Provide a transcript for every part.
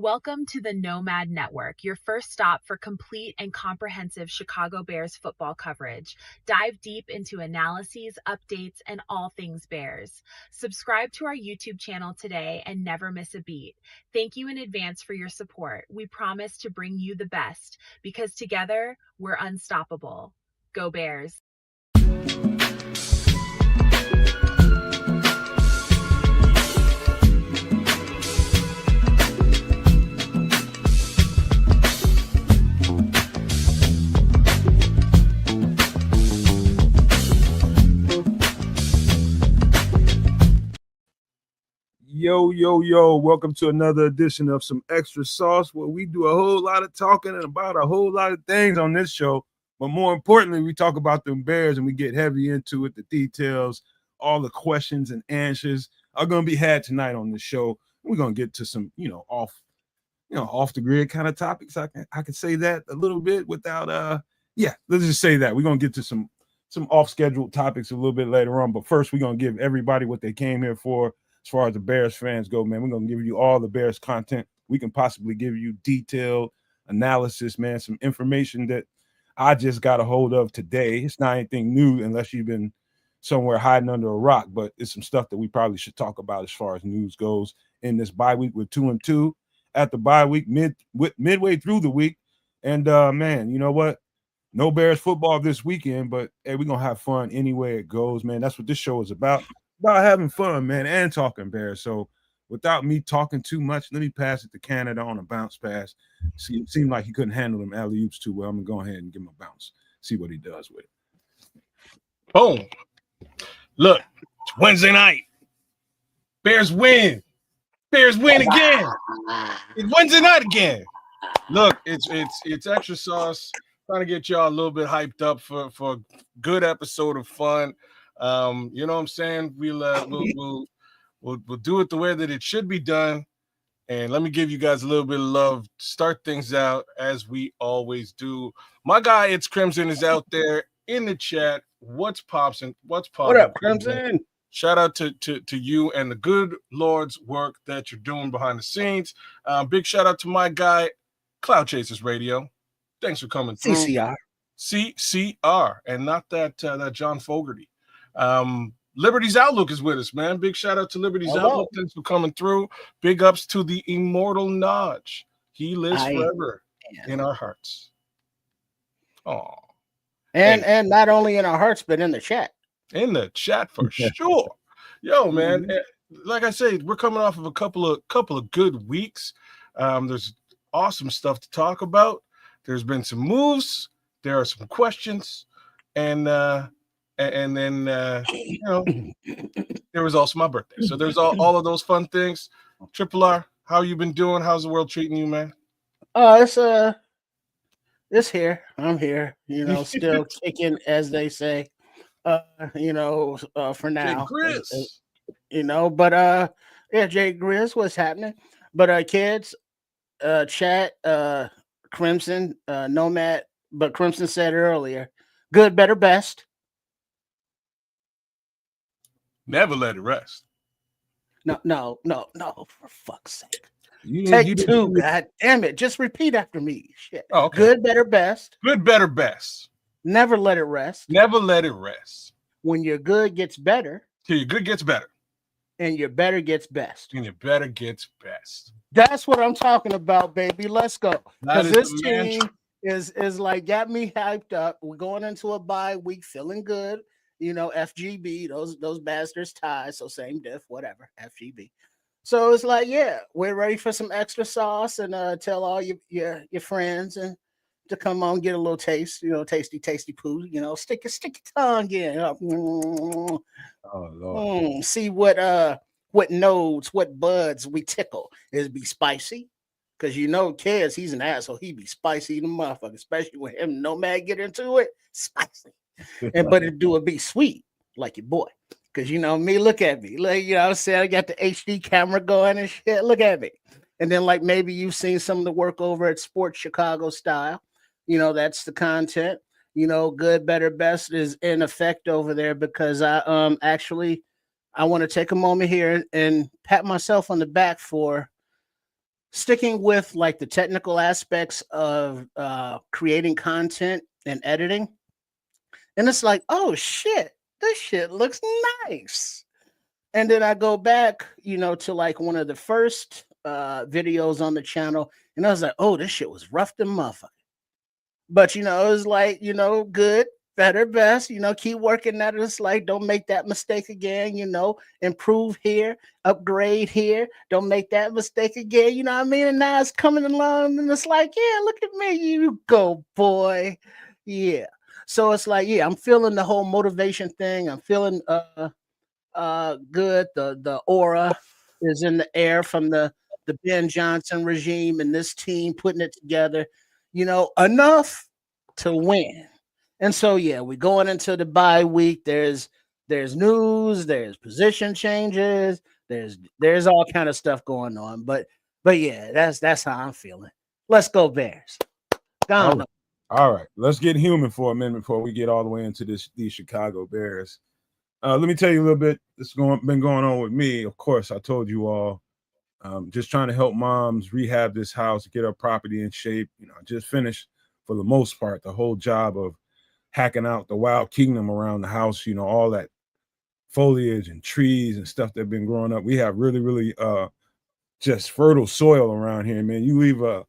Welcome to the Nomad Network, your first stop for complete and comprehensive Chicago Bears football coverage. Dive deep into analyses, updates, and all things Bears. Subscribe to our YouTube channel today and never miss a beat. Thank you in advance for your support. We promise to bring you the best because together we're unstoppable. Go Bears! Yo, welcome to another edition of Some Extra Sauce, where we do a whole lot of talking and about a whole lot of things on this show. But more importantly, we talk about them Bears and we get heavy into it, the details, all the questions and answers are going to be had tonight on this show. We're going to get to some, off the grid kind of topics. I can say that a little bit without, let's just say that. We're going to get to some off scheduled topics a little bit later on. But first, we're going to give everybody what they came here for. As far as the Bears fans go, man, we're going to give you all the Bears content we can possibly give you, detailed analysis, man, some information that I just got a hold of today. It's not anything new unless you've been somewhere hiding under a rock, but it's some stuff that we probably should talk about as far as news goes in this bye week. We're 2-2 at the bye week, midway through the week. And, man, you know what? No Bears football this weekend, but, hey, we're going to have fun anywhere it goes, man. That's what this show is about having fun, man, and talking Bears. So without me talking too much, let me pass it to Canada on a bounce pass. It seemed like he couldn't handle them alley-oops too well. I'm going to go ahead and give him a bounce, see what he does with it. Boom. Look, it's Wednesday night. Bears win. Bears win again. It's Wednesday night again. Look, it's extra sauce. Trying to get y'all a little bit hyped up for a good episode of fun. You know what I'm saying? We'll do it the way that it should be done. And let me give you guys a little bit of love. Start things out as we always do. My guy, It's Crimson, is out there in the chat. What's popping? What up, Crimson? Shout out to you and the good Lord's work that you're doing behind the scenes. Big shout out to my guy, Cloud Chasers Radio. Thanks for coming through. CCR, and not that John Fogerty. Liberty's Outlook is with us, man. Big shout out to Liberty's Outlook. Thanks for coming through. Big ups to the immortal Naj. He lives forever in our hearts. Oh, and not only in our hearts, but in the chat. In the chat for sure. Yo, man. Like I said, we're coming off of a couple of good weeks. There's awesome stuff to talk about. There's been some moves. There are some questions, and then there was also my birthday. So there's all of those fun things. Triple R, how you been doing? How's the world treating you, man? It's here. I'm here. Still kicking, as they say. For now. Jay Grizz. Jay Grizz, what's happening? But kids, chat, Crimson, Nomad. But Crimson said earlier, good, better, best. Never let it rest. No, for fuck's sake. Take two, God damn it. Just repeat after me. Shit. Oh, okay. Good, better, best. Good, better, best. Never let it rest. Never let it rest. When your good gets better. Till your good gets better. And your better gets best. And your better gets best. That's what I'm talking about, baby. Let's go. Because this team is like got me hyped up. We're going into a bye week feeling good. FGB, those bastards ties, so same diff, whatever, FGB. So it's like, yeah, we're ready for some extra sauce, and tell all your friends and to come on, get a little taste, tasty poo, stick your tongue in. Oh Lord. See what nodes, what buds we tickle. It'd be spicy. Because Kez, he's an asshole. He be spicy the motherfucker, especially when him and Nomad get into it. Spicy. But it be sweet, like your boy. Because me, look at me. Like, what I'm saying? I got the HD camera going and shit. Look at me. And then like maybe you've seen some of the work over at Sports Chicago Style. That's the content. Good, better, best is in effect over there because I want to take a moment here and pat myself on the back for sticking with like the technical aspects of creating content and editing. And it's like, oh shit, this shit looks nice. And then I go back, to like one of the first videos on the channel, and I was like, oh, this shit was rough than motherfucker. But it was like, good, better, best, keep working at it. It's like, don't make that mistake again, improve here, upgrade here, don't make that mistake again, you know what I mean? And now it's coming along, and it's like, yeah, look at me, you go, boy. Yeah. So it's like, yeah, I'm feeling the whole motivation thing. I'm feeling good. The aura is in the air from the Ben Johnson regime and this team putting it together, enough to win. And so yeah, we're going into the bye week. There's news, there's position changes, there's all kind of stuff going on. But yeah, that's how I'm feeling. Let's go Bears. All right. Let's get human for a minute before we get all the way into these Chicago Bears. Let me tell you a little bit. This been going on with me. Of course, I told you all. Just trying to help moms rehab this house, get our property in shape. I just finished, for the most part, the whole job of hacking out the wild kingdom around the house. All that foliage and trees and stuff that have been growing up. We have really, really just fertile soil around here, man. You leave a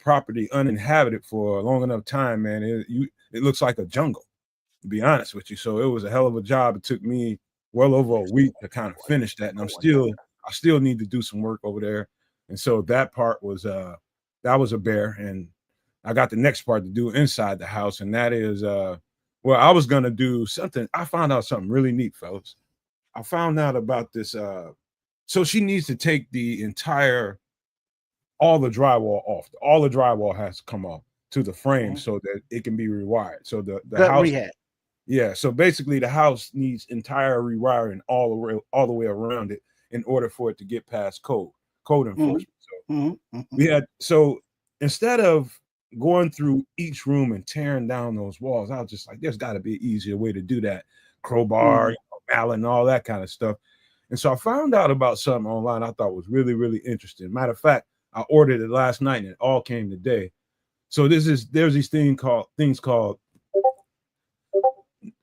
property uninhabited for a long enough time, man, it looks like a jungle, to be honest with you. So it was a hell of a job. It took me well over a week to kind of finish that, and I still need to do some work over there. And so that part was that was a bear, and I got the next part to do inside the house, and that is I was gonna do something. I found out something really neat, fellas. I found out about this. So she needs to take all the drywall off. All the drywall has to come off to the frame so that it can be rewired. So the house rehab. Yeah. So basically the house needs entire rewiring all the way around it in order for it to get past code enforcement. So instead of going through each room and tearing down those walls, I was just like, there's got to be an easier way to do that. Crowbar, mallet, and all that kind of stuff. And so I found out about something online I thought was really, really interesting. Matter of fact, I ordered it last night and it all came today. So there's these things called,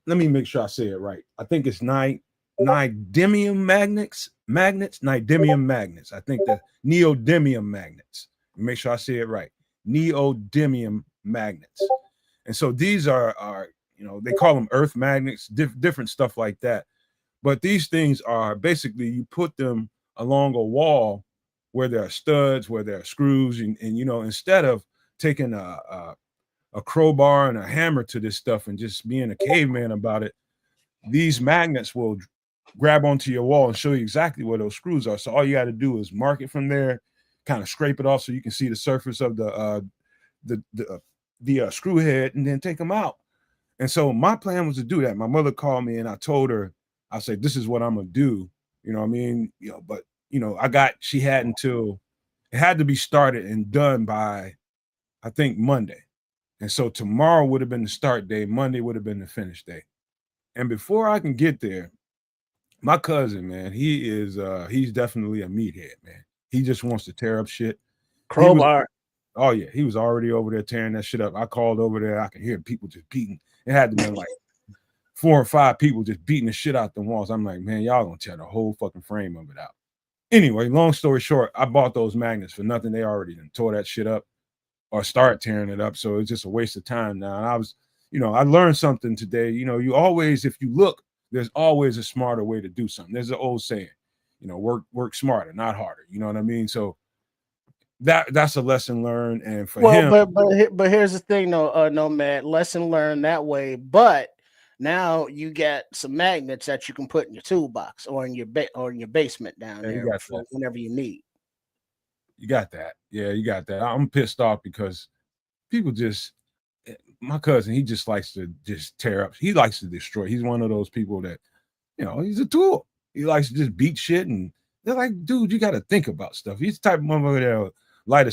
let me make sure I say it right. I think it's neodymium magnets. I think the neodymium magnets. Make sure I say it right. Neodymium magnets. And so these are they call them earth magnets, different stuff like that. But these things are basically, you put them along a wall where there are studs, where there are screws, and instead of taking a crowbar and a hammer to this stuff and just being a caveman about it, these magnets will grab onto your wall and show you exactly where those screws are. So all you got to do is mark it from there, kind of scrape it off so you can see the surface of the screw head, and then take them out. And so my plan was to do that. My mother called me and I told her, I said, this is what I'm gonna do. But she had until it had to be started and done by, I think, Monday. And so tomorrow would have been the start day. Monday would have been the finish day. And before I can get there, my cousin, man, he's definitely a meathead, man. He just wants to tear up shit. Crowbar. He was already over there tearing that shit up. I called over there. I could hear people just beating. It had to be like 4 or 5 people just beating the shit out the walls. I'm like, man, y'all gonna tear the whole fucking frame of it out. Anyway, long story short, I bought those magnets for nothing. They already done tore that shit up or start tearing it up. So it's just a waste of time now. And I was, I learned something today. You always, if you look, there's always a smarter way to do something. There's an old saying, work smarter, not harder. You know what I mean? So that's a lesson learned. And for him, but here's the thing, though, Nomad, lesson learned that way. But now you got some magnets that you can put in your toolbox or in your basement down there whenever you need. You got that. Yeah, you got that. I'm pissed off because people my cousin, he just likes to just tear up. He likes to destroy. He's one of those people that, he's a tool. He likes to just beat shit. And they're like, dude, you got to think about stuff. He's the type of motherfucker that'll light a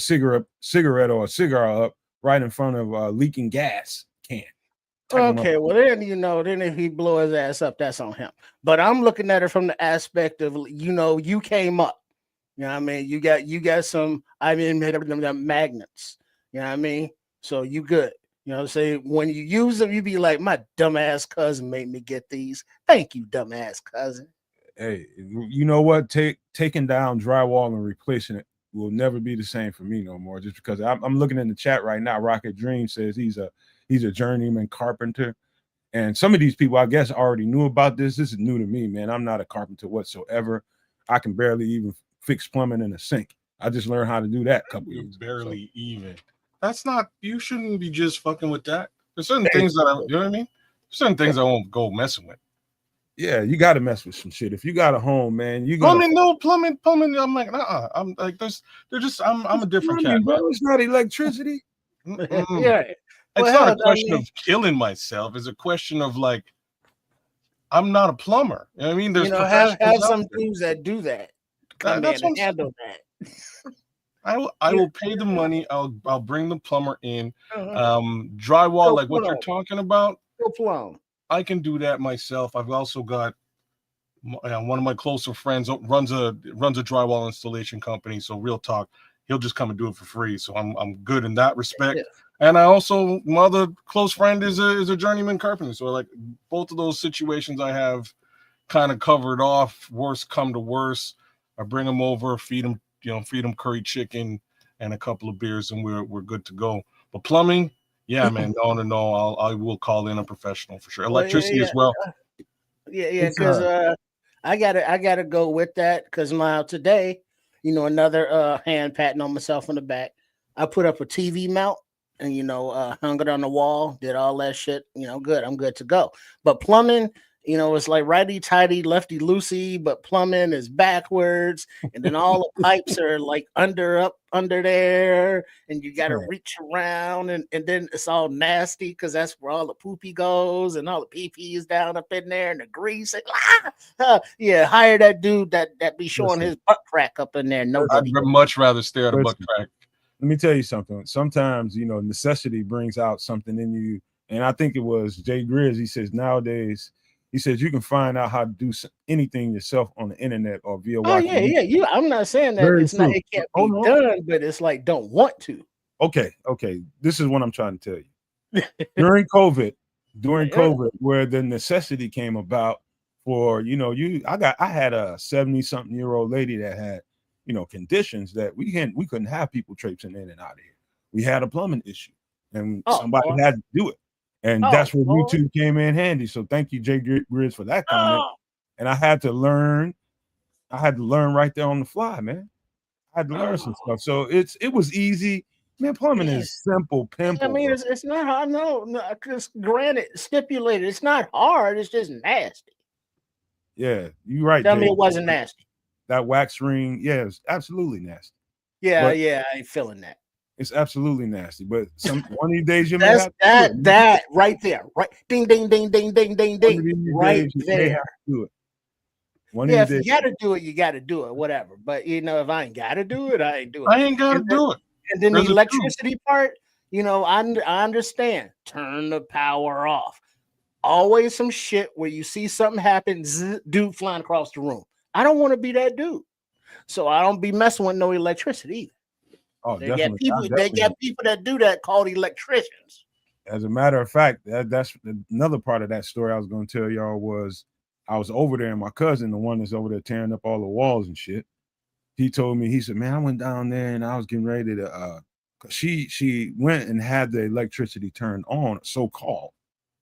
cigarette or a cigar up right in front of a leaking gas can. Okay, well then if he blow his ass up, that's on him. But I'm looking at it from the aspect of, you came up. You know what I mean? You got some, I mean, them magnets. You know what I mean? So you good. You know what I'm saying? When you use them, you be like, my dumbass cousin made me get these. Thank you, dumbass cousin. Hey, you know what? Taking down drywall and replacing it will never be the same for me no more. Just because I'm looking in the chat right now. Rocket Dream says he's a journeyman carpenter. And some of these people, I guess, already knew about this. This is new to me, man. I'm not a carpenter whatsoever. I can barely even fix plumbing in a sink. I just learned how to do that a couple years ago. Barely even. That's not. You shouldn't be just fucking with that. There's certain things that you know what I mean. Certain things I won't go messing with. Yeah, you got to mess with some shit. If you got a home, man, you plumbing. I'm like, I'm like, I'm a different cat, bro. man. It's not electricity. Yeah. It's not a question of killing myself. It's a question of like, I'm not a plumber. You know what I mean? There's have some dudes that do that. That's what handle that. I will pay the money. I'll bring the plumber in. Drywall, like what you're talking about. I can do that myself. I've also got one of my closer friends runs a drywall installation company. So real talk, he'll just come and do it for free. So I'm good in that respect. Yeah. And I also, my other close friend is a journeyman carpenter. So like both of those situations I have kind of covered off. Worst come to worst, I bring them over, feed them curry chicken and a couple of beers, and we're good to go. But plumbing, yeah, man, no, I will call in a professional for sure. Electricity as well. Yeah, because I gotta go with that because today, another hand patting on myself on the back. I put up a TV mount and hung it on the wall, did all that shit. Good. I'm good to go. But plumbing, it's like righty tighty, lefty loosey, but plumbing is backwards, and then all the pipes are like under there, and you got to reach around, and then it's all nasty because that's where all the poopy goes, and all the pee is down up in there, and the grease. Hire that dude that be showing his butt crack up in there. No, I'd much rather stare at a butt crack. Let me tell you something. Sometimes necessity brings out something in you, and I think it was Jay Grizz. He says nowadays. He says you can find out how to do anything yourself on the internet or via watching. Yeah. I'm not saying that it can't be done, but it's like don't want to. Okay. This is what I'm trying to tell you. During COVID, where the necessity came about for I had a 70-something-year-old lady that had conditions that we couldn't have people traipsing in and out of here. We had a plumbing issue, and somebody had to do it. And that's where YouTube came in handy. So thank you, Jay Grizz, for that comment. And I had to learn right there on the fly, man. I had to learn some stuff. So it was easy. Man, plumbing is simple, pimple. I mean, it's not hard. No, just granted, stipulated. It's not hard. It's just nasty. Yeah, you're right. Tell me it wasn't nasty. That wax ring, yeah, it's absolutely nasty. Yeah, I ain't feeling that. It's absolutely nasty, but one of these days you may have that right there, right? Ding, ding, ding, ding, ding, ding, ding, right there. Do it. If you got to do it, you got to do it. Whatever. But if I ain't got to do it, I ain't do it. I ain't got to do it. And then the electricity part, I understand. Turn the power off. Always some shit where you see something happen, dude flying across the room. I don't want to be that dude, so I don't be messing with no electricity either. Oh, they got people that do that called electricians. As a matter of fact, that's another part of that story I was going to tell y'all was I was over there and my cousin, the one that's over there tearing up all the walls and shit, he told me, he said, man, I went down there and I was getting ready to, she went and had the electricity turned on, so-called,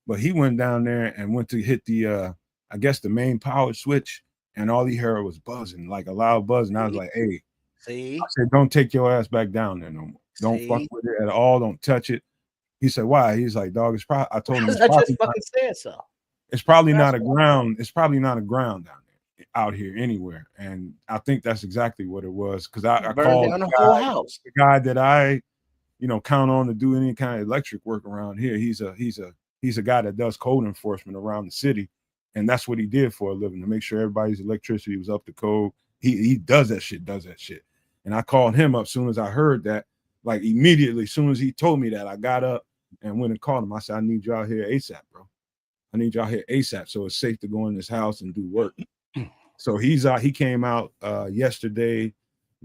but he went down there and went to hit the, I guess the main power switch, and all he heard was buzzing, like a loud buzz. And I was like, hey, see, I said, don't take your ass back down there no more. Don't fuck with it at all. Don't touch it. He said, why? He's like, dog, it's probably, I told him, it's probably not a ground. It's probably not a ground down there out here anywhere. And I think that's exactly what it was. Cause I called down the whole house. The guy that I, count on to do any kind of electric work around here. He's a guy that does code enforcement around the city. And that's what he did for a living, to make sure everybody's electricity was up to code. He does that shit. And I called him up as soon as I heard that, like immediately, as soon as he told me that, I got up and went and called him. I said, I need y'all here ASAP, bro. I need y'all here ASAP so it's safe to go in this house and do work. So he's out. He came out yesterday.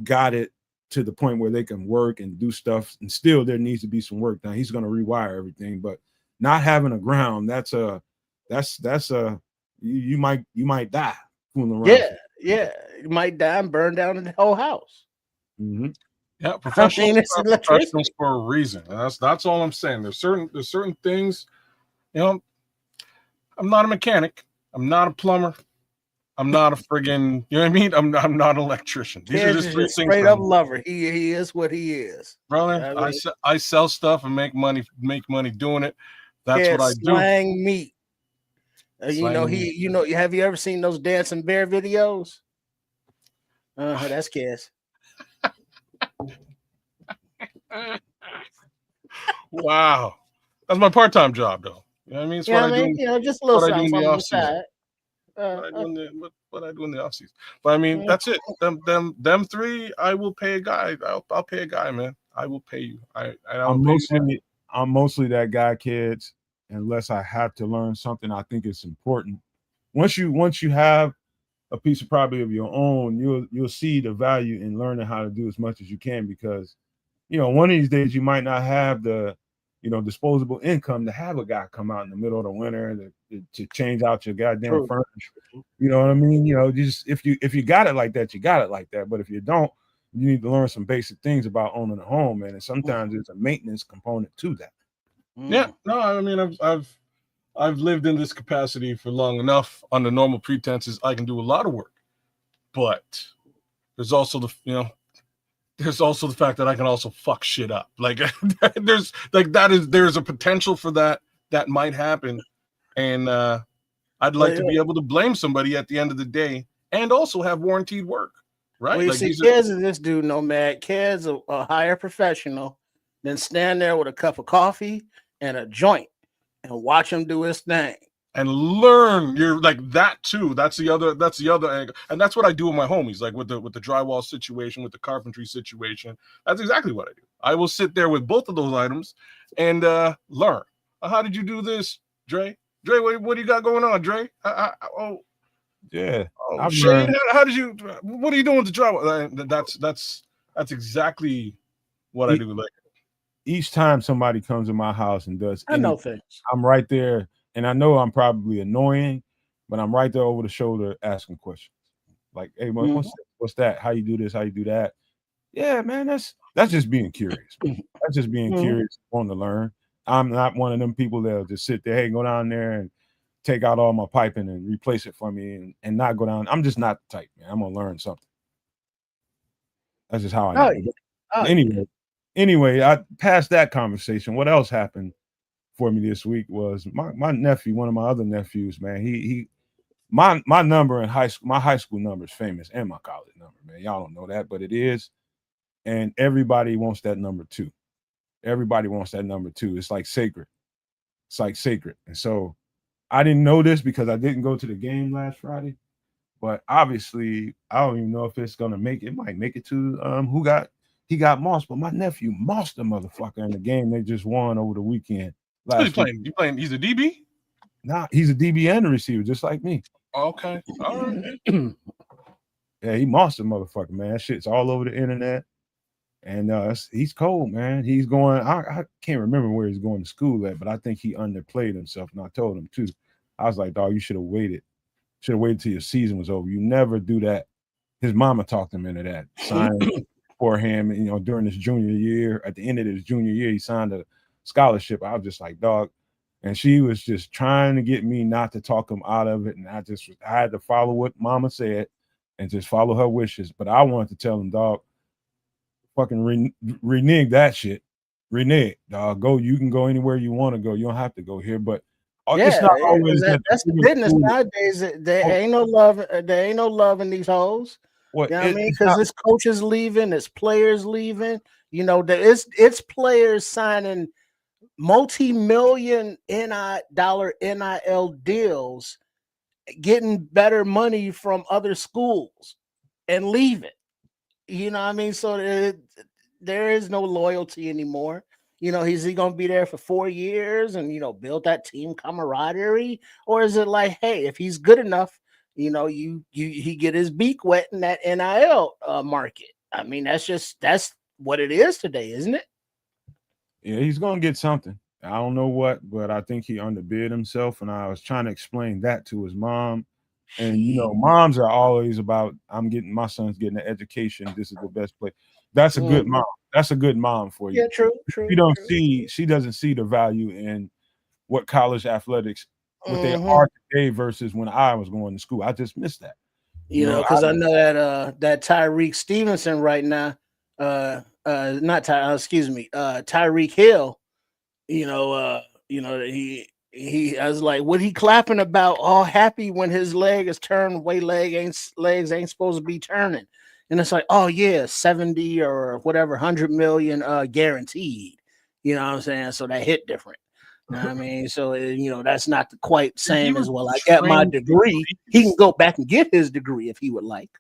got it to the point where they can work and do stuff, and still there needs to be some work done. He's going to rewire everything, but not having a ground, you might die fooling around. Yeah, you might die and burn down the whole house. Mm-hmm. Yeah, professionals, it's are professionals for a reason. And that's all I'm saying. There's certain things, I'm not a mechanic. I'm not a plumber. I'm not a friggin', you know what I mean? I'm not an electrician. These are just 3 things. Straight up lover. He is what he is. Brother, I sell stuff and make money doing it. That's what I do. Slang meat. Have you ever seen those dancing bear videos? That's Cass. Wow. That's my part-time job though. You know what I mean? It's what I do. Just a little something on the side. What I do in the off season. But I mean, that's it. Them 3, I will pay a guy. I'll pay a guy, man. I will pay you. I'm mostly that guy, kids, unless I have to learn something I think it's important. Once you have a piece of property of your own, you'll see the value in learning how to do as much as you can, because one of these days you might not have the disposable income to have a guy come out in the middle of the winter to change out your goddamn furniture. You know what I mean? Just if you got it like that, you got it like that. But if you don't, you need to learn some basic things about owning a home, man. And sometimes there's a maintenance component to that. Yeah, no, I mean, I've lived in this capacity for long enough. Under normal pretenses, I can do a lot of work, but there's also the fact that I can also fuck shit up. Like there's a potential for that might happen, and I'd like to be able to blame somebody at the end of the day, and also have warranted work, right? Well, you see, Kez is this dude nomad. Kez a higher professional than stand there with a cup of coffee and a joint and watch him do his thing. And learn. You're like that too. That's the other angle. And that's what I do with my homies, like with the drywall situation, with the carpentry situation. That's exactly what I do. I will sit there with both of those items and learn. How did you do this, Dre? Dre, what do you got going on, Dre? Shane, how did you? What are you doing with the drywall? That's exactly what I do. Like each time somebody comes in my house and does anything, I'm right there. And I know I'm probably annoying, but I'm right there over the shoulder asking questions. Like, hey, what's that? How you do this? How you do that? Yeah, man, that's just being curious. That's just being curious, wanting to learn. I'm not one of them people that'll just sit there, hey, go down there and take out all my piping and replace it for me and not go down. I'm just not the type, man. I'm going to learn something. That's just how I am. Anyway, I passed that conversation. What else happened for me this week was my nephew, one of my other nephews, man. My number in high school, my high school number is famous, and my college number, man. Y'all don't know that, but it is. And everybody wants that number too. Everybody wants that number too. It's like sacred. It's like sacred. And so I didn't know this because I didn't go to the game last Friday. But obviously, I don't even know if it's gonna make it. It might make it to he got mossed, but my nephew mossed the motherfucker in the game they just won over the weekend. Who's he playing? You playing? He's a DB? Nah, he's a DB and a receiver, just like me. Okay. All right. Yeah, he mossed the motherfucker, man. That shit's all over the internet. And he's cold, man. He's going, I can't remember where he's going to school at, but I think he underplayed himself. And I told him too. I was like, dog, you should have waited. Should have waited till your season was over. You never do that. His mama talked him into that. Signed for him, during his junior year. At the end of his junior year, he signed a scholarship. I was just like, dog. And she was just trying to get me not to talk him out of it. And I had to follow what mama said and just follow her wishes. But I wanted to tell him, dog, fucking renege that shit. Renege, dog. Go. You can go anywhere you want to go. You don't have to go here. But it's not always that's the business nowadays. There ain't no love. There ain't no love in these hoes. You know what I mean? Because this coach is leaving, this players leaving. It's players signing multi-million NIL deals, getting better money from other schools and leaving. You know what I mean? So there is no loyalty anymore. Is he going to be there for 4 years and, build that team camaraderie? Or is it like, hey, if he's good enough, he get his beak wet in that NIL market? I mean, that's what it is today, isn't it? Yeah, he's gonna get something. I don't know what, but I think he underbid himself, and I was trying to explain that to his mom. And moms are always about my son's getting an education. This is the best place. That's a good mom. That's a good mom for you. Yeah, true. She doesn't see the value in what college athletics, what they are today versus when I was going to school. I just missed that. Because I know that Tyreek Stevenson right now, Tyreek Hill, he I was like, what he clapping about, all happy when his leg is turned, way legs ain't supposed to be turning. And it's like, oh yeah, 70 or whatever, 100 million guaranteed. You know what I'm saying? So that hit different. You know what I mean? So that's not quite same as, well, I got my degree. He can go back and get his degree if he would like.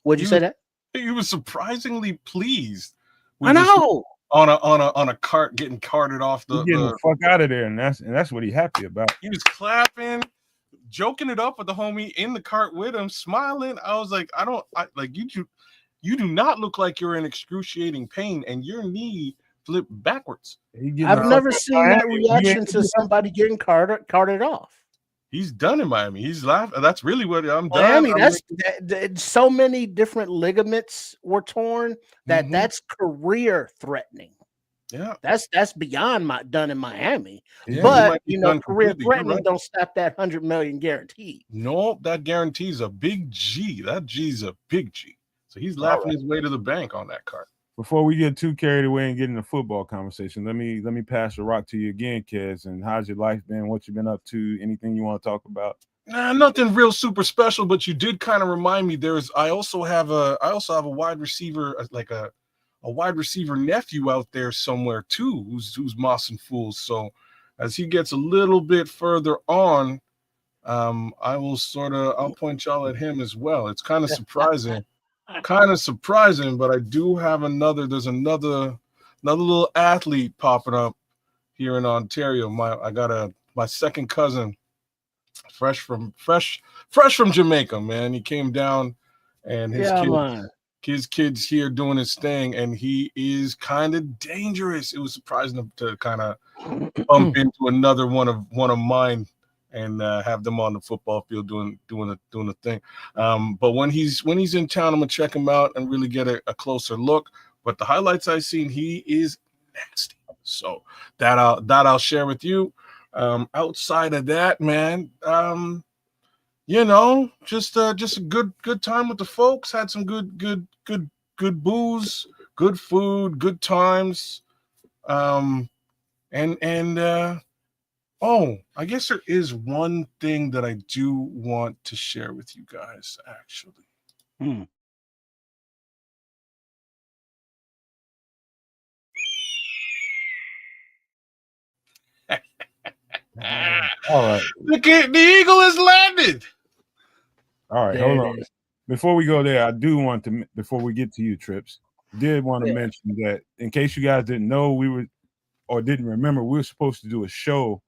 Would you say that? He was surprisingly pleased. I know. On a cart, getting carted off getting the fuck out of there, and that's what he's happy about. He was clapping, joking it up with the homie in the cart with him, smiling. I was like, you do not look like you're in excruciating pain, and your knee flipped backwards. I've never seen that reaction to somebody getting carted off. He's done in Miami. He's laughing. That's really what I'm done. Miami, so many different ligaments were torn that's career threatening. Yeah, that's beyond done in Miami. Yeah, but career threatening don't stop that 100 million guarantee. No, that guarantees a big G. That G's a big G. So he's laughing his way to the bank on that card. Before we get too carried away and get in the football conversation, let me pass the rock to you again, Kez. And how's your life been? What you been up to? Anything you want to talk about? Nothing real super special, but you did kind of remind me. I also have a wide receiver, like a wide receiver nephew out there somewhere too, who's mossing fools. So as he gets a little bit further on, I'll point y'all at him as well. It's kind of surprising. But I do have there's another little athlete popping up here in Ontario. My second cousin, fresh from Jamaica, man. He came down, and his kid's here doing his thing, and he is kind of dangerous. It was surprising to kind of bump into another one of mine and have them on the football field doing the thing. But when he's in town, I'm gonna check him out and really get a closer look. But the highlights I've seen, he is nasty. So that I'll share with you. Outside of that, man, just a good time with the folks. Had some good booze, good food, good times. Oh, I guess there is one thing that I do want to share with you guys, actually. All right. Look at the eagle has landed. All right, hold on. Before we go there, I do want to, before we get to you, Trips, did want to mention that in case you guys didn't know, didn't remember, we were supposed to do a show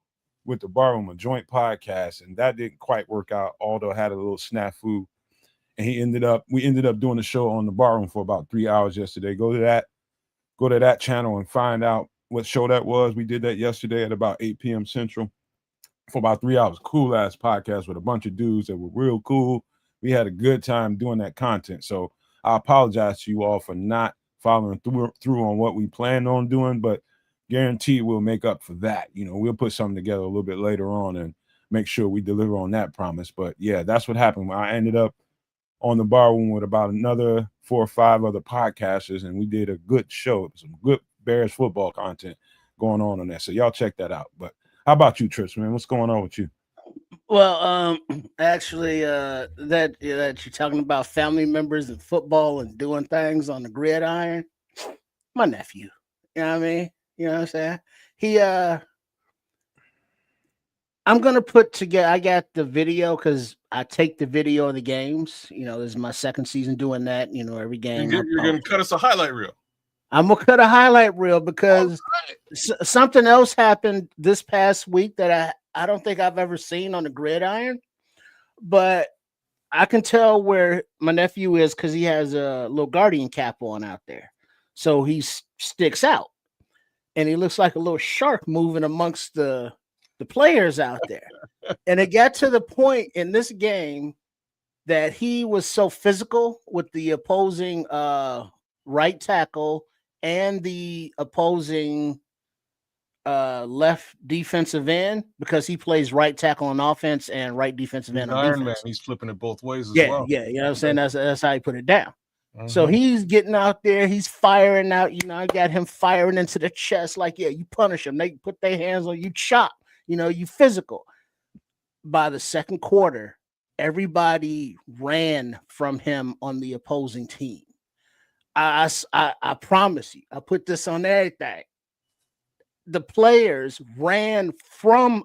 with the Barroom, a joint podcast, and that didn't quite work out, although I had a little snafu. And we ended up doing a show on the Barroom for about 3 hours yesterday. Go to that channel and find out what show that was. We did that yesterday at about 8 p.m. Central for about 3 hours. Cool ass podcast with a bunch of dudes that were real cool. We had a good time doing that content. So I apologize to you all for not following through on what we planned on doing, but guaranteed we'll make up for that. We'll put something together a little bit later on and make sure we deliver on that promise. But yeah, that's what happened. I ended up on the Barroom with about another 4 or 5 other podcasters, and we did a good show. Some good Bears football content going on there. So y'all check that out. But how about you, Trish, man? What's going on with you? Well, actually, that you're talking about family members and football and doing things on the gridiron. My nephew, you know what I mean? You know what I'm saying? I'm gonna put together. I got the video because I take the video of the games. This is my second season doing that. Every game. You're gonna cut us a highlight reel. I'm gonna cut a highlight reel because something else happened this past week that I don't think I've ever seen on the gridiron. But I can tell where my nephew is because he has a little guardian cap on out there. So he sticks out and he looks like a little shark moving amongst the players out there. And it got to the point in this game that he was so physical with the opposing right tackle and the opposing left defensive end, because he plays right tackle on offense and right defensive end on Iron defense. Man, he's flipping it both ways as Yeah, well. yeah, you know what I'm saying? That's how he put it down. So he's getting out there, he's firing out, I got him firing into the chest, like, yeah, you punish him, they put their hands on you, chop, you physical. By the second quarter, everybody ran from him on the opposing team. I promise you, I put this on everything. The players ran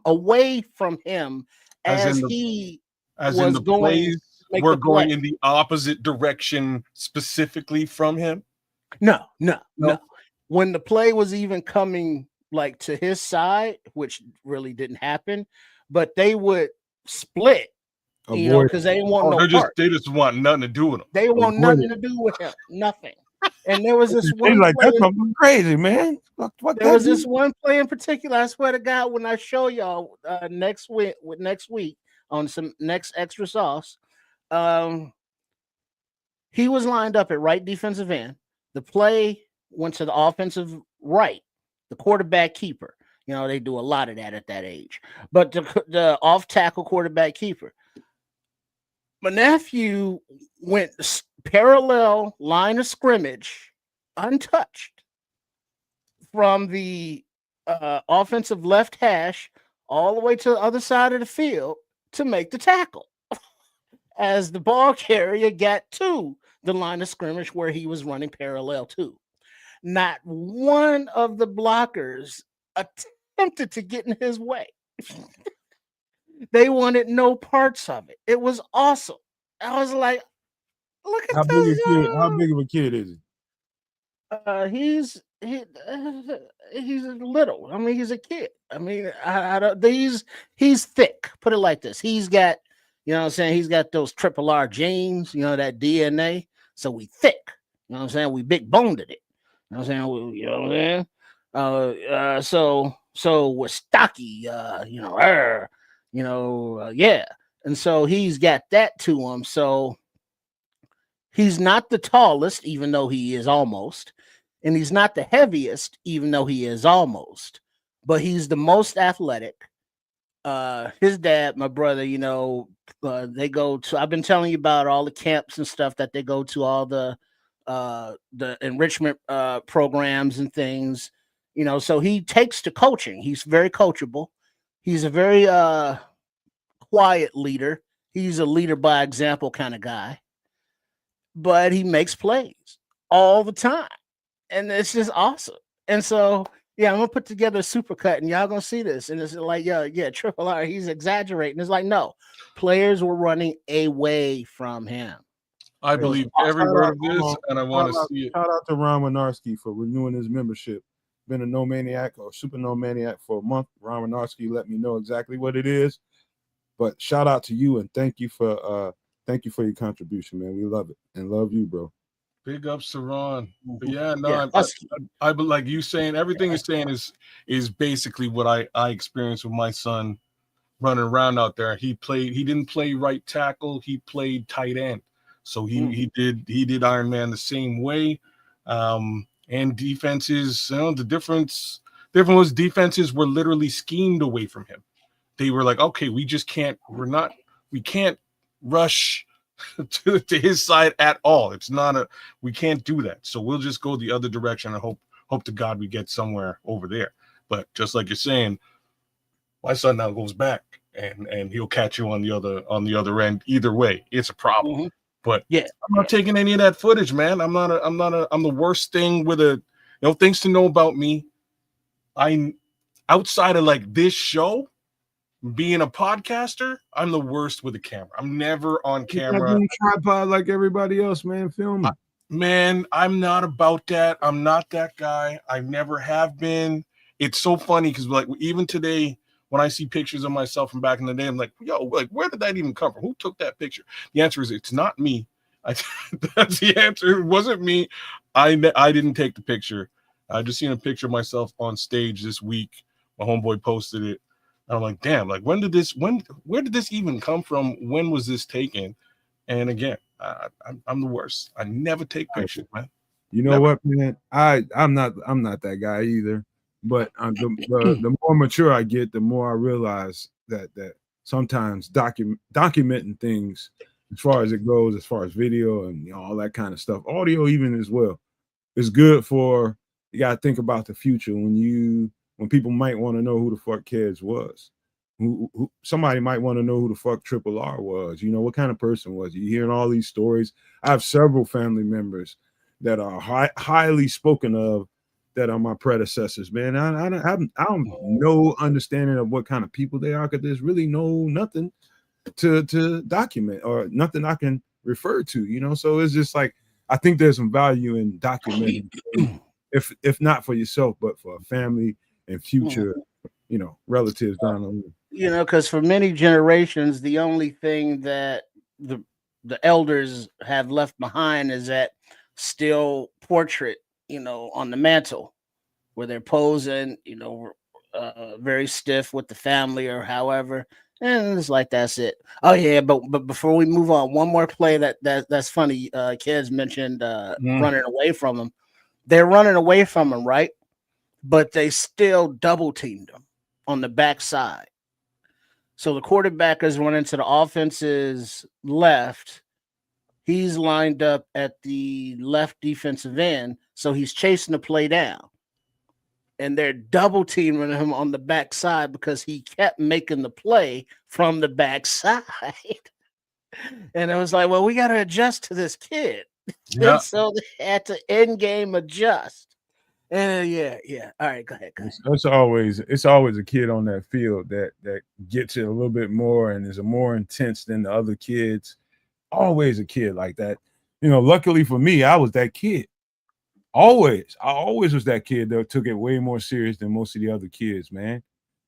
away from him as he was the going. Plays were going in the opposite direction specifically from him. No. When the play was even coming like to his side, which really didn't happen, but they would split, because they didn't want they just want nothing to do with him. They want nothing to do with him, nothing. And there was this one like that's crazy, man. There was this one play in particular. I swear to God, when I show y'all next week on some next extra sauce, he was lined up at right defensive end. The play went to the offensive right, the quarterback keeper. They do a lot of that at that age. But the off tackle quarterback keeper. My nephew went parallel line of scrimmage, untouched, from the offensive left hash all the way to the other side of the field to make the tackle, as the ball carrier got to the line of scrimmage where he was running parallel to. Not one of the blockers attempted to get in his way. They wanted no parts of it. It was awesome. I was like, look at this. How big of a kid is he? He's little. I mean, he's a kid. I mean, he's thick. Put it like this. He's got, what I'm saying? He's got those triple R genes, that DNA. So we thick. You know what I'm saying? We big boned it. You know what I'm saying? So we're stocky, yeah. And so he's got that to him. So he's not the tallest, even though he is almost, and he's not the heaviest, even though he is almost, but he's the most athletic. His dad, my brother, they go to, I've been telling you about all the camps and stuff that they go to, all the enrichment programs and things, so he takes to coaching. He's very coachable. He's a very quiet leader. He's a leader by example kind of guy, but he makes plays all the time, and it's just awesome. And so, yeah, I'm gonna put together a supercut, and y'all gonna see this, and it's like, yeah, triple R, he's exaggerating. It's like, no, players were running away from him. I believe every word of this, and I want to see it. Shout out to Ron Winarski for renewing his membership. Been a No Maniac or Super No Maniac for a month. Ron Winarski let me know exactly what it is. But shout out to you, and thank you for your contribution, man. We love it and love you, bro. Big ups to Ron. But yeah, no, I like you saying, everything you're saying is basically what I experienced with my son running around out there. He didn't play right tackle, he played tight end. So he did Iron Man the same way. And defenses, the difference was defenses were literally schemed away from him. They were like, okay, we can't rush to his side at all. We can't do that. So we'll just go the other direction and hope to God we get somewhere over there. But just like you're saying, my son now goes back and he'll catch you on the other end. Either way, it's a problem. Mm-hmm. But yeah, I'm not taking any of that footage, man. I'm the worst thing with things to know about me. I'm outside of like this show, being a podcaster, I'm the worst with a camera. I'm never on camera. Tripod like everybody else, man. Filming. Man, I'm not about that. I'm not that guy. I never have been. It's so funny because like even today when I see pictures of myself from back in the day, I'm like, yo, like, where did that even come from? Who took that picture? The answer is it's not me. That's the answer. It wasn't me. I didn't take the picture. I just seen a picture of myself on stage this week. My homeboy posted it. And I'm like, damn, like where did this even come from? When was this taken? And again, I'm the worst. I never take pictures, man. You know what, man? I'm not that guy either. But the more mature I get, the more I realize that sometimes documenting things as far as it goes, as far as video and all that kind of stuff, audio even as well, is good for. You got to think about the future when people might want to know who the fuck Kez was. Who somebody might want to know who the fuck Triple R was. You know, what kind of person was he? Hearing all these stories. I have several family members that are highly spoken of that are my predecessors, man. I don't no understanding of what kind of people they are, because there's really nothing to document or nothing I can refer to, you know. So it's just like, I think there's some value in documenting, if not for yourself, but for a family and future, you know, relatives down the line. You know, because for many generations, the only thing that the elders have left behind is that still portrait, you know, on the mantle where they're posing, you know, very stiff with the family or however. And it's like, that's it. Oh yeah, but before we move on, one more play that's funny. Kids mentioned running away from him. They're running away from him, right? But they still double teamed him on the backside. So the quarterback is running to the offense's left. He's lined up at the left defensive end, so he's chasing the play down. And they're double teaming him on the backside because he kept making the play from the backside. And it was like, well, we got to adjust to this kid. Yeah. And so they had to end game adjust. And yeah. All right, go ahead. It's always a kid on that field that gets it a little bit more and is more intense than the other kids. Always a kid like that. You know, luckily for me, I was that kid. I always was that kid that took it way more serious than most of the other kids, man.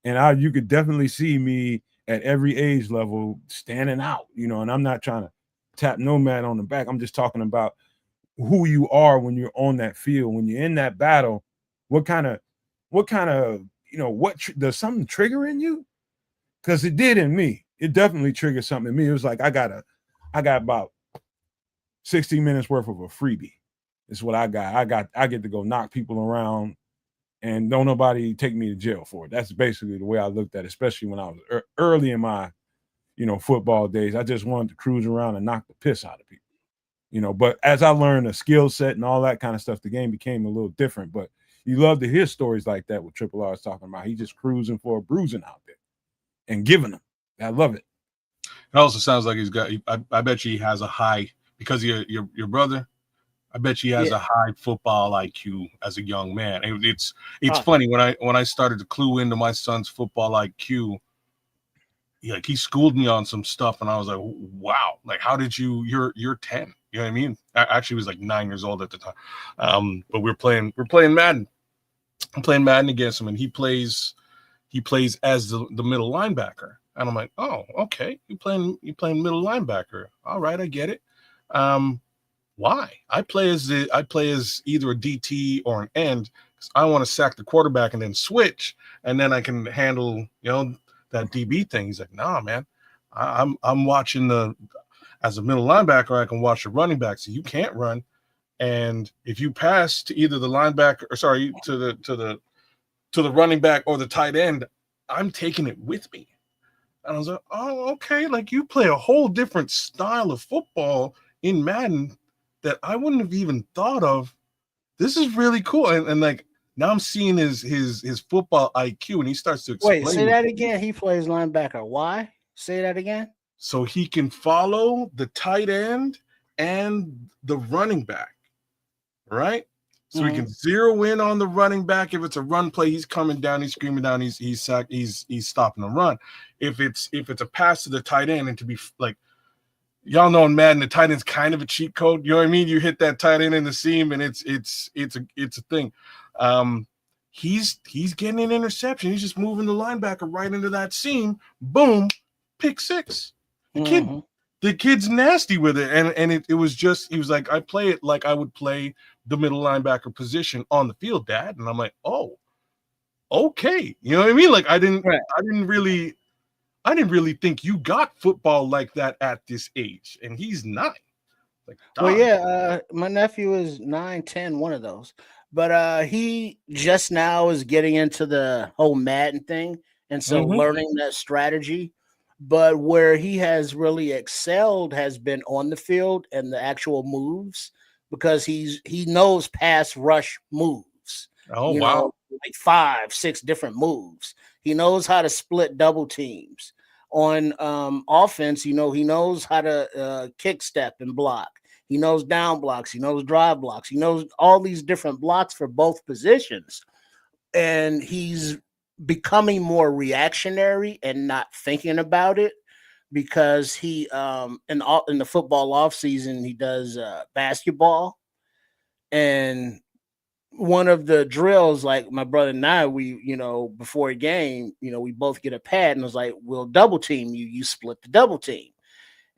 And you could definitely see me at every age level standing out, you know, and I'm not trying to tap Nomad on the back. I'm just talking about who you are when you're on that field, when you're in that battle. What kind of, you know, does something trigger in you? Because it did in me. It definitely triggered something in me. It was like, I got about 60 minutes worth of a freebie. It's what I got. I get to go knock people around and don't nobody take me to jail for it. That's basically the way I looked at it, especially when I was early in my, you know, football days. I just wanted to cruise around and knock the piss out of people, you know. But as I learned the skill set and all that kind of stuff, the game became a little different. But you love to hear stories like that, what Triple R is talking about. He just cruising for a bruising out there and giving them. I love it. It also sounds like he's got. I bet you he has a high, because your brother. I bet you he has a high football IQ as a young man. It's funny when I started to clue into my son's football IQ. He schooled me on some stuff, and I was like, wow, like how did you're 10? You know what I mean? I actually was like 9 years old at the time. But we're playing Madden. I'm playing Madden against him, and he plays as the middle linebacker. And I'm like, oh, okay, you playing middle linebacker. All right, I get it. Why? I play as either a DT or an end, because I want to sack the quarterback and then switch, and then I can handle, you know, that DB thing. He's like, nah, man, I'm watching as a middle linebacker, I can watch the running back. So you can't run, and if you pass to either the linebacker to the running back or the tight end, I'm taking it with me. And I was like, oh, okay, like you play a whole different style of football in Madden that I wouldn't have even thought of. This is really cool. And like now I'm seeing his football IQ, and he starts to explain. Wait, say that again. He plays linebacker. Why? Say that again. So he can follow the tight end and the running back, right? So he can zero in on the running back. If it's a run play, he's coming down, he's screaming down, he's stopping the run. If it's a pass to the tight end, and to be like, y'all know in Madden, the tight end's kind of a cheat code. You know what I mean? You hit that tight end in the seam, and it's a thing. he's getting an interception. He's just moving the linebacker right into that seam. Boom, pick six. The kid's nasty with it. And it was just, he was like, I play it like I would play the middle linebacker position on the field, Dad. And I'm like, oh, okay. You know what I mean? Like I didn't really think you got football like that at this age. And he's 9. Like, well, yeah, my nephew is 9, 10, one of those. But he just now is getting into the whole Madden thing. And so learning that strategy. But where he has really excelled has been on the field and the actual moves, because he knows pass rush moves. Oh, wow. Like 5, 6 different moves. He knows how to split double teams. On offense, he knows how to kick step and block. He knows down blocks. He knows drive blocks. He knows all these different blocks for both positions. And he's becoming more reactionary and not thinking about it, because he in the football off season he does basketball, and one of the drills, like my brother and I, we before a game, we both get a pad, and it was like, we'll double team you split the double team.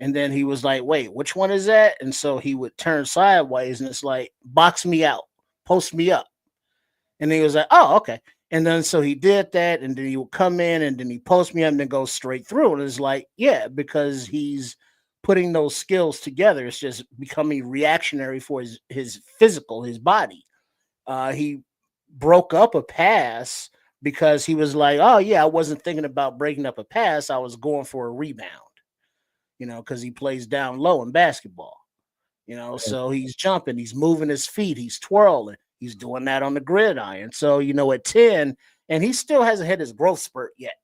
And then he was like, wait, which one is that? And so he would turn sideways, and it's like, box me out, post me up. And he was like, oh, okay. And then so he did that, and then he would come in, and then he post me up and then go straight through. And it's like, yeah, because he's putting those skills together. It's just becoming reactionary for his physical, his body. He broke up a pass because he was like, oh, yeah, I wasn't thinking about breaking up a pass. I was going for a rebound, because he plays down low in basketball, so he's jumping, he's moving his feet, he's twirling. He's doing that on the gridiron. So, at 10, and he still hasn't hit his growth spurt yet.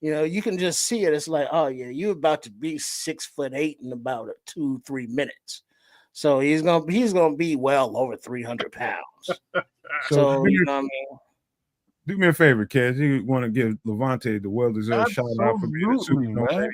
You can just see it. It's like, oh, yeah, you're about to be 6'8" in about 2-3 minutes. So he's gonna be well over 300 pounds. So you know what I mean? Do me a favor, Kez. You want to give Levante the well-deserved shout out for being a super,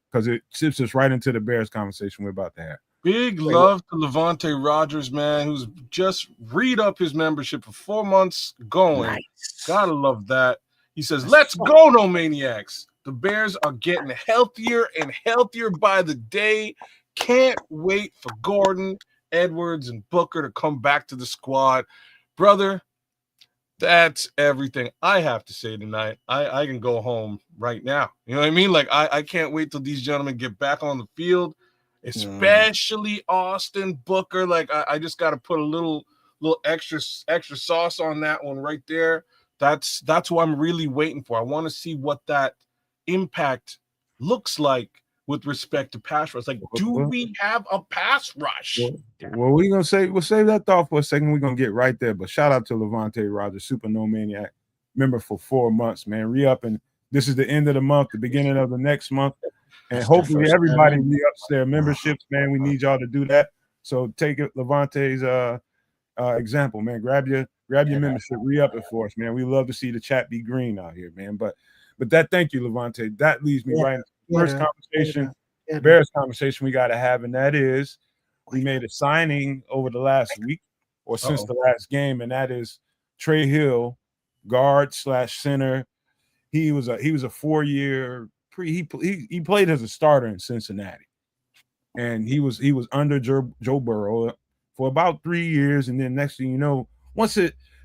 because it tips us right into the Bears conversation we're about to have. Big love to Levante Rogers, man, who's just re-up his membership for 4 months going. Nice. Gotta love that. He says, let's go, No Maniacs. The Bears are getting healthier and healthier by the day. Can't wait for Gordon, Edwards, and Booker to come back to the squad. Brother, that's everything I have to say tonight. I can go home right now. You know what I mean? Like, I can't wait till these gentlemen get back on the field. Especially Austin Booker. Like I just got to put a little extra sauce on that one right there. That's what I'm really waiting for. I want to see what that impact looks like with respect to pass rush. Like, do we have a pass rush? Well, we'll save that thought for a second. We're gonna get right there. But shout out to Levante Rogers, Super No Maniac, member for 4 months, man. Re-upping. This is the end of the month, the beginning of the next month. And hopefully everybody re-ups their memberships, man. We need y'all to do that. So take it, Levante's example, man. Grab your membership, re-up it for us, man. We love to see the chat be green out here, man. But that, thank you, Levante. That leads me right into the first conversation, Bears conversation we got to have, and that is we made a signing over the last week or since the last game, and that is Trey Hill, guard/center. He was a 4-year. He played as a starter in Cincinnati, and he was under Joe Burrow for about 3 years, and then next thing you know,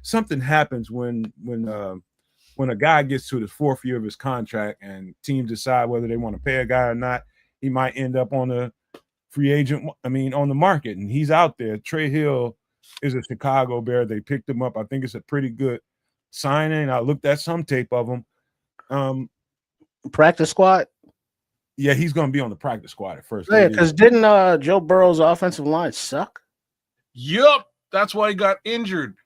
something happens when a guy gets to the 4th year of his contract, and teams decide whether they want to pay a guy or not. He might end up on a free agent, on the market, and he's out there. Trey Hill is a Chicago Bear. They picked him up. I think it's a pretty good signing. I looked at some tape of him. Practice squad? Yeah, he's going to be on the practice squad at first. Yeah, because didn't Joe Burrow's offensive line suck? Yup. That's why he got injured.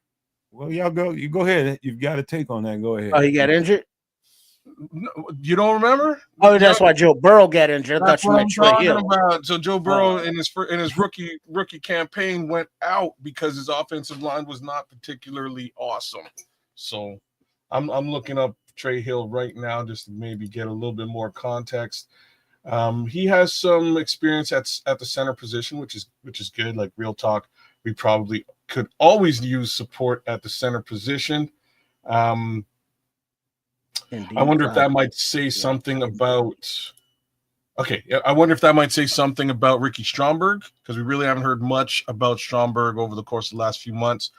Well, you go ahead. You've got a take on that. Go ahead. Oh, he got injured? No, you don't remember? Oh, that's why Joe Burrow got injured. I thought you meant Trey Hill. So Joe Burrow in his rookie campaign went out because his offensive line was not particularly awesome. So I'm looking up Trey Hill right now just to maybe get a little bit more context. He has some experience at the center position, which is good. Like, real talk, we probably could always use support at the center position. Indeed, I wonder if that might say something about. Okay, I wonder if that might say something about Ricky Stromberg, because we really haven't heard much about Stromberg over the course of the last few months,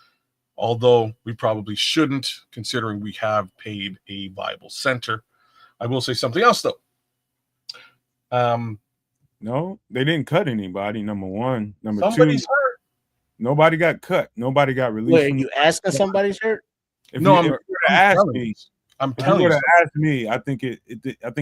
although we probably shouldn't, considering we have paid a viable center. I will say something else, though. No, they didn't cut anybody, number one. Number Somebody's two, hurt. nobody got cut. Nobody got released. Wait, are you asking somebody's hurt? If No, you were to ask me, I'm if you telling were you. to ask me, I think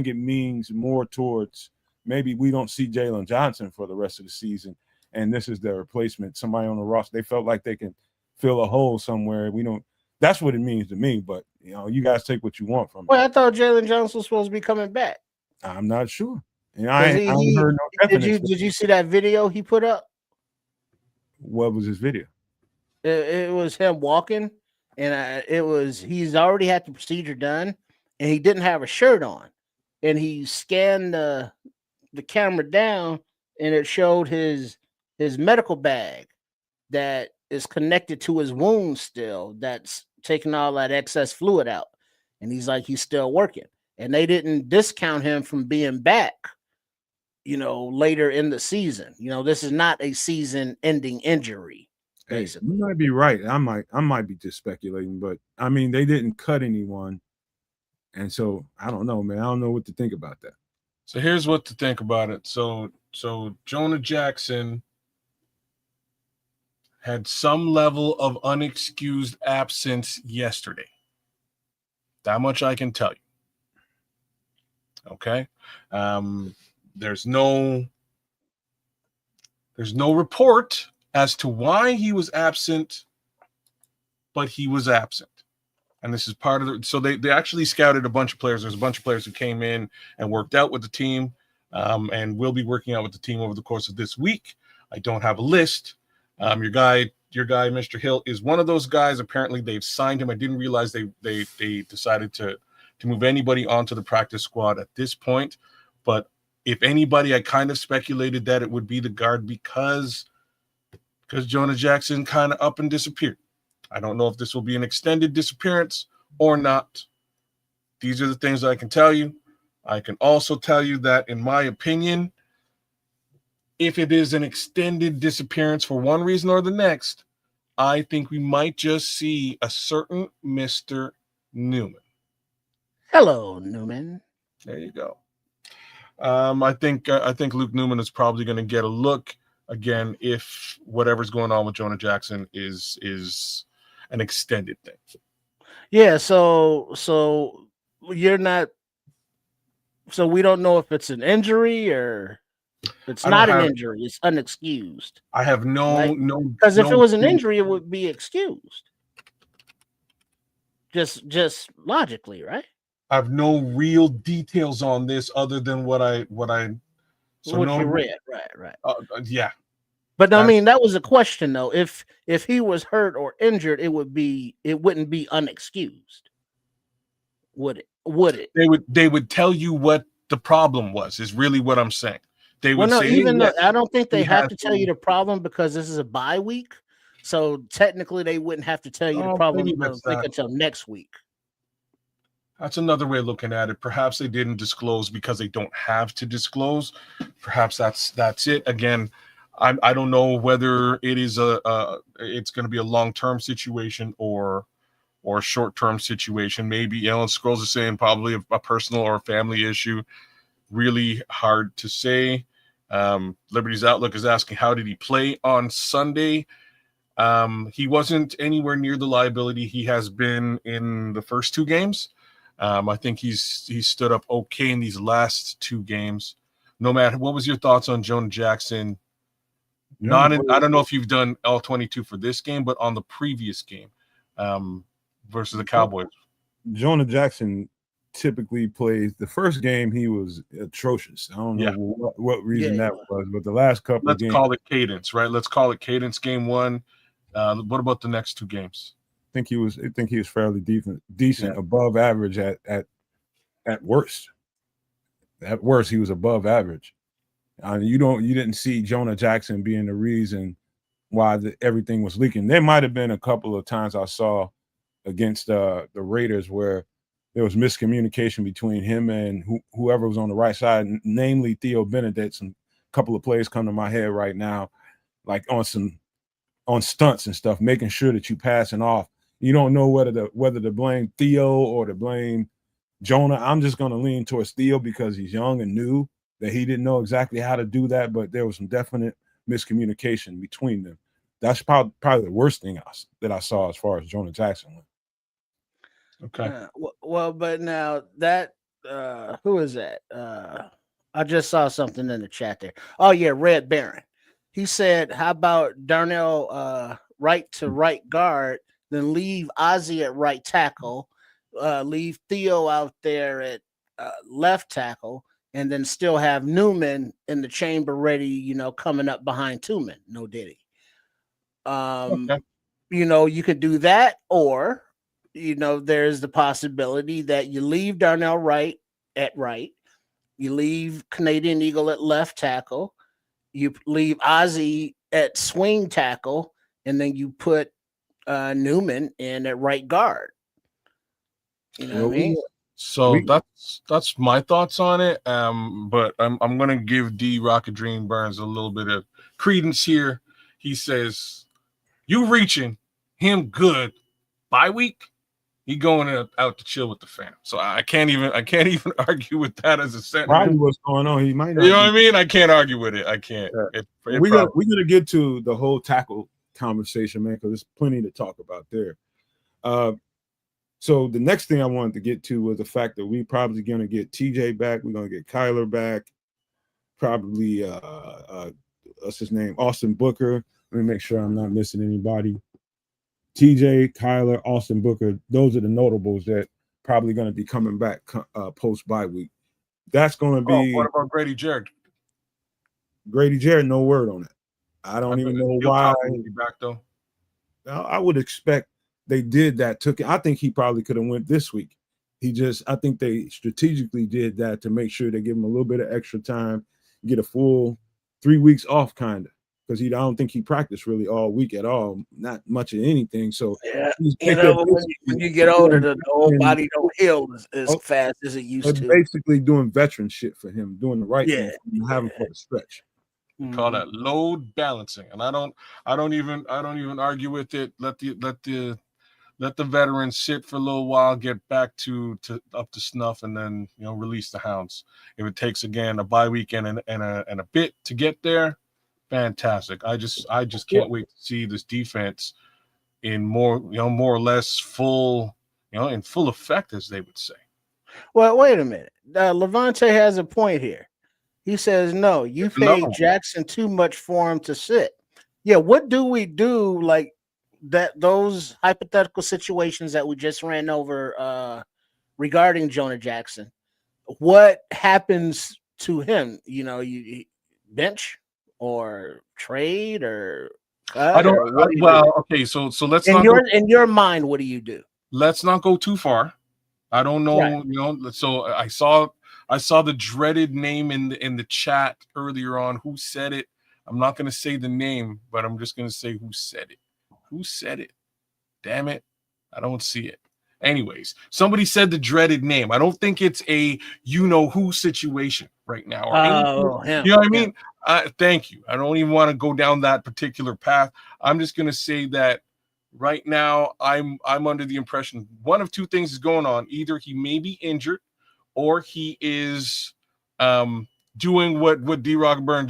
it means more towards maybe we don't see Jalen Johnson for the rest of the season, and this is their replacement, somebody on the roster. They felt like they can fill a hole somewhere. We don't. That's what it means to me. But you guys take what you want from it. Well, I thought Jalen Johnson was supposed to be coming back. I'm not sure. And I ain't heard no definite. Did you see that video he put up? What was his video? It was him walking, and he's already had the procedure done, and he didn't have a shirt on, and he scanned the camera down, and it showed his medical bag that is connected to his wound still, that's taking all that excess fluid out, and he's still working, and they didn't discount him from being back later in the season. This is not a season-ending injury. Basically, you might be right. I might be just speculating, but I mean, they didn't cut anyone, and so I don't know, man. I don't know what to think about that. So here's what to think about it. So Jonah Jackson had some level of unexcused absence yesterday. That much I can tell you. Okay. There's no report as to why he was absent, but he was absent. And this is part of the. So they actually scouted a bunch of players. There's a bunch of players who came in and worked out with the team, and will be working out with the team over the course of this week. I don't have a list. Your guy, Mr. Hill, is one of those guys. Apparently, they've signed him. I didn't realize they decided to move anybody onto the practice squad at this point. But if anybody, I kind of speculated that it would be the guard because Jonah Jackson kind of up and disappeared. I don't know if this will be an extended disappearance or not. These are the things I can tell you. I can also tell you that, in my opinion, if it is an extended disappearance for one reason or the next, I think we might just see a certain Mr. Newman. Hello, Newman. There you go. I think Luke Newman is probably going to get a look again if whatever's going on with Jonah Jackson is an extended thing. Yeah, so you're not. So we don't know if it's an injury or it's not an injury. It's unexcused. I have no. Because if it was an injury, it would be excused. Just logically, right? I have no real details on this other than what you read, right. Yeah. But I mean, that was a question though. If he was hurt or injured, it wouldn't be unexcused. Would it? They would tell you what the problem was, is really what I'm saying. They would say, even though I don't think they have to tell you the problem because this is a bye week. So technically they wouldn't have to tell you the problem until next week. That's another way of looking at it. Perhaps they didn't disclose because they don't have to disclose. Perhaps that's it. Again, I don't know whether it is it's going to be a long-term situation or a short-term situation. Maybe Ellen Scrolls is saying probably a personal or a family issue. Really hard to say. Liberty's Outlook is asking, how did he play on Sunday? He wasn't anywhere near the liability he has been in the first two games. I think he's stood up okay in these last two games. No matter, what was your thoughts on Jonah Jackson? I don't know if you've done all 22 for this game, but on the previous game versus the Cowboys. Jonah Jackson typically plays. The first game he was atrocious. I don't know what reason that was, but the last couple of games. Let's call it cadence, right? Let's call it cadence. Game one. What about the next two games? I think he was fairly decent, above average at worst. At worst, he was above average. You didn't see Jonah Jackson being the reason why everything was leaking. There might have been a couple of times I saw against the Raiders, where there was miscommunication between him and whoever was on the right side, namely Theo Benedict. Some couple of plays come to my head right now, like on stunts and stuff, making sure that you passing off. You don't know whether to blame Theo or to blame Jonah. I'm just going to lean towards Theo because he's young and new, that he didn't know exactly how to do that, but there was some definite miscommunication between them. That's probably the worst thing that I saw as far as Jonah Jackson went. Okay. Well, but now that who is that? I just saw something in the chat there. Oh yeah, Red Baron. He said, "How about Darnell right to right guard, then leave Ozzy at right tackle, leave Theo out there at left tackle, and then still have Newman in the chamber ready, coming up behind Tooman." No Diddy. Okay. You could do that, or there's the possibility that you leave Darnell Wright at right, you leave Canadian Eagle at left tackle, you leave Ozzy at swing tackle, and then you put Newman in at right guard. You know what I mean? So that's my thoughts on it. But I'm gonna give D Rocket Dream Burns a little bit of credence here. He says, "You reaching him good bye week. He going out to chill with the fam." So I can't even argue with that as a sentiment. Probably what's going on. He might not. You know what I mean? I can't argue with it. I can't. Yeah. We're gonna get to the whole tackle conversation, man, because there's plenty to talk about there. So the next thing I wanted to get to was the fact that we probably going to get TJ back. We're going to get Kyler back. Probably, what's his name? Austin Booker. Let me make sure I'm not missing anybody. TJ, Kyler, Austin Booker. Those are the notables that probably going to be coming back post bye week. That's going to be. What about Grady Jarrett? Grady Jarrett, no word on it. I don't even know why. Be back though. I would expect they did that. I think he probably could have went this week. I think they strategically did that to make sure they give him a little bit of extra time, get a full 3 weeks off, kind of, because I don't think he practiced really all week at all, not much of anything. So yeah, when you get older, the whole body don't heal as fast as it used to. Basically, doing veteran shit for him, doing the right thing, having for the stretch. Call that load balancing, and I don't even argue with it. Let the veterans sit for a little while, get back to up to snuff, and then release the hounds. If it takes again a bye weekend and a bit to get there, fantastic. I just can't wait to see this defense in more or less full in full effect, as they would say. Well, wait a minute. Levante has a point here. He says, "No, you paid Jackson too much for him to sit." Yeah, what do we do like that? Those hypothetical situations that we just ran over regarding Jonah Jackson, what happens to him? You bench or trade or cut? Okay, so let's in your mind, what do you do? Let's not go too far. I don't know, right. So I saw the dreaded name in the chat earlier on. Who said it? I'm not going to say the name, but I'm just going to say who said it. Who said it? Damn it. I don't see it. Anyways, somebody said the dreaded name. I don't think it's a who situation right now. You know what I mean? Thank you. I don't even want to go down that particular path. I'm just going to say that right now I'm under the impression one of two things is going on. Either he may be injured, or he is doing what D Rocket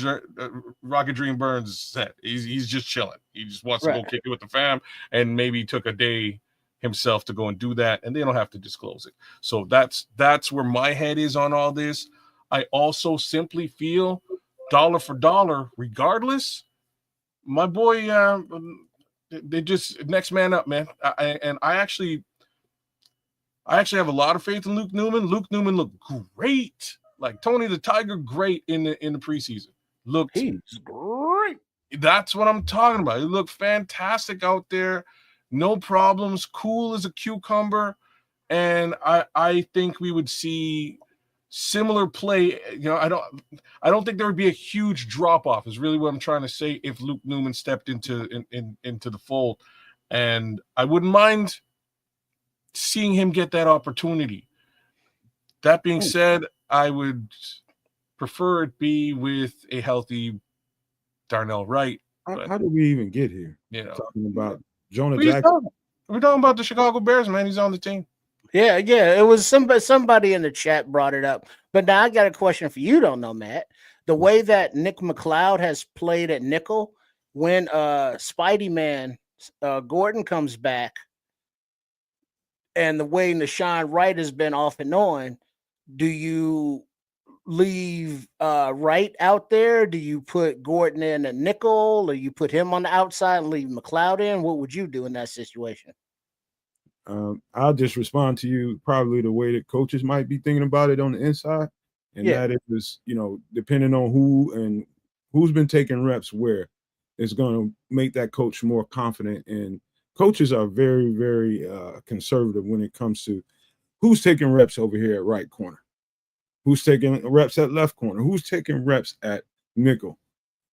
Dream Burns said. He's just chilling. He just wants to go kick it with the fam, and maybe took a day himself to go and do that, and they don't have to disclose it. So that's where my head is on all this. I also simply feel dollar for dollar, regardless, my boy, they just next man up, man. I actually have a lot of faith in Luke Newman. Luke Newman looked great, like Tony the Tiger, great in the preseason. He's great. That's what I'm talking about. He looked fantastic out there, no problems, cool as a cucumber, and I think we would see similar play. I don't think there would be a huge drop off. Is really what I'm trying to say. If Luke Newman stepped into the fold, and I wouldn't mind seeing him get that opportunity. That being said, I would prefer it be with a healthy Darnell Wright. How did we even get here? You know, Talking about Jonah Jackson. We're talking about the Chicago Bears, man. He's on the team. Yeah. It was somebody in the chat brought it up. But now I got a question for you, don't know, Matt. The way that Nick McCloud has played at nickel, when Spidey Man Gordon comes back, and the way Nashawn Wright has been off and on, do you leave Wright out there? Do you put Gordon in a nickel, or you put him on the outside and leave McCloud in? What would you do in that situation? I'll just respond to you probably the way that coaches might be thinking about it on the inside. And that is, depending on who and who's been taking reps where, is going to make that coach more confident. And coaches are very, very conservative when it comes to who's taking reps over here at right corner, who's taking reps at left corner, who's taking reps at nickel.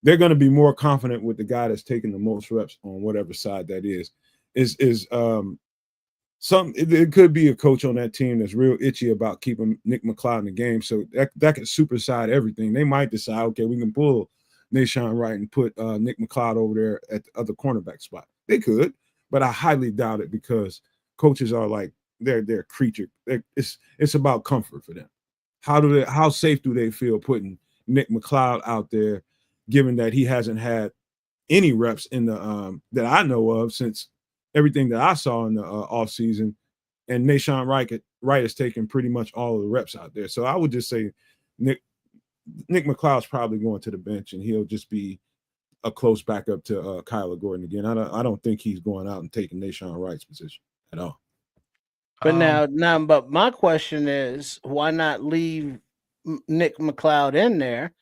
They're going to be more confident with the guy that's taking the most reps on whatever side that is. It could be a coach on that team that's real itchy about keeping Nick McCloud in the game. So that could supersede everything. They might decide, okay, we can pull Nashawn Wright and put Nick McCloud over there at the other cornerback spot. They could, but I highly doubt it because coaches are like they're a creature. It's about comfort for them. How safe do they feel putting Nick McCloud out there, given that he hasn't had any reps in the that I know of since everything that I saw in the offseason, and Nashawn Wright has taken pretty much all of the reps out there. So I would just say Nick McCloud's probably going to the bench, and he'll just be a close backup to Kyler Gordon again. I don't think he's going out and taking Nashawn Wright's position at all. But but my question is, why not leave Nick McCloud in there,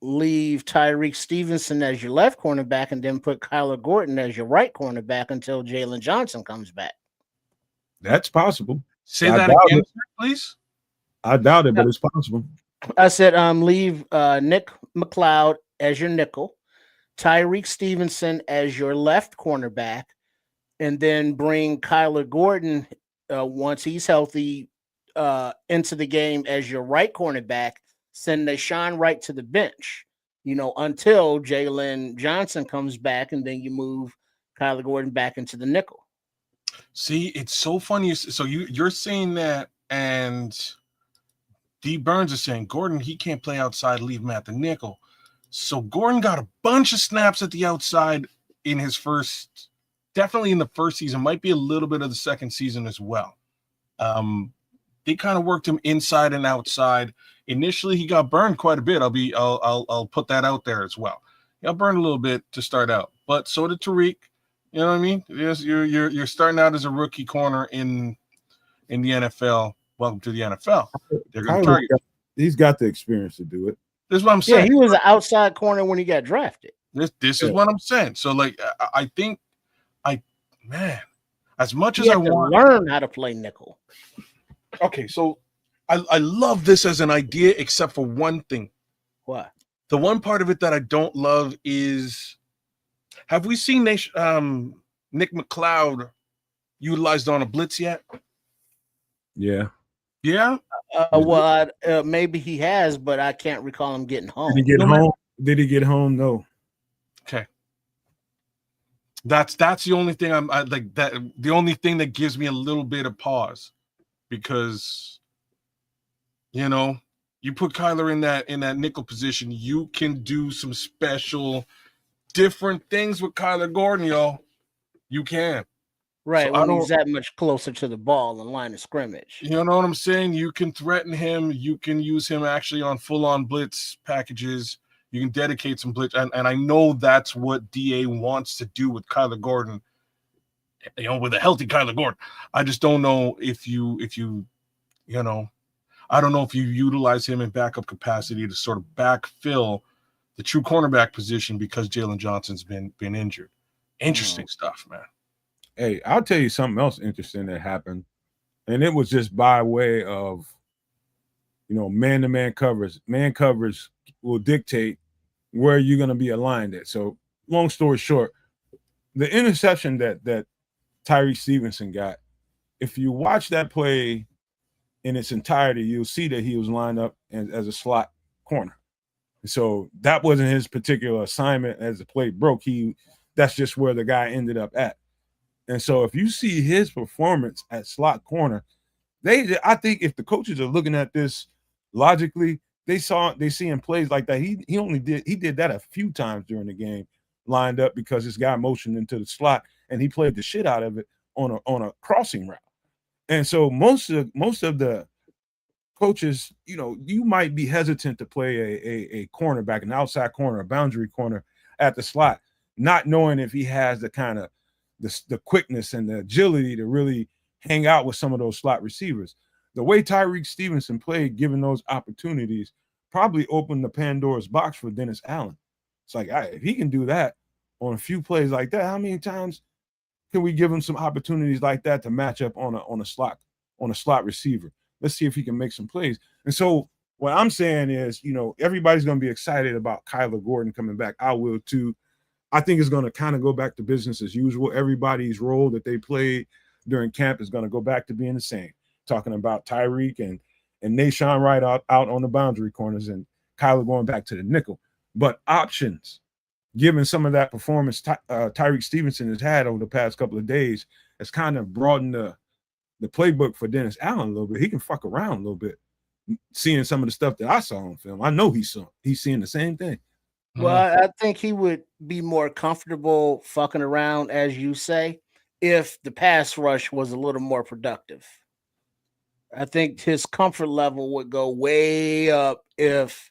leave Tyreek Stevenson as your left cornerback, and then put Kyler Gordon as your right cornerback until Jalen Johnson comes back? That's possible. Say that again, please. I doubt it, but it's possible. I said, leave Nick McCloud as your nickel, Tyreek Stevenson as your left cornerback, and then bring Kyler Gordon once he's healthy into the game as your right cornerback. Send Nashawn Wright to the bench, until Jalen Johnson comes back, and then you move Kyler Gordon back into the nickel. See, it's so funny. So you're saying that, and D. Burns is saying Gordon, he can't play outside, leave him at the nickel. So Gordon got a bunch of snaps at the outside in his definitely in the first season, might be a little bit of the second season as well. They kind of worked him inside and outside. Initially, he got burned quite a bit. I'll put that out there as well. He got burned a little bit to start out, but so did Tariq. You know what I mean? Yes, you're starting out as a rookie corner in the NFL. Welcome to the NFL. They're going to target. He's got the experience to do it. This is what I'm saying. Yeah, he was an outside corner when he got drafted. This is what I'm saying. So, I think, as much as I want to learn how to play nickel. Okay, so I love this as an idea, except for one thing. What? The one part of it that I don't love is, have we seen Nick McCloud utilized on a blitz yet? Yeah. Yeah? Maybe he has, but I can't recall him getting home. Did he get home? Did he get home? No. Okay. That's the only thing I like. That the only thing that gives me a little bit of pause, because you put Kyler in that nickel position, you can do some special different things with Kyler Gordon, y'all. You can. Right, so when he's that much closer to the ball and line of scrimmage. You know what I'm saying? You can threaten him. You can use him actually on full-on blitz packages. You can dedicate some blitz. And I know that's what DA wants to do with Kyler Gordon, with a healthy Kyler Gordon. I just don't know if you I don't know if you utilize him in backup capacity to sort of backfill the true cornerback position because Jalen Johnson's been injured. Interesting stuff, man. Hey, I'll tell you something else interesting that happened. And it was just by way of, man-to-man coverage. Man coverage will dictate where you're going to be aligned at. So long story short, the interception that Tyreek Stevenson got, if you watch that play in its entirety, you'll see that he was lined up as a slot corner. So that wasn't his particular assignment as the play broke. That's just where the guy ended up at. And so if you see his performance at slot corner, I think if the coaches are looking at this logically, they see in plays like that. He did that a few times during the game, lined up because this guy motioned into the slot and he played the shit out of it on a crossing route. And so most of the coaches, you might be hesitant to play a cornerback, an outside corner, a boundary corner at the slot, not knowing if he has the kind of the quickness and the agility to really hang out with some of those slot receivers. The way Tyreek Stevenson played, given those opportunities, probably opened the Pandora's box for Dennis Allen. It's like, if he can do that on a few plays like that, how many times can we give him some opportunities like that to match up on a slot receiver? Let's see if he can make some plays. And so what I'm saying is, everybody's going to be excited about Kyler Gordon coming back. I will too. I think it's going to kind of go back to business as usual. Everybody's role that they played during camp is going to go back to being the same. Talking about Tyreek and Nashawn Wright out on the boundary corners and Kyler going back to the nickel. But options, given some of that performance Tyreek Stevenson has had over the past couple of days, has kind of broadened the playbook for Dennis Allen a little bit. He can fuck around a little bit. Seeing some of the stuff that I saw on film, I know he's seeing the same thing. Well, I think he would be more comfortable fucking around, as you say, if the pass rush was a little more productive. I think his comfort level would go way up if,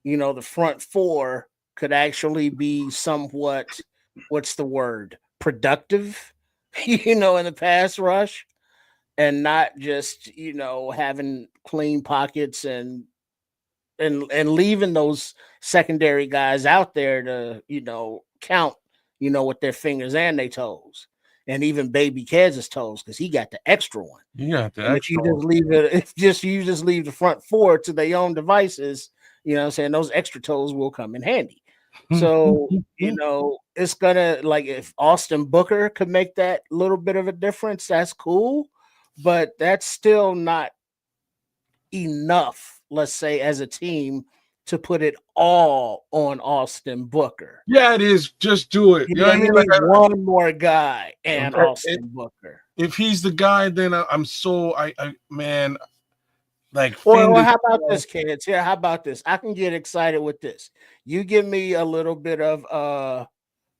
the front four could actually be somewhat, what's the word, productive, in the pass rush, and not just, having clean pockets and leaving those secondary guys out there to, count, with their fingers and their toes, and even baby Kaz's toes, because he got the extra one. Yeah, if you just leave the front four to their own devices, those extra toes will come in handy. So, it's gonna, like, if Austin Booker could make that little bit of a difference, that's cool, but that's still not enough, let's say, as a team to put it all on Austin Booker. Yeah, it is. Just do it. You know what I mean? Like, one more guy and Austin Booker. If he's the guy, then I'm so man. Like, well, how about this, kids? Yeah, how about this? I can get excited with this. You give me a little bit of a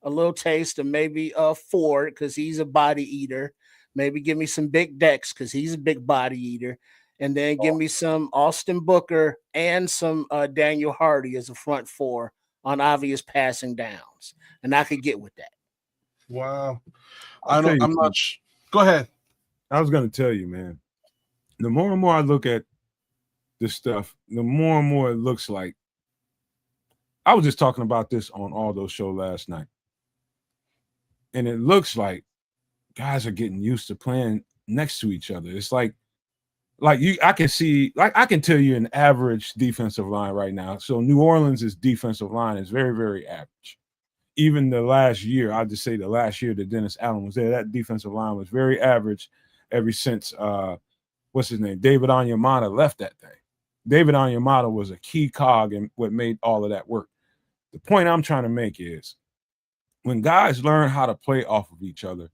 little taste of maybe Ford, because he's a body eater. Maybe give me some Big Dex, because he's a big body eater. And then give me some Austin Booker and some Daniel Hardy as a front four on obvious passing downs. And I could get with that. Wow. I'm not. Go ahead. I was going to tell you, man, the more and more I look at this stuff, the more and more it looks like, I was just talking about this on Aldo's show last night. And it looks like guys are getting used to playing next to each other. It's like I can tell you an average defensive line right now. So New Orleans' defensive line is very, very average. Even the last year, I'll just say the last year that Dennis Allen was there, that defensive line was very average ever since what's his name? David Onyemata left that thing. David Onyemata was a key cog in what made all of that work. The point I'm trying to make is when guys learn how to play off of each other,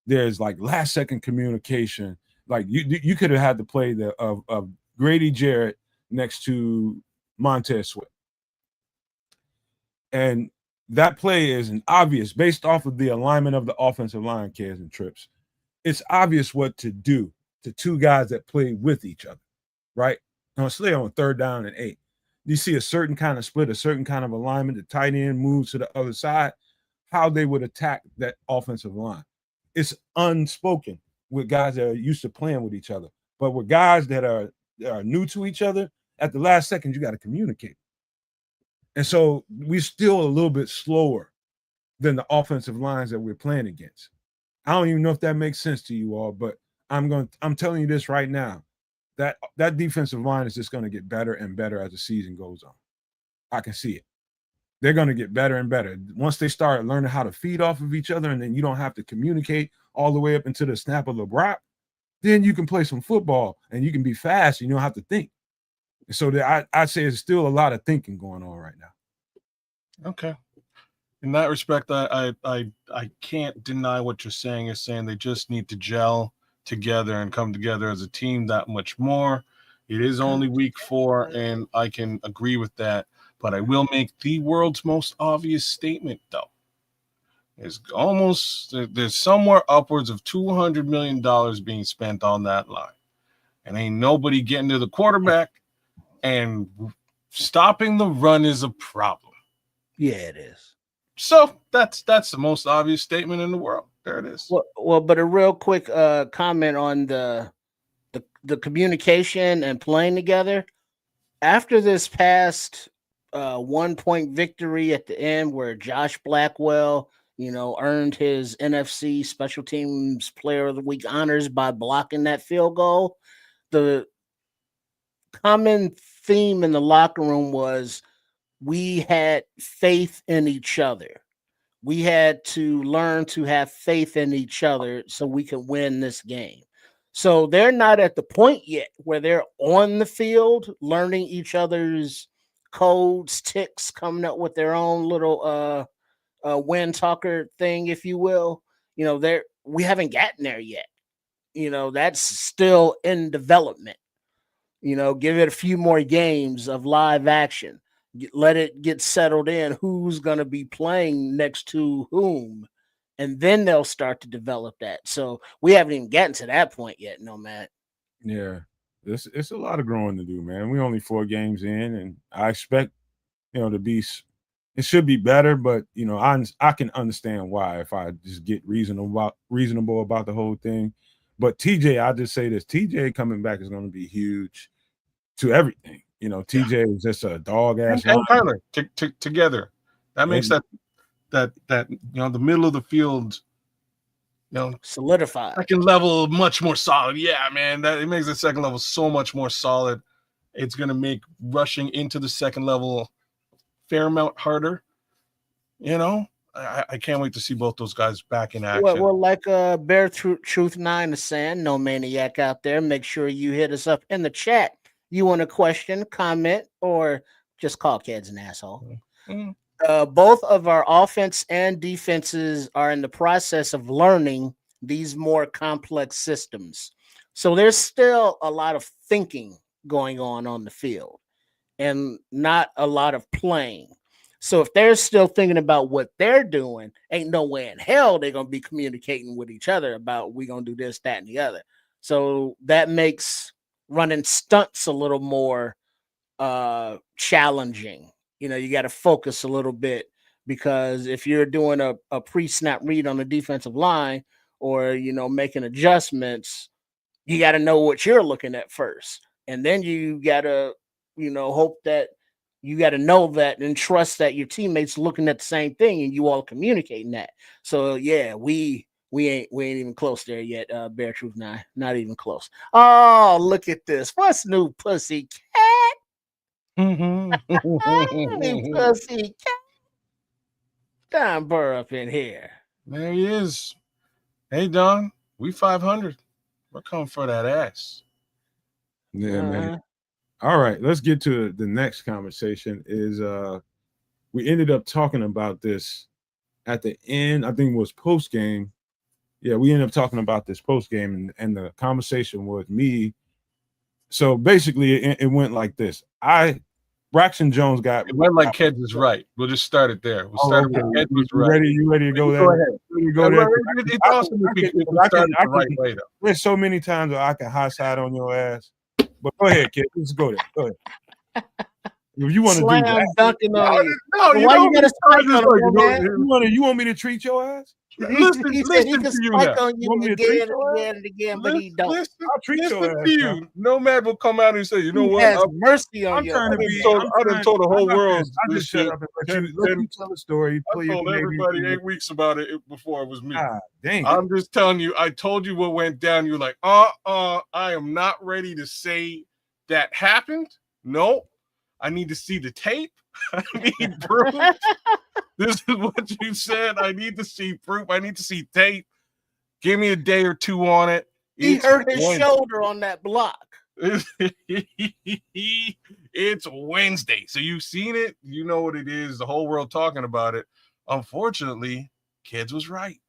there's like last second communication. Like you could have had the play of Grady Jarrett next to Montez Sweat. And that play is an obvious, based off of the alignment of the offensive line, Kaz and Trips. It's obvious what to do to two guys that play with each other, right? Now, say on 3rd down and 8. You see a certain kind of split, a certain kind of alignment. The tight end moves to the other side, how they would attack that offensive line. It's unspoken with guys that are used to playing with each other. But with guys that are new to each other, at the last second, you got to communicate. And so we're still a little bit slower than the offensive lines that we're playing against. I don't even know if that makes sense to you all, but I'm telling you this right now. That defensive line is just going to get better and better as the season goes on. I can see it. They're going to get better and better. Once they start learning how to feed off of each other, and then you don't have to communicate all the way up into the snap of the block, then you can play some football and you can be fast. You don't have to think. So I say there's still a lot of thinking going on right now. Okay. In that respect, I can't deny what you're saying. You're saying they just need to gel together and come together as a team that much more. It is only week 4, and I can agree with that. But I will make the world's most obvious statement, though. There's somewhere upwards of $200 million being spent on that line. And ain't nobody getting to the quarterback, and stopping the run is a problem. Yeah, it is. So that's the most obvious statement in the world. There it is. Well, but a real quick comment on the communication and playing together. After this past 1-point victory at the end, where Josh Blackwell, earned his NFC Special Teams Player of the Week honors by blocking that field goal, the common theme in the locker room was we had faith in each other. We had to learn to have faith in each other so we could win this game. So they're not at the point yet where they're on the field learning each other's codes, ticks, coming up with their own little wind talker thing, if you will. We haven't gotten there yet. That's still in development. Give it a few more games of live action. Let it get settled in. Who's going to be playing next to whom? And then they'll start to develop that. So we haven't even gotten to that point yet, Matt. Yeah, it's a lot of growing to do, man. We only 4 games in, and I expect, to be. It should be better, but I can understand why if I just get reasonable about the whole thing. But TJ, I just say this: TJ coming back is going to be huge to everything. TJ is just a dog ass. And Tyler together. That makes that the middle of the field, solidified. Second level much more solid. Yeah, man. It makes the second level so much more solid. It's gonna make rushing into the second level fair amount harder. I can't wait to see both those guys back in action. Well, like Bear Truth 9 is saying, no maniac out there, make sure you hit us up in the chat. You want a question, comment, or just call kids an asshole. Mm-hmm. Both of our offense and defenses are in the process of learning these more complex systems. So there's still a lot of thinking going on the field and not a lot of playing. So if they're still thinking about what they're doing, ain't no way in hell they're going to be communicating with each other about we going to do this, that, and the other. So that makes running stunts a little more challenging. You got to focus a little bit, because if you're doing a pre-snap read on the defensive line, or making adjustments, you got to know what you're looking at first, and then you got to hope that you got to know that and trust that your teammates looking at the same thing and you all communicating that. So yeah, we ain't even close there yet. Bear Truth 9, not even close. Oh, look at this. What's new, pussy cat? New pussy cat. Don Burr up in here. There he is. Hey, Don, we 500. We're coming for that ass. Yeah, man. All right, let's get to the next conversation. We ended up talking about this at the end. I think it was post game. Yeah, we ended up talking about this post game, and the conversation with me. So basically, it went like this. Braxton Jones got. It went like Keds is right. We'll just start it there. We'll start with Keds is right. You ready to go there? Go ahead. You go there. It's awesome if we start it the right way, though. There's so many times where I can high side on your ass. But go ahead, kid. Let's go there. Go ahead. If you want to do that, dunking on you. No, why you gotta spike on man? You want me to treat your ass? Listen he to can you spike now. on you again and again, but he don't. I'll treat your ass. To you. Nomad will come out and say, you know what? Has mercy on you. I done told the whole world this shit. Let you tell the story. I told everybody 8 weeks about it before it was me. Dang. I'm just telling you, I told you what went down. You're like, I am not ready to say that happened. No, I need to see the tape. I need proof. This is what you said. I need to see proof. I need to see tape. Give me a day or two on it. He It's hurt his Wednesday. shoulder on that block. It's Wednesday. So you've seen it. You know what it is. The whole world talking about it. Unfortunately, Kids was right.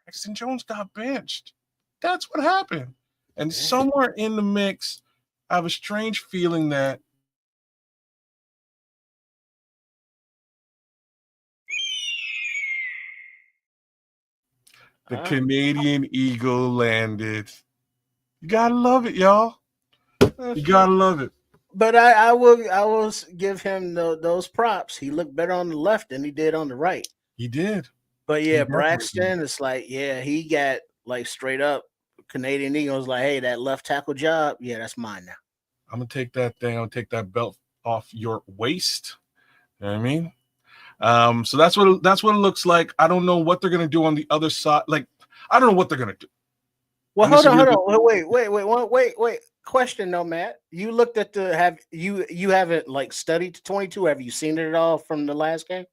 Braxton Jones got benched. That's what happened. And somewhere in the mix, I have a strange feeling that the Canadian Eagle landed. You gotta love it, y'all. You gotta love it. But I will give him those props. He looked better on the left than he did on the right. He did. But He yeah, definitely Braxton, it's like, yeah, he got like straight up Canadian Eagles like, hey, that left tackle job, yeah, that's mine now. I'm gonna take that thing. I'm gonna take that belt off your waist. You know what I mean? So that's what it looks like. I don't know what they're gonna do on the other side. Like, I don't know what they're gonna do. Well, hold on. Wait. Question though, Matt. You looked at you haven't like studied the 22? Have you seen it at all from the last game?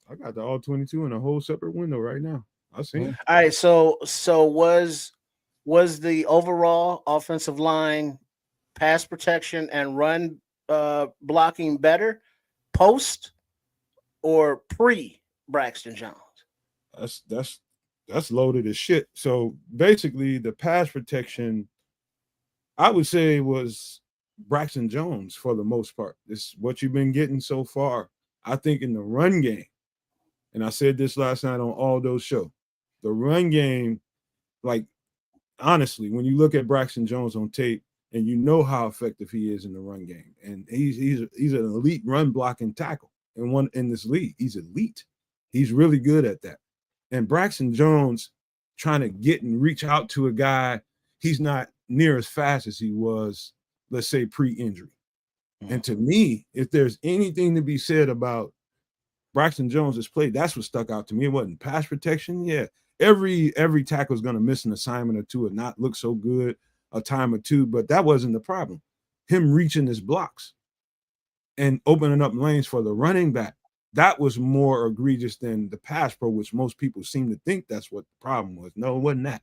I got the all 22 in a whole separate window right now. I see it. All right, so was the overall offensive line pass protection and run blocking better post or pre Braxton Jones? That's loaded as shit. So basically, the pass protection, I would say, was Braxton Jones for the most part. This is what you've been getting so far. I think in the run game, and I said this last night on all those shows, the run game, like, honestly, when you look at Braxton Jones on tape and you know how effective he is in the run game, and he's an elite run blocking tackle in this league. He's elite. He's really good at that. And Braxton Jones trying to get and reach out to a guy, he's not near as fast as he was, let's say, pre-injury. And to me, if there's anything to be said about Braxton Jones' play, that's what stuck out to me. It wasn't pass protection. Yeah, every tackle is going to miss an assignment or two and not look so good a time or two, but that wasn't the problem. Him reaching his blocks and opening up lanes for the running back, that was more egregious than the pass pro, which most people seem to think that's what the problem was. No, it wasn't that.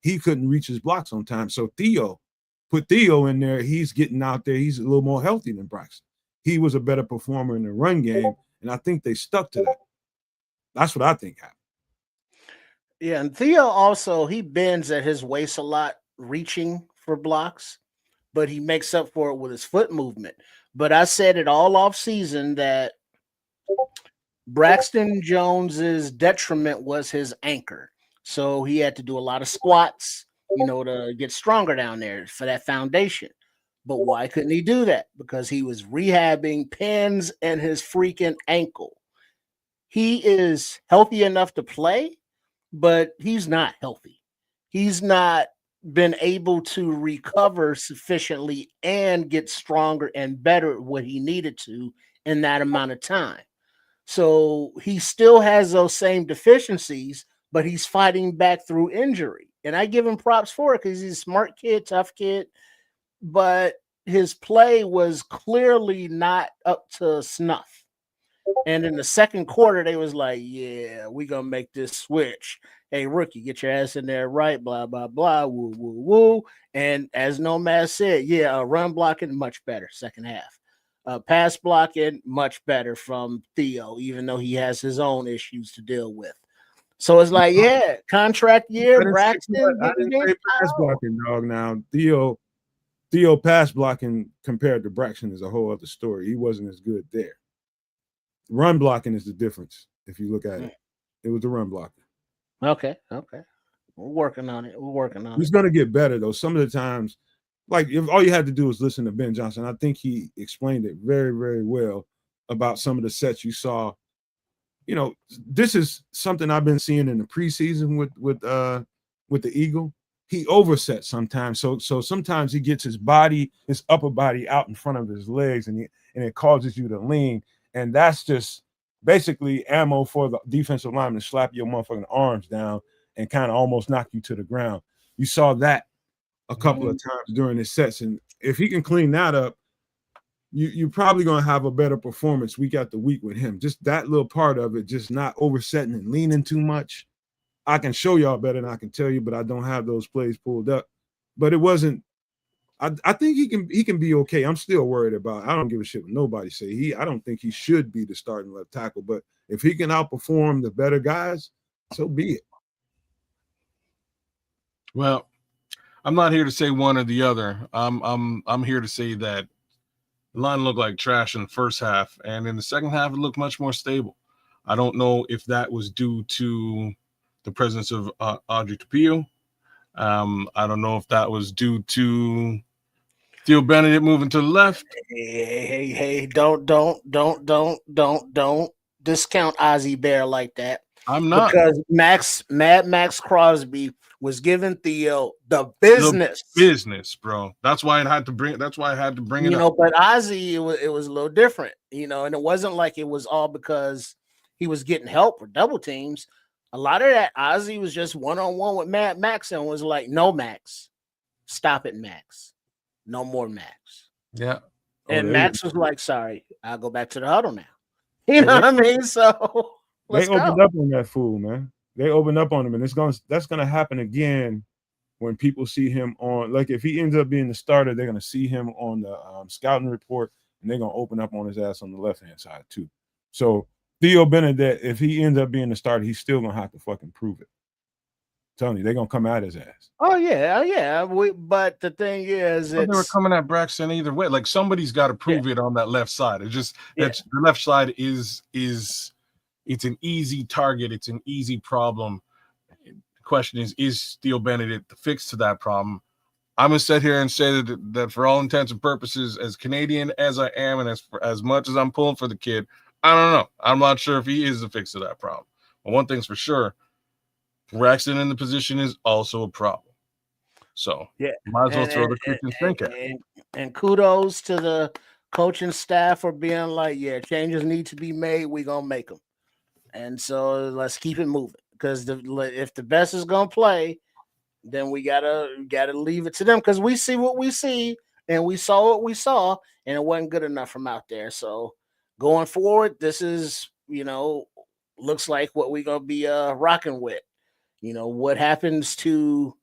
He couldn't reach his blocks on time. So put Theo in there. He's getting out there. He's a little more healthy than Braxton. He was a better performer in the run game, and I think they stuck to that. That's what I think happened. Yeah, and Theo also, he bends at his waist a lot, reaching for blocks, but he makes up for it with his foot movement. But I said it all off season that Braxton Jones's detriment was his anchor. So he had to do a lot of squats, to get stronger down there for that foundation. But why couldn't he do that? Because he was rehabbing pins and his freaking ankle. He is healthy enough to play, but he's not healthy. He's not been able to recover sufficiently and get stronger and better at what he needed to in that amount of time. So he still has those same deficiencies, but he's fighting back through injury. And I give him props for it because he's a smart kid, tough kid, but his play was clearly not up to snuff. And in the second quarter, they was like, yeah, we're going to make this switch. Hey, rookie, get your ass in there, right? Blah, blah, blah, woo, woo, woo. And as Nomad said, run blocking, much better second half. Pass blocking, much better from Theo, even though he has his own issues to deal with. So it's like, contract year, Braxton. I didn't say pass blocking, dog. Now, Theo pass blocking compared to Braxton is a whole other story. He wasn't as good there. Run blocking is the difference. If you look at it, it was the run blocking. Okay. We're working on it. He's going to get better, though. Some of the times, like, if all you had to do was listen to Ben Johnson, I think he explained it very, very well about some of the sets you saw. This is something I've been seeing in the preseason with the Eagle. He oversets sometimes. So sometimes he gets his upper body out in front of his legs, and it causes you to lean. And that's just basically ammo for the defensive lineman to slap your motherfucking arms down and kind of almost knock you to the ground. You saw that a couple of times during his sets. And if he can clean that up, you're probably going to have a better performance week after week with him. Just that little part of it, just not oversetting and leaning too much. I can show y'all better than I can tell you, but I don't have those plays pulled up. but it wasn't. I think he can be okay. I'm still worried about. I don't give a shit what nobody say. I don't think he should be the starting left tackle. But if he can outperform the better guys, so be it. Well, I'm not here to say one or the other. I'm here to say that the line looked like trash in the first half, and in the second half, it looked much more stable. I don't know if that was due to the presence of Audrey Tapio. I don't know if that was due to Theo Benedict moving to the left. Hey, don't discount Ozzie Bear like that. I'm not. Because Mad Max Crosby was giving Theo the business. The business, bro. That's why I had to bring it up. But Ozzie, it was a little different, and it wasn't like it was all because he was getting help or double teams. A lot of that Ozzie was just one-on-one with Mad Max and was like, no, Max. Stop it, Max. No more Max. Yeah. And Max was like, sorry, I'll go back to the huddle now. You know what I mean? So they opened up on that fool, man. They opened up on him, and that's gonna happen again when people see him on. Like if he ends up being the starter, they're gonna see him on the scouting report, and they're gonna open up on his ass on the left hand side too. So Theo Benedict, if he ends up being the starter, he's still gonna have to fucking prove it. I'm telling you, they're gonna come at his ass. Oh yeah. But the thing is, they were coming at Braxton either way. Like somebody's got to prove it on that left side. It's just that the left side is it's an easy target. It's an easy problem. The question is Theo Benedict the fix to that problem? I'm gonna sit here and say that for all intents and purposes, as Canadian as I am, and as much as I'm pulling for the kid, I don't know. I'm not sure if he is the fix to that problem. But one thing's for sure, Braxton in the position is also a problem. So might as well throw the kitchen sink at it. And kudos to the coaching staff for being like, changes need to be made. We're gonna make them. And so let's keep it moving, because if the best is gonna play, then we gotta leave it to them, because we see what we see and we saw what we saw, and it wasn't good enough from out there. So going forward, this is looks like what we're gonna be rocking with. What happens to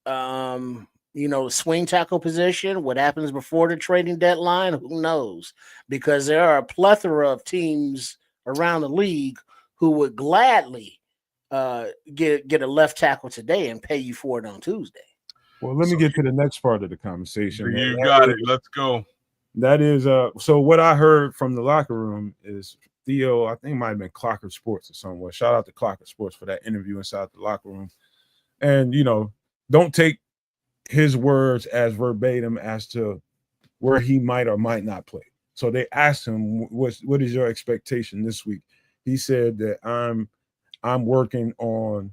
swing tackle position, what happens before the trading deadline, who knows? Because there are a plethora of teams around the league who would gladly get a left tackle today and pay you for it on Tuesday. Well, let me get to the next part of the conversation. You got it. Let's go. That is so what I heard from the locker room is Theo, I think it might have been Clocker Sports or somewhere. Shout out to Clocker Sports for that interview inside the locker room. And don't take his words as verbatim as to where he might or might not play. So they asked him, what is your expectation this week? He said that I'm working on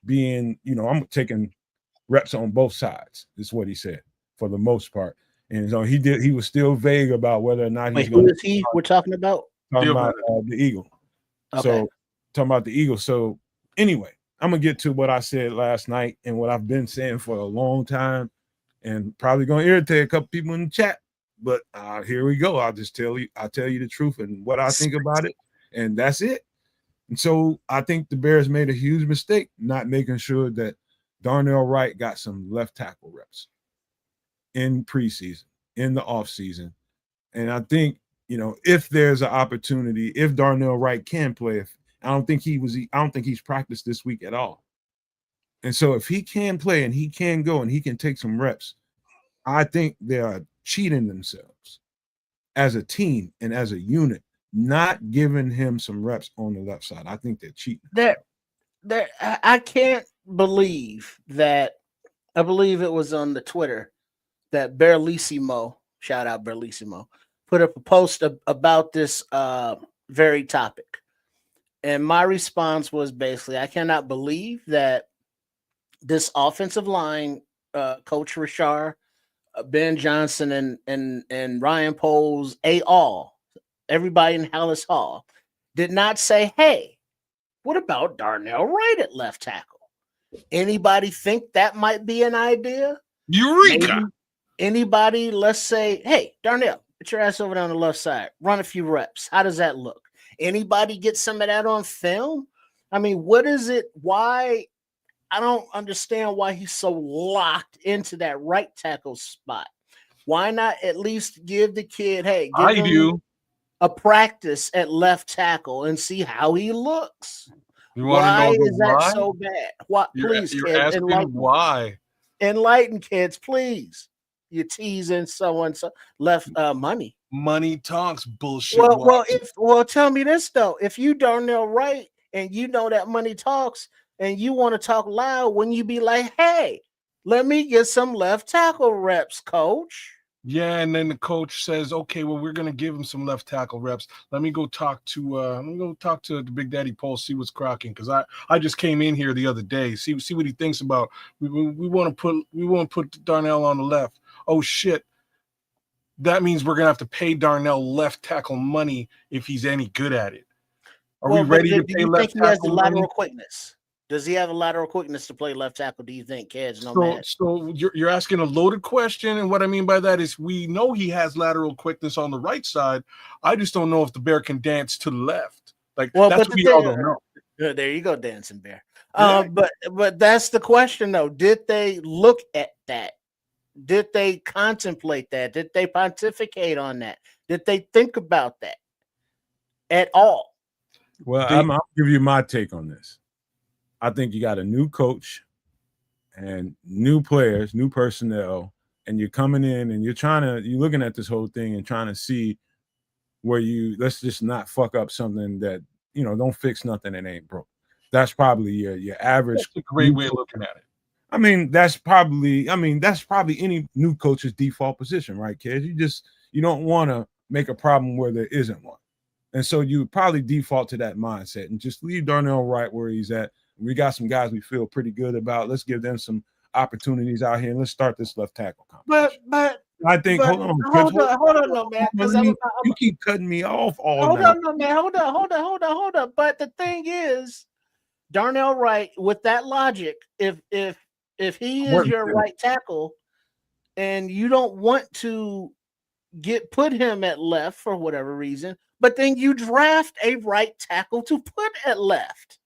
being, I'm taking reps on both sides, is what he said for the most part. And so he was still vague about whether or not he's going to. We're talking about? Talking about the Eagle. Okay. So talking about the Eagle. So anyway, I'm gonna get to what I said last night and what I've been saying for a long time, and probably gonna irritate a couple people in the chat. But here we go. I'll tell you the truth and what I think about it, and that's it. And so I think the Bears made a huge mistake not making sure that Darnell Wright got some left tackle reps in preseason, in the offseason. And I think, if there's an opportunity, if Darnell Wright can play, I don't think he's practiced this week at all. And so if he can play and he can go and he can take some reps, I think they are cheating themselves as a team and as a unit, not giving him some reps on the left side. I think they're cheating. I can't believe that. I believe it was on the Twitter that Berlissimo, shout out Berlissimo, put up a post about this very topic. And my response was basically, I cannot believe that this offensive line, Coach Richard, Ben Johnson, and Ryan Poles, everybody in Hallis Hall, did not say, hey, what about Darnell Wright at left tackle? Anybody think that might be an idea? Eureka! Maybe anybody, let's say, hey, Darnell, put your ass over down the left side. Run a few reps. How does that look? Anybody get some of that on film? I mean, what is it? Why I don't understand why he's so locked into that right tackle spot. Why not at least give the kid, hey, give I him do. a practice at left tackle and see how he looks? You want to Why know the is that why? so bad? What? Please, You're kids, asking why. enlighten kids, please. You're teasing someone left money. Money talks, bullshit. Tell me this though. If you Darnell Wright and you know that money talks and you want to talk loud, when you be like, hey, let me get some left tackle reps, coach. Yeah, and then the coach says, "Okay, well, we're gonna give him some left tackle reps. Let me go talk to the Big Daddy Paul, see what's cracking. Because I just came in here the other day, see what he thinks about. We want to put Darnell on the left. Oh shit, that means we're gonna have to pay Darnell left tackle money if he's any good at it. Are we ready to do pay you think left he has the tackle money? lateral quickness? Does he have a lateral quickness to play left tackle? Do you think, kids? So you're asking a loaded question, and what I mean by that is we know he has lateral quickness on the right side. I just don't know if the bear can dance to the left. Like that's what we all don't know. There you go, dancing bear. Yeah. But that's the question though. Did they look at that? Did they contemplate that? Did they pontificate on that? Did they think about that at all? Well, I'll give you my take on this. I think you got a new coach and new players, new personnel, and you're coming in and you're looking at this whole thing and trying to see where let's just not fuck up something that, don't fix nothing that ain't broke. That's probably your average. That's a great way of looking at it. I mean, that's probably any new coach's default position, right, kids? You don't want to make a problem where there isn't one. And so you would probably default to that mindset and just leave Darnell Wright where he's at. We got some guys we feel pretty good about. Let's give them some opportunities out here and let's start this left tackle competition. But I think hold on, no, man. You keep cutting me off all hold night. on, no, man. Hold on. But the thing is, Darnell Wright, with that logic, if he is your right tackle and you don't want to put him at left for whatever reason, but then you draft a right tackle to put at left.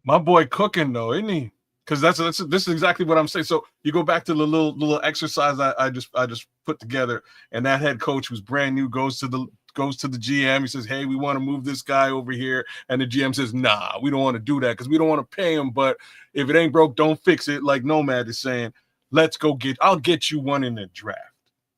My boy cooking though, isn't he? Because this is exactly what I'm saying. So you go back to the little exercise I just put together, and that head coach who's brand new goes to the GM. He says, "Hey, we want to move this guy over here," and the GM says, "Nah, we don't want to do that because we don't want to pay him. But if it ain't broke, don't fix it." Like Nomad is saying, "Let's go I'll get you one in the draft."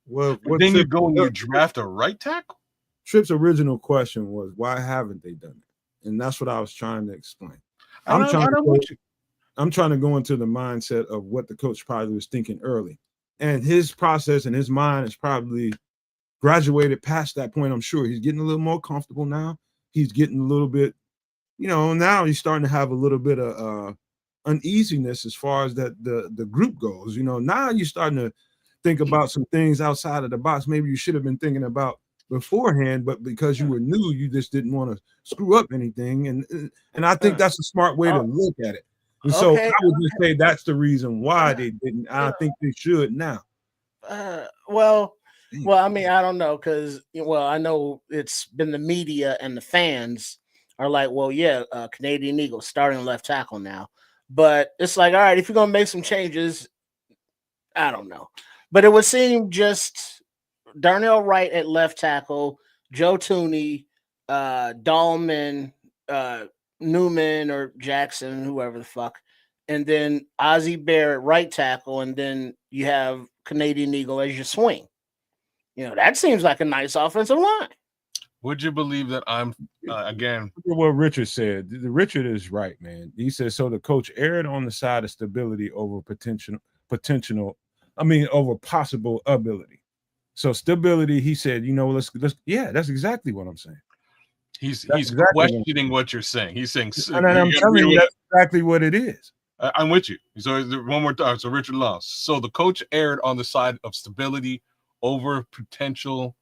Well, then you go and you draft a right tackle. Tripp's original question was, why haven't they done it? And that's what I was trying to explain. I'm trying to go into the mindset of what the coach probably was thinking early. And his process and his mind is probably graduated past that point. I'm sure he's getting a little more comfortable now. He's getting a little bit, now he's starting to have a little bit of uneasiness as far as the group goes. Now you're starting to think about some things outside of the box. Maybe you should have been thinking about beforehand, but because you were new, you just didn't want to screw up anything. And I think that's a smart way to look at it. And so I would just say that's the reason why they didn't. I think they should now. Well, I mean, I don't know because I know it's been the media and the fans are like, well, yeah, Canadian Eagles starting left tackle now, but it's like, all right, if you're gonna make some changes, I don't know, but it would seem just Darnell Wright at left tackle, Joe Tooney, Dahlman, Newman or Jackson, whoever the fuck, and then Ozzie Bear at right tackle, and then you have Canadian Eagle as your swing. That seems like a nice offensive line. Would you believe that I'm again? What Richard said. Richard is right, man. He said so. The coach erred on the side of stability over over possible ability. So stability, he said, let's yeah, that's exactly what I'm saying. He's exactly questioning what you're saying. He's saying, and I'm telling you, that's exactly what it is. I'm with you. So one more time. So Richard Laws. So the coach erred on the side of stability over potential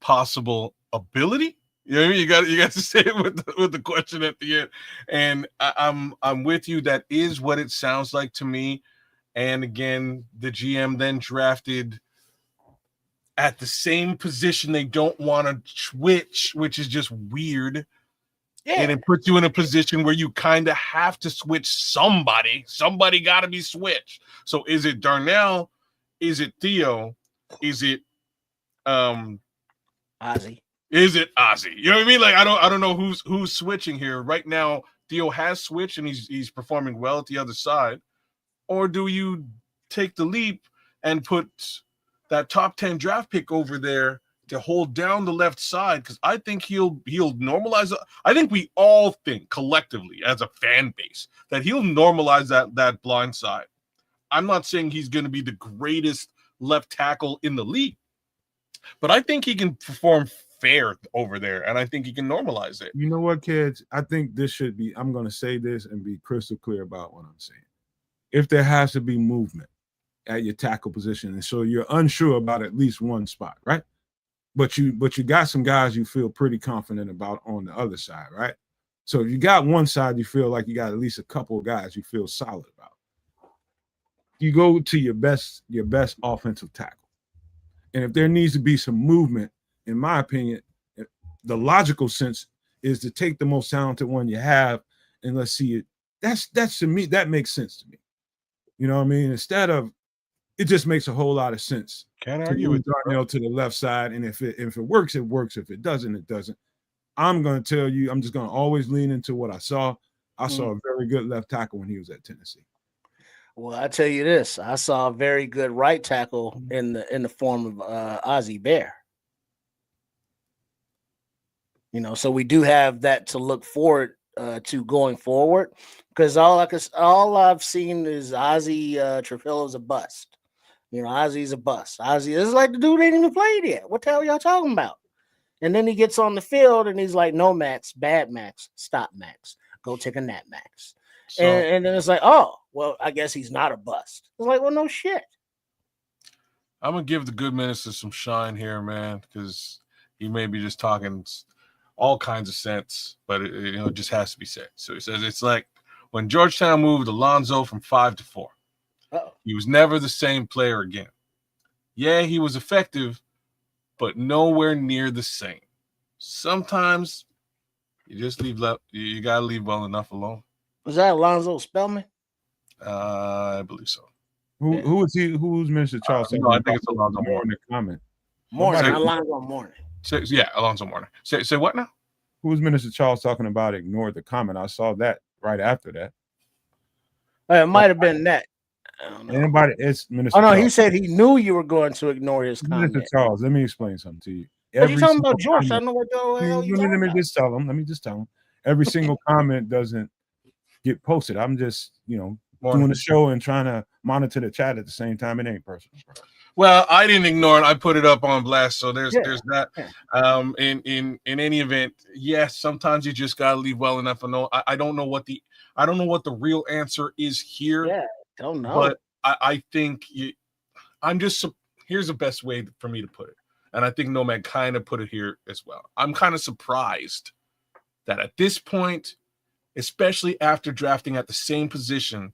possible ability. You got to say it with the question at the end. And I'm with you. That is what it sounds like to me. And again, the GM then drafted at the same position they don't want to switch, which is just weird. And it puts you in a position where you kind of have to switch somebody. Somebody got to be switched. So is it Darnell? Is it Theo? Is it Ozzy? Is it Ozzy? You know what I mean? Like I don't know who's switching here right now. Theo has switched and he's performing well at the other side. Or do you take the leap and put that top 10 draft pick over there to hold down the left side? Because I think he'll normalize. I think we all think collectively as a fan base that he'll normalize that blind side. I'm not saying he's going to be the greatest left tackle in the league, but I think he can perform fair over there, and I think he can normalize it. You know what, kids? I think this should be, I'm going to say this and be crystal clear about what I'm saying. If there has to be movement at your tackle position, and so you're unsure about at least one spot, right? But you got some guys you feel pretty confident about on the other side, right? So if you got one side, you feel like you got at least a couple of guys you feel solid about. You go to your best offensive tackle. And if there needs to be some movement, in my opinion, the logical sense is to take the most talented one you have and let's see it. That's to me, that makes sense to me. You know what I mean? Instead of, it just makes a whole lot of sense. Can't argue with Darnell to the left side, and if it works, it works. If it doesn't, it doesn't. I'm going to tell you, I'm just going to always lean into what I saw. I saw a very good left tackle when he was at Tennessee. Well, I tell you this, I saw a very good right tackle in the form of Ozzy Bear. You know, so we do have that to look forward to going forward, because all I've seen is Ozzy Trufillo's a bust. You know, Ozzy's a bust. Ozzy is like the dude ain't even played yet. What the hell y'all talking about? And then he gets on the field and he's like, no, Max, bad Max, stop Max, go take a nap, Max. So, and then it's like, oh, well, I guess he's not a bust. It's like, well, no shit. I'm gonna give the good minister some shine here, man, because he may be just talking all kinds of sense, but it just has to be said. So he says it's like when Georgetown moved Alonzo from 5 to 4. He was never the same player again. Yeah, he was effective, but nowhere near the same. Sometimes you just you gotta leave well enough alone. Was that Alonzo Spellman? I believe so. Who is he? Who's Minister Charles? No, I think it's Alonzo Mourning. In the comment. Mourning, Alonzo Mourning. Alonzo Mourning. Say what now? Who's Minister Charles talking about? Ignored the comment. I saw that right after that. It might have been that. Anybody? It's Minister. Oh no, Charles. He said he knew you were going to ignore his comment. Minister Charles, let me explain something to you. What are you talking about, George? I don't know what the hell you talking about. Let me just tell him. Every single comment doesn't get posted. I'm just, doing the show and trying to monitor the chat at the same time. It ain't personal, bro. Well, I didn't ignore it. I put it up on blast. So there's that. In any event, yes, sometimes you just gotta leave well enough alone. I don't know what the real answer is here. Yeah, don't know. But I think here's the best way for me to put it. And I think Nomad kind of put it here as well. I'm kind of surprised that at this point, especially after drafting at the same position,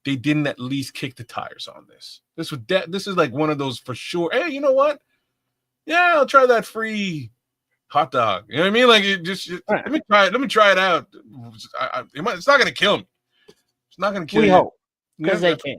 they didn't at least kick the tires on this. This is like one of those for sure. Hey, you know what? Yeah, I'll try that free hot dog. You know what I mean? Like, let me try it. Let me try it out. It's not going to kill me. It's not going to kill you. We hope, because they can.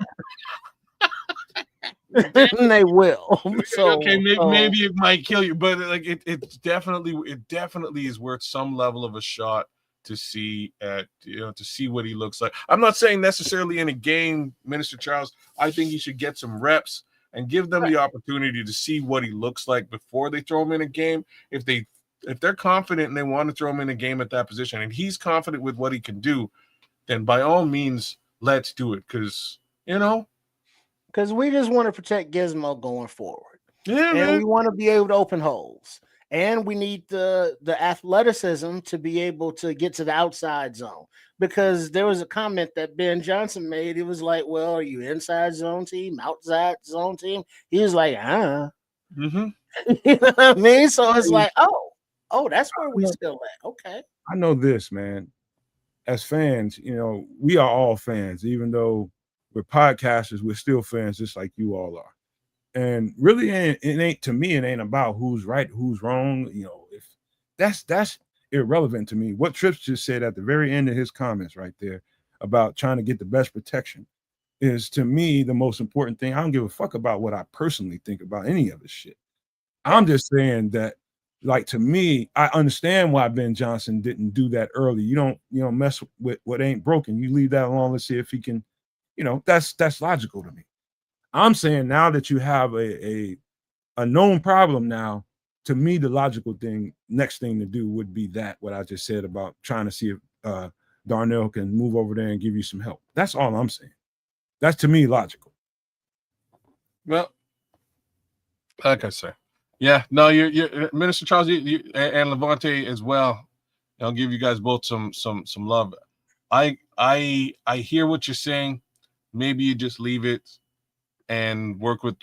They will. So, okay, maybe it might kill you, but like it definitely is worth some level of a shot to see what he looks like. I'm not saying necessarily in a game, Minister Charles. I think he should get some reps and give them the opportunity to see what he looks like before they throw him in a game. If they're confident and they want to throw him in a game at that position, and he's confident with what he can do, then by all means, let's do it. Because we just want to protect Gizmo going forward. Yeah, and man. We want to be able to open holes. And we need the athleticism to be able to get to the outside zone, because there was a comment that Ben Johnson made. He was like, well, are you inside zone team, outside zone team? He was like, Mm-hmm. You know what I mean? So it's like, oh, that's where we still at. Okay. I know this, man. As fans, we are all fans. Even though we're podcasters, we're still fans just like you all are. And really, it ain't to me. It ain't about who's right, who's wrong. If that's irrelevant to me. What Trips just said at the very end of his comments right there about trying to get the best protection is, to me, the most important thing. I don't give a fuck about what I personally think about any of this shit. I'm just saying that, like, to me, I understand why Ben Johnson didn't do that early. You don't mess with what ain't broken. You leave that alone. Let's see if he can, that's logical to me. I'm saying now that you have a known problem now, to me, the logical next thing to do would be what I just said about trying to see if Darnell can move over there and give you some help. That's all I'm saying. That's, to me, logical. Well, like I say, yeah, no, you're Minister Charles, you and Levante as well. I'll give you guys both some love. I hear what you're saying. Maybe you just leave it and work with,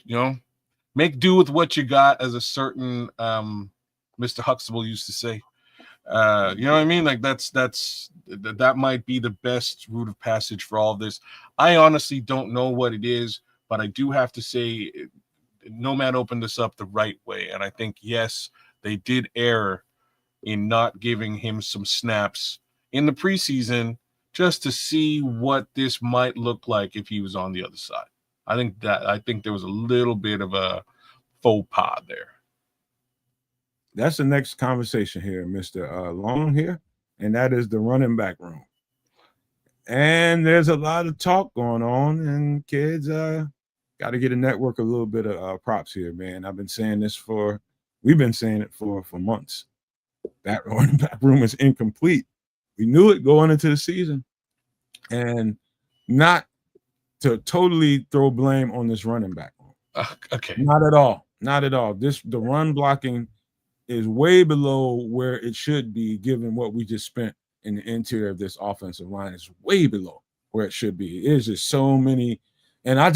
make do with what you got, as a certain Mr. Huxtable used to say. You know what I mean? Like that might be the best route of passage for all of this. I honestly don't know what it is, but I do have to say, Nomad opened this up the right way, and I think, yes, they did err in not giving him some snaps in the preseason just to see what this might look like if he was on the other side. I think there was a little bit of a faux pas there. That's the next conversation here, Mr. Long here, and that is the running back room. And there's a lot of talk going on, and kids got to get a network a little bit of props here, man. We've been saying it for months. That running back room is incomplete. We knew it going into the season, and not to totally throw blame on this running back room. Okay. Not at all. The run blocking is way below where it should be, given what we just spent in the interior of this offensive line. It's way below where it should be. It's just so many, and I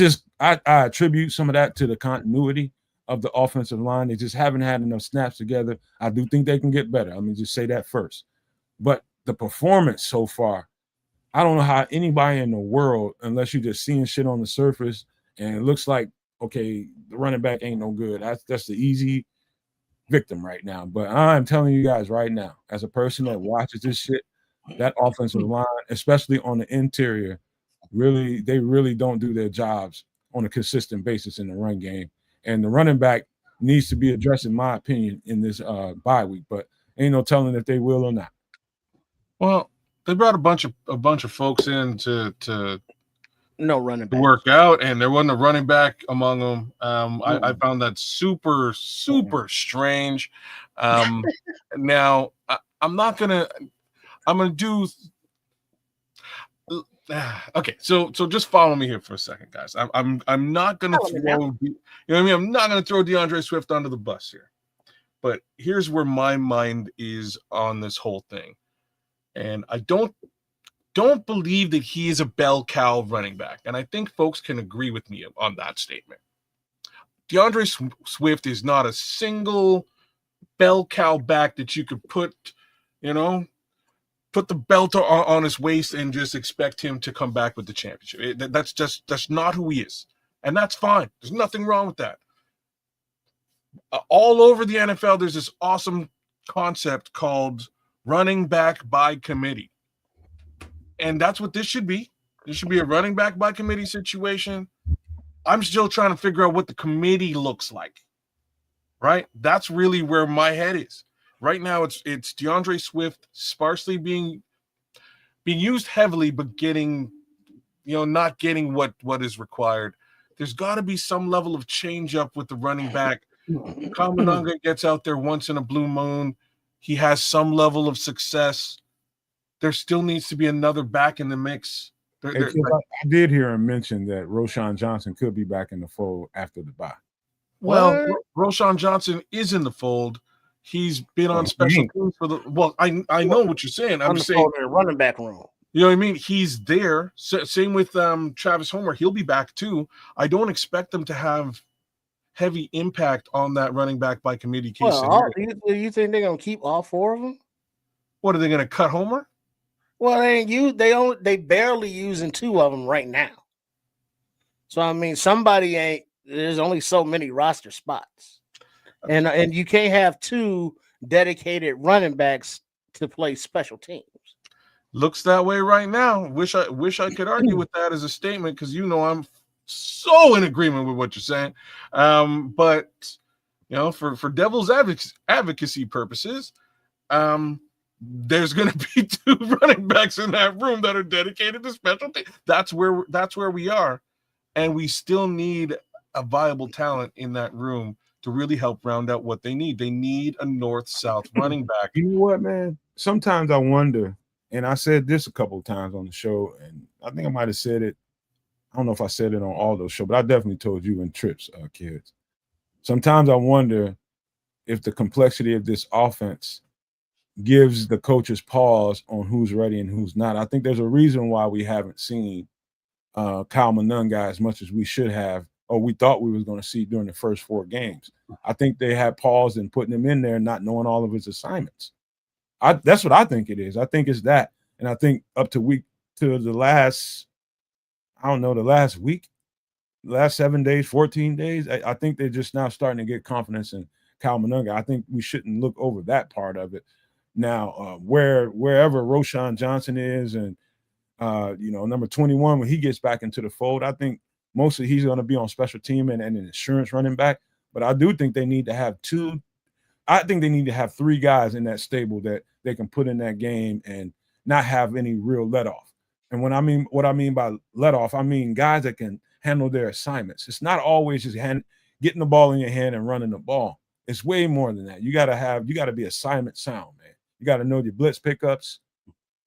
attribute some of that to the continuity of the offensive line. They just haven't had enough snaps together. I do think they can get better. Let me just say that first. But the performance so far, I don't know how anybody in the world, unless you're just seeing shit on the surface and it looks like, okay, the running back ain't no good. That's the easy victim right now. But I'm telling you guys right now, as a person that watches this shit, that offensive line, especially on the interior, they really don't do their jobs on a consistent basis in the run game. And the running back needs to be addressed, in my opinion, in this bye week. But ain't no telling if they will or not. Well, they brought a bunch of folks in to no running back work out, and there wasn't a running back among them. I found that super strange. Now I'm gonna do. Okay, so just follow me here for a second, guys. I'm not gonna throw. You know what I mean? I'm not gonna throw DeAndre Swift under the bus here. But here's where my mind is on this whole thing, and I don't believe that he is a bell cow running back, and I think folks can agree with me on that statement. DeAndre Swift is not a single bell cow back that you could put the belt on his waist and just expect him to come back with the championship. That's not who he is, and that's fine. There's nothing wrong with that. All over the NFL, there's this awesome concept called running back by committee. And that's what this should be. This should be a running back by committee situation. I'm still trying to figure out what the committee looks like, right? That's really where my head is. Right now, it's DeAndre Swift sparsely being used heavily, but not getting what is required. There's got to be some level of change up with the running back. Kamananga gets out there once in a blue moon. He has some level of success. There still needs to be another back in the mix. I did hear him mention that Roschon Johnson could be back in the fold after the bye. Well, Roschon Johnson is in the fold. He's been on special teams for the. Well, I know what you're saying. I'm saying running back room. You know what I mean? He's there. Same with Travis Homer. He'll be back too. I don't expect them to have heavy impact on that running back by committee case. Well, you think they're gonna keep all four of them? What, are they gonna cut Homer? Well, they barely using two of them right now. So I mean, there's only so many roster spots, and you can't have two dedicated running backs to play special teams. Looks that way right now. Wish I could argue with that as a statement, because I'm so in agreement with what you're saying. But for devil's advocacy purposes, there's going to be 2 running backs in that room that are dedicated to special teams. That's where we are, and we still need a viable talent in that room to really help round out what they need. They need a north-south running back. You know what, man? Sometimes I wonder, and I said this a couple of times on the show, and I think I might have said it. I don't know if I said it on all those shows, but I definitely told you in trips, kids. Sometimes I wonder if the complexity of this offense gives the coaches pause on who's ready and who's not. I think there's a reason why we haven't seen Kyle Monunga as much as we should have, or we thought we was going to see during the first 4 games. I think they had paused in putting him in there, not knowing all of his assignments. That's what I think it is. I think it's that. And I think up to the last, the last week, last 7 days, 14 days, I think they're just now starting to get confidence in Kyle Monunga. I think we shouldn't look over that part of it. Now, wherever Roschon Johnson is and, number 21, when he gets back into the fold, I think mostly he's going to be on special team and an insurance running back. But I do think they need to have 2. I think they need to have 3 guys in that stable that they can put in that game and not have any real let off. And what I mean by let off, I mean guys that can handle their assignments. It's not always just getting the ball in your hand and running the ball. It's way more than that. You got to be assignment sound, man. You got to know your blitz pickups.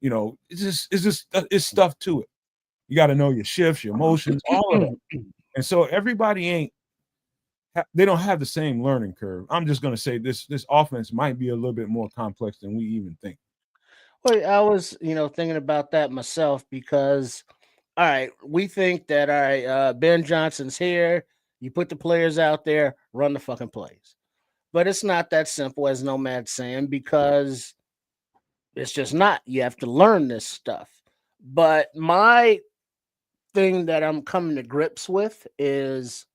It's stuff to it. You got to know your shifts, your motions, all of that. And so everybody they don't have the same learning curve. I'm just going to say this offense might be a little bit more complex than we even think. Well, I was, thinking about that myself because, all right, we think that, all right, Ben Johnson's here. You put the players out there, run the fucking plays. But it's not that simple, as Nomad's saying, because it's just not. You have to learn this stuff. But my thing that I'm coming to grips with is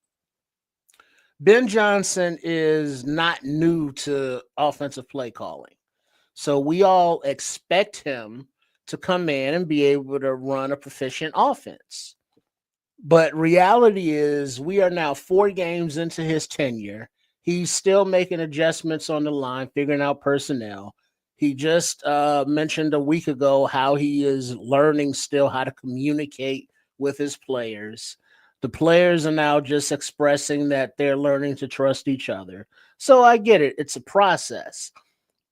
Ben Johnson is not new to offensive play calling. So we all expect him to come in and be able to run a proficient offense. But reality is we are now 4 games into his tenure. He's still making adjustments on the line, figuring out personnel. He just mentioned a week ago how he is learning still how to communicate with his players. The players are now just expressing that they're learning to trust each other. So I get it. It's a process.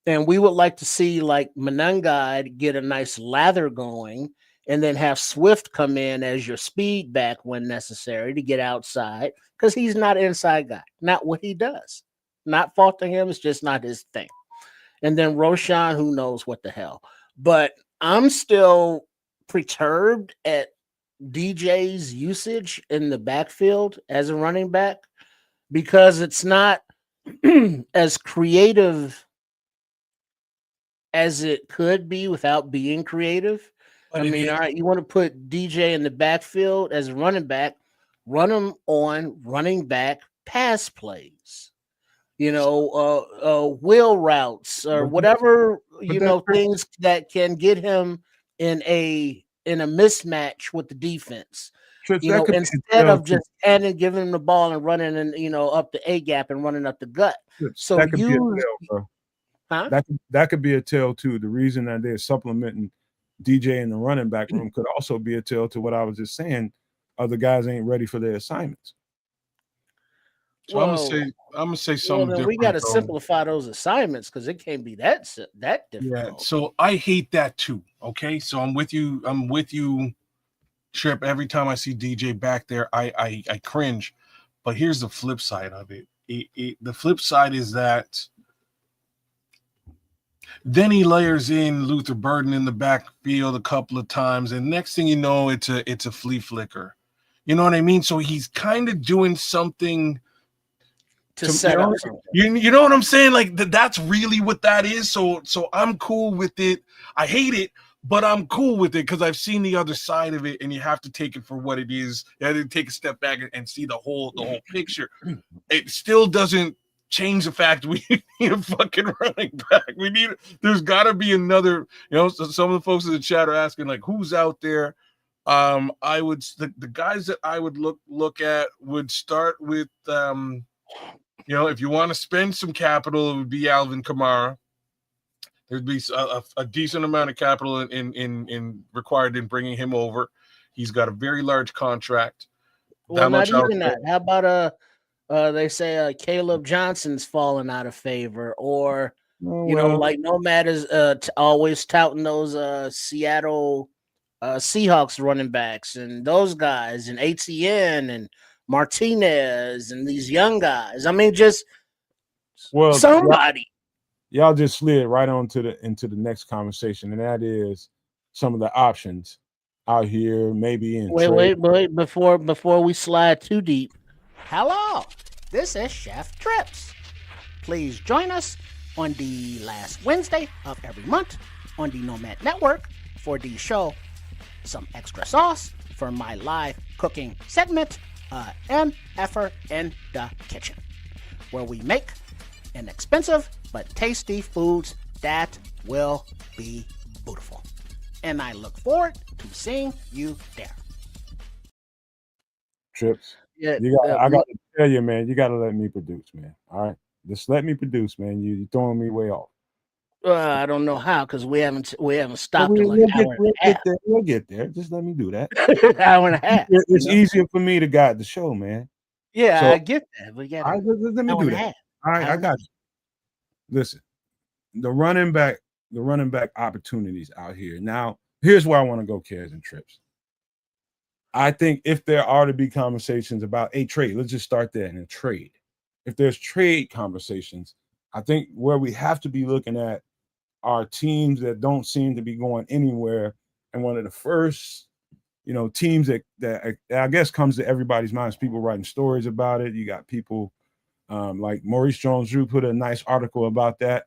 And we would like to see like Monunga get a nice lather going and then have Swift come in as your speed back when necessary to get outside because he's not an inside guy. Not what he does. Not faulting him. It's just not his thing. And then Roschon, who knows what the hell. But I'm still perturbed at DJ's usage in the backfield as a running back because it's not as creative as it could be without being creative. But I mean, all right, you want to put DJ in the backfield as a running back, run him on running back pass plays, wheel routes or whatever, things that can get him in a mismatch with the defense. Instead of just giving him the ball and running and up the A gap and running up the gut. So that could be a tell, bro. Huh? That could be a tell too. The reason that they're supplementing DJ in the running back room could also be a tell to what I was just saying. Other guys ain't ready for their assignments. So I'm gonna say something different. We got to simplify those assignments because it can't be that difficult. Yeah. So I hate that too. Okay. So I'm with you, Trip. Every time I see DJ back there, I cringe. But here's the flip side of it. The flip side is that then he layers in Luther Burden in the backfield a couple of times, and next thing you know, it's a flea flicker. You know what I mean? So he's kind of doing something to set up. You know what I'm saying? Like that's really what that is. So I'm cool with it. I hate it, but I'm cool with it because I've seen the other side of it, and you have to take it for what it is. You have to take a step back and see the whole picture. It still doesn't change the fact we need a fucking running back. There's got to be another, some of the folks in the chat are asking, like, who's out there? The guys that I would look at would start with, if you want to spend some capital, it would be Alvin Kamara. There'd be a decent amount of capital in required in bringing him over. He's got a very large contract. Well, not even that. How about they say Caleb Johnson's falling out of favor, or like Nomad is always touting those Seattle Seahawks running backs and those guys, and ATN and Martinez and these young guys. I mean, just somebody. Y'all just slid right on into the next conversation, and that is some of the options out here, maybe in wait before we slide too deep. Hello, this is Chef Trips. Please join us on the last Wednesday of every month on the Nomad Network for the show Some Extra Sauce for my live cooking segment, MFR in the Kitchen, where we make inexpensive but tasty foods that will be beautiful. And I look forward to seeing you there. Trips. Yeah, I got to tell you, man, you got to let me produce, man. All right? Just let me produce, man. You're throwing me way off. I don't know how, because we haven't stopped in like an hour and a half. We'll get there. Just let me do that. Hour and a half. It's easier for me to guide the show, man. Yeah, so, I get that. But let me do that. All right, I got you. Listen, the running back opportunities out here. Now, here's where I want to go, Cares and Trips. I think if there are to be conversations about a trade, let's just start there in a trade. If there's trade conversations, I think where we have to be looking at are teams that don't seem to be going anywhere. And one of the first, teams that I guess comes to everybody's minds, people writing stories about it. You got people like Maurice Jones-Drew put a nice article about that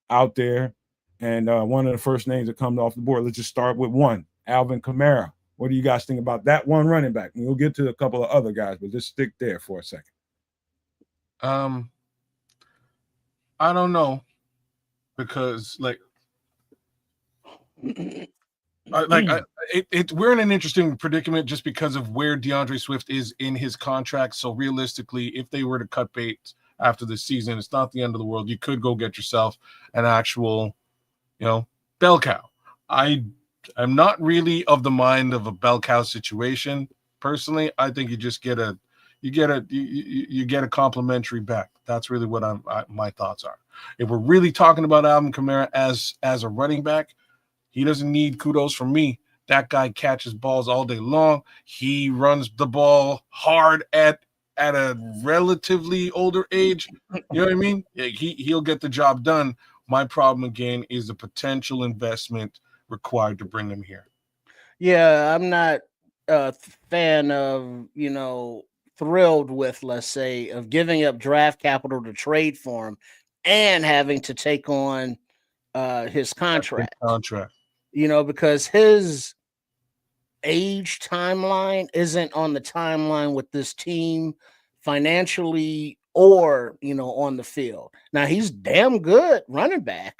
out there. And one of the first names that comes off the board, let's just start with one, Alvin Kamara. What do you guys think about that one running back? And we'll get to a couple of other guys, but just stick there for a second. I don't know, because we're in an interesting predicament just because of where DeAndre Swift is in his contract. So realistically, if they were to cut bait after this season, it's not the end of the world. You could go get yourself an actual, bell cow. I'm not really of the mind of a bell cow situation. Personally, I think you just get a complimentary back. That's really what my thoughts are. If we're really talking about Alvin Kamara as a running back, he doesn't need kudos from me. That guy catches balls all day long. He runs the ball hard at a relatively older age. You know what I mean? He'll get the job done. My problem again is the potential investment required to bring him here. Yeah, I'm not a fan of, thrilled with, let's say, of giving up draft capital to trade for him and having to take on his contract. Because his age timeline isn't on the timeline with this team financially or, on the field. Now, he's damn good running back,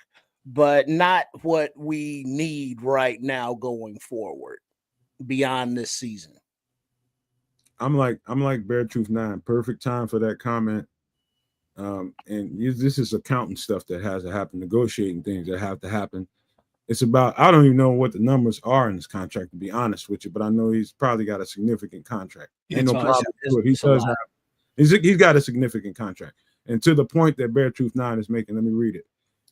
but not what we need right now going forward beyond this season. I'm like Bear Truth 9. Perfect time for that comment. And this is accounting stuff that has to happen, negotiating things that have to happen. It's about, I don't even know what the numbers are in this contract, to be honest with you, but I know he's probably got a significant contract. Ain't no problem. He's got a significant contract. And to the point that Bear Truth 9 is making, let me read it.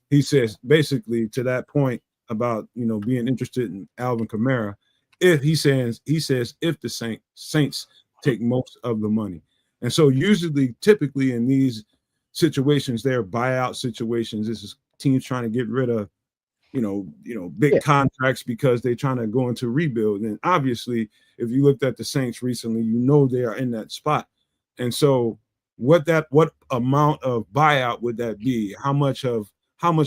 He says, basically, to that point about, being interested in Alvin Kamara, if he says if the Saints take most of the money. And so typically in these situations, they're buyout situations. This is teams trying to get rid of, big contracts because they're trying to go into rebuild. And obviously, if you looked at the Saints recently, they are in that spot. And so what amount of buyout would that be? How much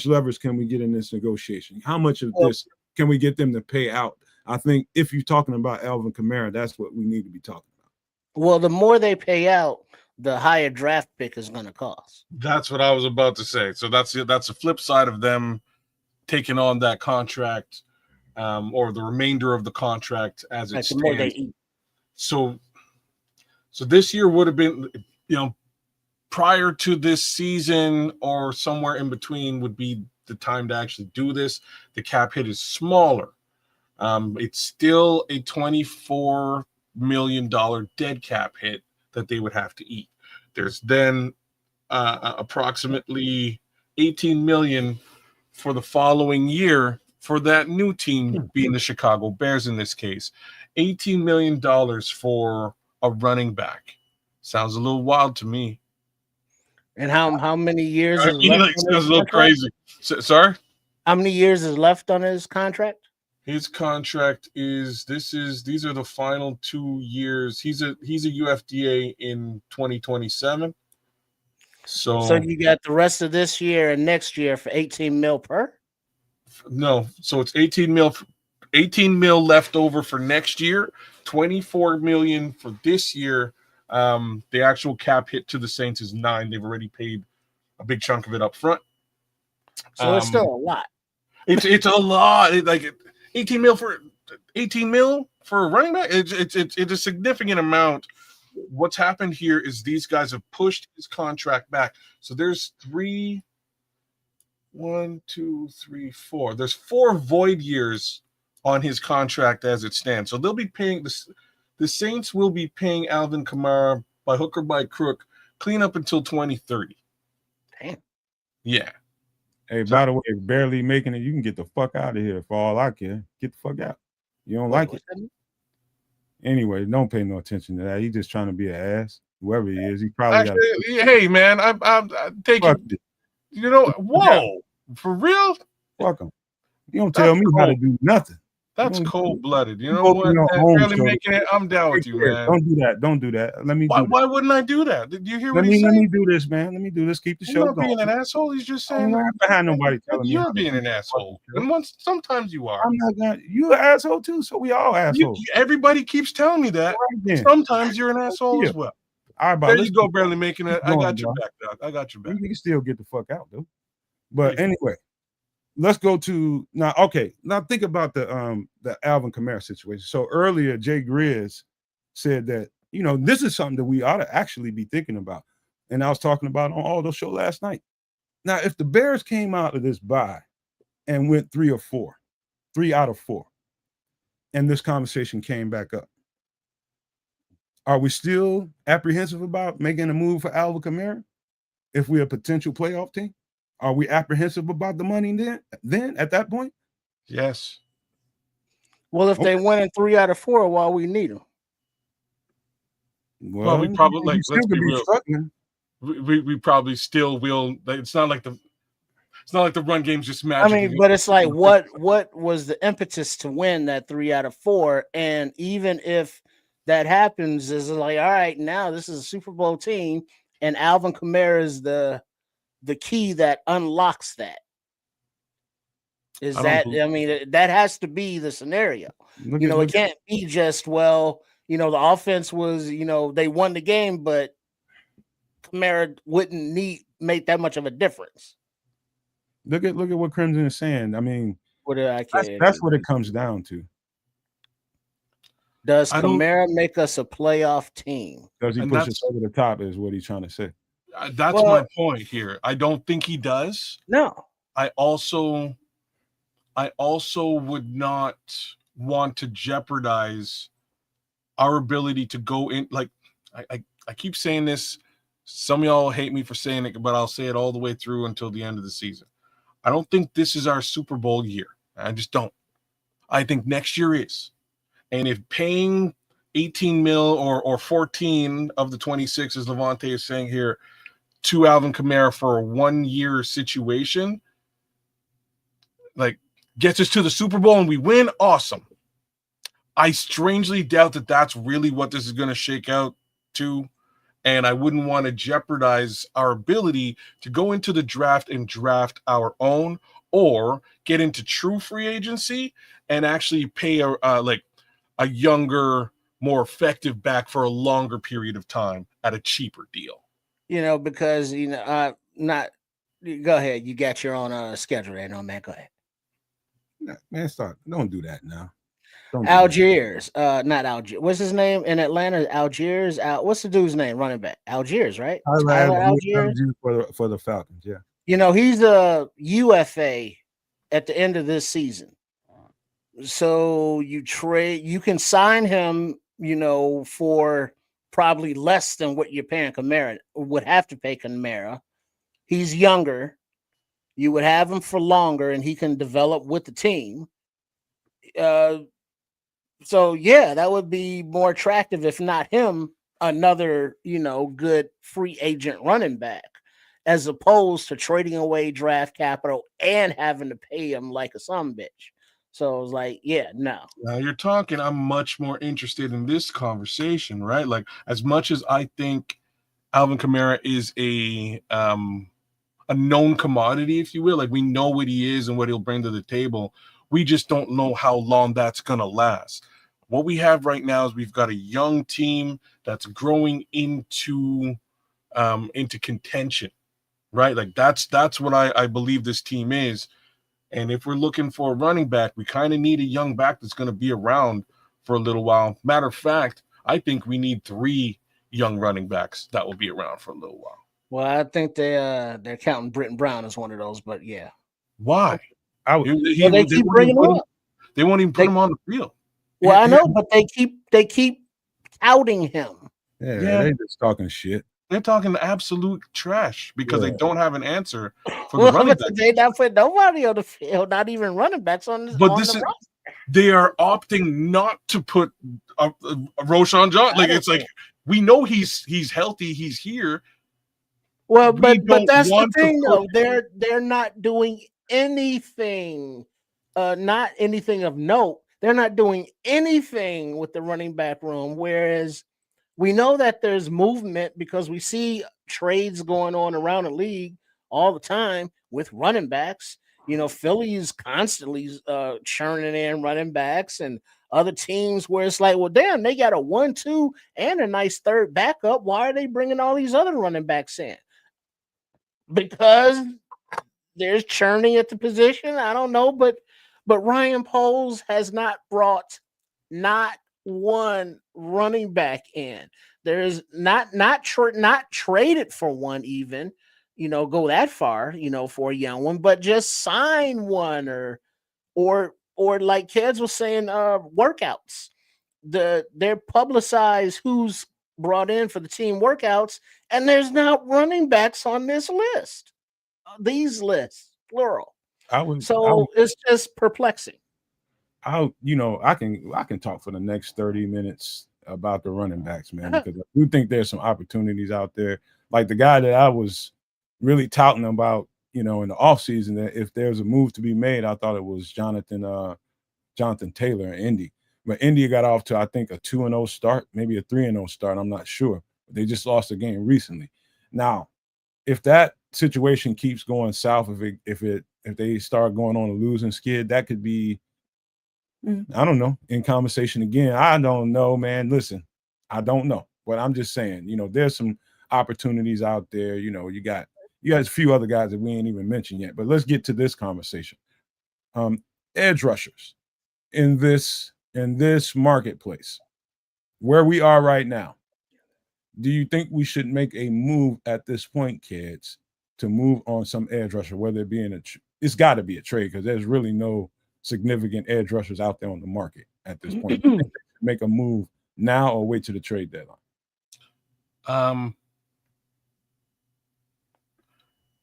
leverage can we get in this negotiation? How much of this can we get them to pay out? I think if you're talking about Alvin Kamara, that's what we need to be talking about. Well, the more they pay out, the higher draft pick is going to cost. That's what I was about to say. So that's the flip side of them taking on that contract, or the remainder of the contract as it Like the more they stands. eat. So this year would have been, prior to this season or somewhere in between would be the time to actually do this. The cap hit is smaller. It's still a $24 million dead cap hit that they would have to eat. There's then approximately $18 million for the following year for that new team, being the Chicago Bears in this case. $18 million for a running back. Sounds a little wild to me. And how many years is He left? sounds a little crazy. Sorry? How many years is left on his contract? His contract is these are the final 2 years. He's a UFDA in 2027. So you got the rest of this year and next year for 18 mil per? No, so it's 18 mil left over for next year, 24 million for this year. The actual cap hit to the Saints is 9. They've already paid a big chunk of it up front. So it's still a lot. It's a lot. 18 mil for a running back. It's a significant amount. What's happened here is these guys have pushed his contract back. So there's 4. There's 4 void years on his contract as it stands. So they'll be paying the Saints will be paying Alvin Kamara by hook or by crook clean up until 2030. Damn. Yeah. Hey, by the way, barely making it. You can get the fuck out of here for all I care. Get the fuck out. You don't like it. Anyway, don't pay no attention to that. He's just trying to be an ass. Whoever he is, he probably hey man, I'm taking. Whoa, for real? Fuck him. You don't tell me how to do nothing. That's cold-blooded. You know what? Barely making it. I'm down with you, man. Don't do that. Let me. Why wouldn't I do that? Did you hear what he's saying? Let me do this, man. Let me do this. Keep the show going. Being an asshole. He's just saying. I'm not behind nobody telling me. You're being an asshole. And sometimes you are. I'm not gonna. You an asshole too. So we all assholes. Everybody keeps telling me that. Sometimes you're an asshole as well. All right, there you go. Barely making it. I got your back, Doc. I got your back. You can still get the fuck out, though. But anyway. Let's go to now. Okay, now think about the Alvin Kamara situation. So earlier, Jay Grizz said that this is something that we ought to actually be thinking about, and I was talking about on Aldo's show last night. Now, if the Bears came out of this bye and went 3 out of 4, and this conversation came back up, are we still apprehensive about making a move for Alvin Kamara if we're a potential playoff team? Are we apprehensive about the money then at that point? Yes. Well, if they win in 3 out of 4, why we need them? Well, we probably let's be real. We probably still will. It's not like the run game's just magic. I mean, but it's like what was the impetus to win that 3 out of 4? And even if that happens, is like, all right, now this is a Super Bowl team, and Alvin Kamara is the key that unlocks that. That has to be the scenario. It can't be just, the offense was, they won the game, but Kamara wouldn't make that much of a difference. Look at what Crimson is saying. I mean, that's what it comes down to. Does Kamara make us a playoff team? Does he push us over the top is what he's trying to say. That's my point here. I don't think he does. No. I also would not want to jeopardize our ability to go in. Like I keep saying this. Some of y'all hate me for saying it, but I'll say it all the way through until the end of the season. I don't think this is our Super Bowl year. I just don't. I think next year is. And if paying 18 mil or 14 of the 26, as Levante is saying here, to Alvin Kamara for a 1-year situation, gets us to the Super Bowl and we win, awesome. I strangely doubt that that's really what this is going to shake out to, and I wouldn't want to jeopardize our ability to go into the draft and draft our own, or get into true free agency and actually pay a younger more effective back for a longer period of time at a cheaper deal. Because not. Go ahead. You got your own schedule there, no man. Go ahead. Man, don't do that now. Don't do Algiers, not Algiers. What's his name in Atlanta? Algiers. What's the dude's name? Running back. Algiers, right? Tyler Algiers for the Falcons. Yeah. He's a UFA at the end of this season. So you can sign him, for probably less than what you're paying Kamara, would have to pay Kamara. He's younger. You would have him for longer, and he can develop with the team. So yeah, that would be more attractive, if not him, another, good free agent running back, as opposed to trading away draft capital and having to pay him like a bitch. So it was like, yeah, no. Now you're talking, I'm much more interested in this conversation, right? Like, as much as I think Alvin Kamara is a known commodity, if you will, like we know what he is and what he'll bring to the table. We just don't know how long that's going to last. What we have right now is we've got a young team that's growing into contention, right? Like that's what I believe this team is. And if we're looking for a running back, we kind of need a young back that's going to be around for a little while. Matter of fact, I think we need 3 young running backs that will be around for a little while. Well, I think they're counting Britton Brown as one of those, but yeah. Why? They keep bringing him up. They won't even put him on the field. Well, I know, but they keep outing him. Yeah, they just talking shit. They're talking absolute trash because they don't have an answer for the running backs. They not put nobody on the field, not even running backs on the roster. They are opting not to put Roshan Johnson. Like, it's like, we know he's healthy, he's here. Well, but that's the thing, though. They're not doing anything, not anything of note. They're not doing anything with the running back room, whereas we know that there's movement because we see trades going on around the league all the time with running backs. Philly is constantly churning in running backs, and other teams where it's like, well, damn, they got a 1-2 and a nice third backup. Why are they bringing all these other running backs in? Because there's churning at the position. I don't know, but Ryan Poles has not brought not one running back in. There's not traded for one, even, go that far, for a young one, but just sign one or like Keds was saying, workouts. They're publicized who's brought in for the team workouts, and there's not running backs on this list. These lists, plural. It's just perplexing. I can talk for the next 30 minutes about the running backs, man, because I do think there's some opportunities out there. Like the guy that I was really touting about, in the offseason, that if there's a move to be made, I thought it was Jonathan Taylor in Indy. But Indy got off to, I think, a 2-0 start, maybe a 3-0 start. I'm not sure. They just lost a game recently. Now, if that situation keeps going south, if they start going on a losing skid, that could be, I don't know, in conversation again. I don't know, man. Listen, I don't know, but I'm just saying, there's some opportunities out there. You got a few other guys that we ain't even mentioned yet. But let's get to this conversation. Edge rushers in this marketplace, where we are right now. Do you think we should make a move at this point, kids, to move on some edge rusher, whether it be it's got to be a trade, because there's really no significant edge rushers out there on the market at this point. Make a move now or wait to the trade deadline?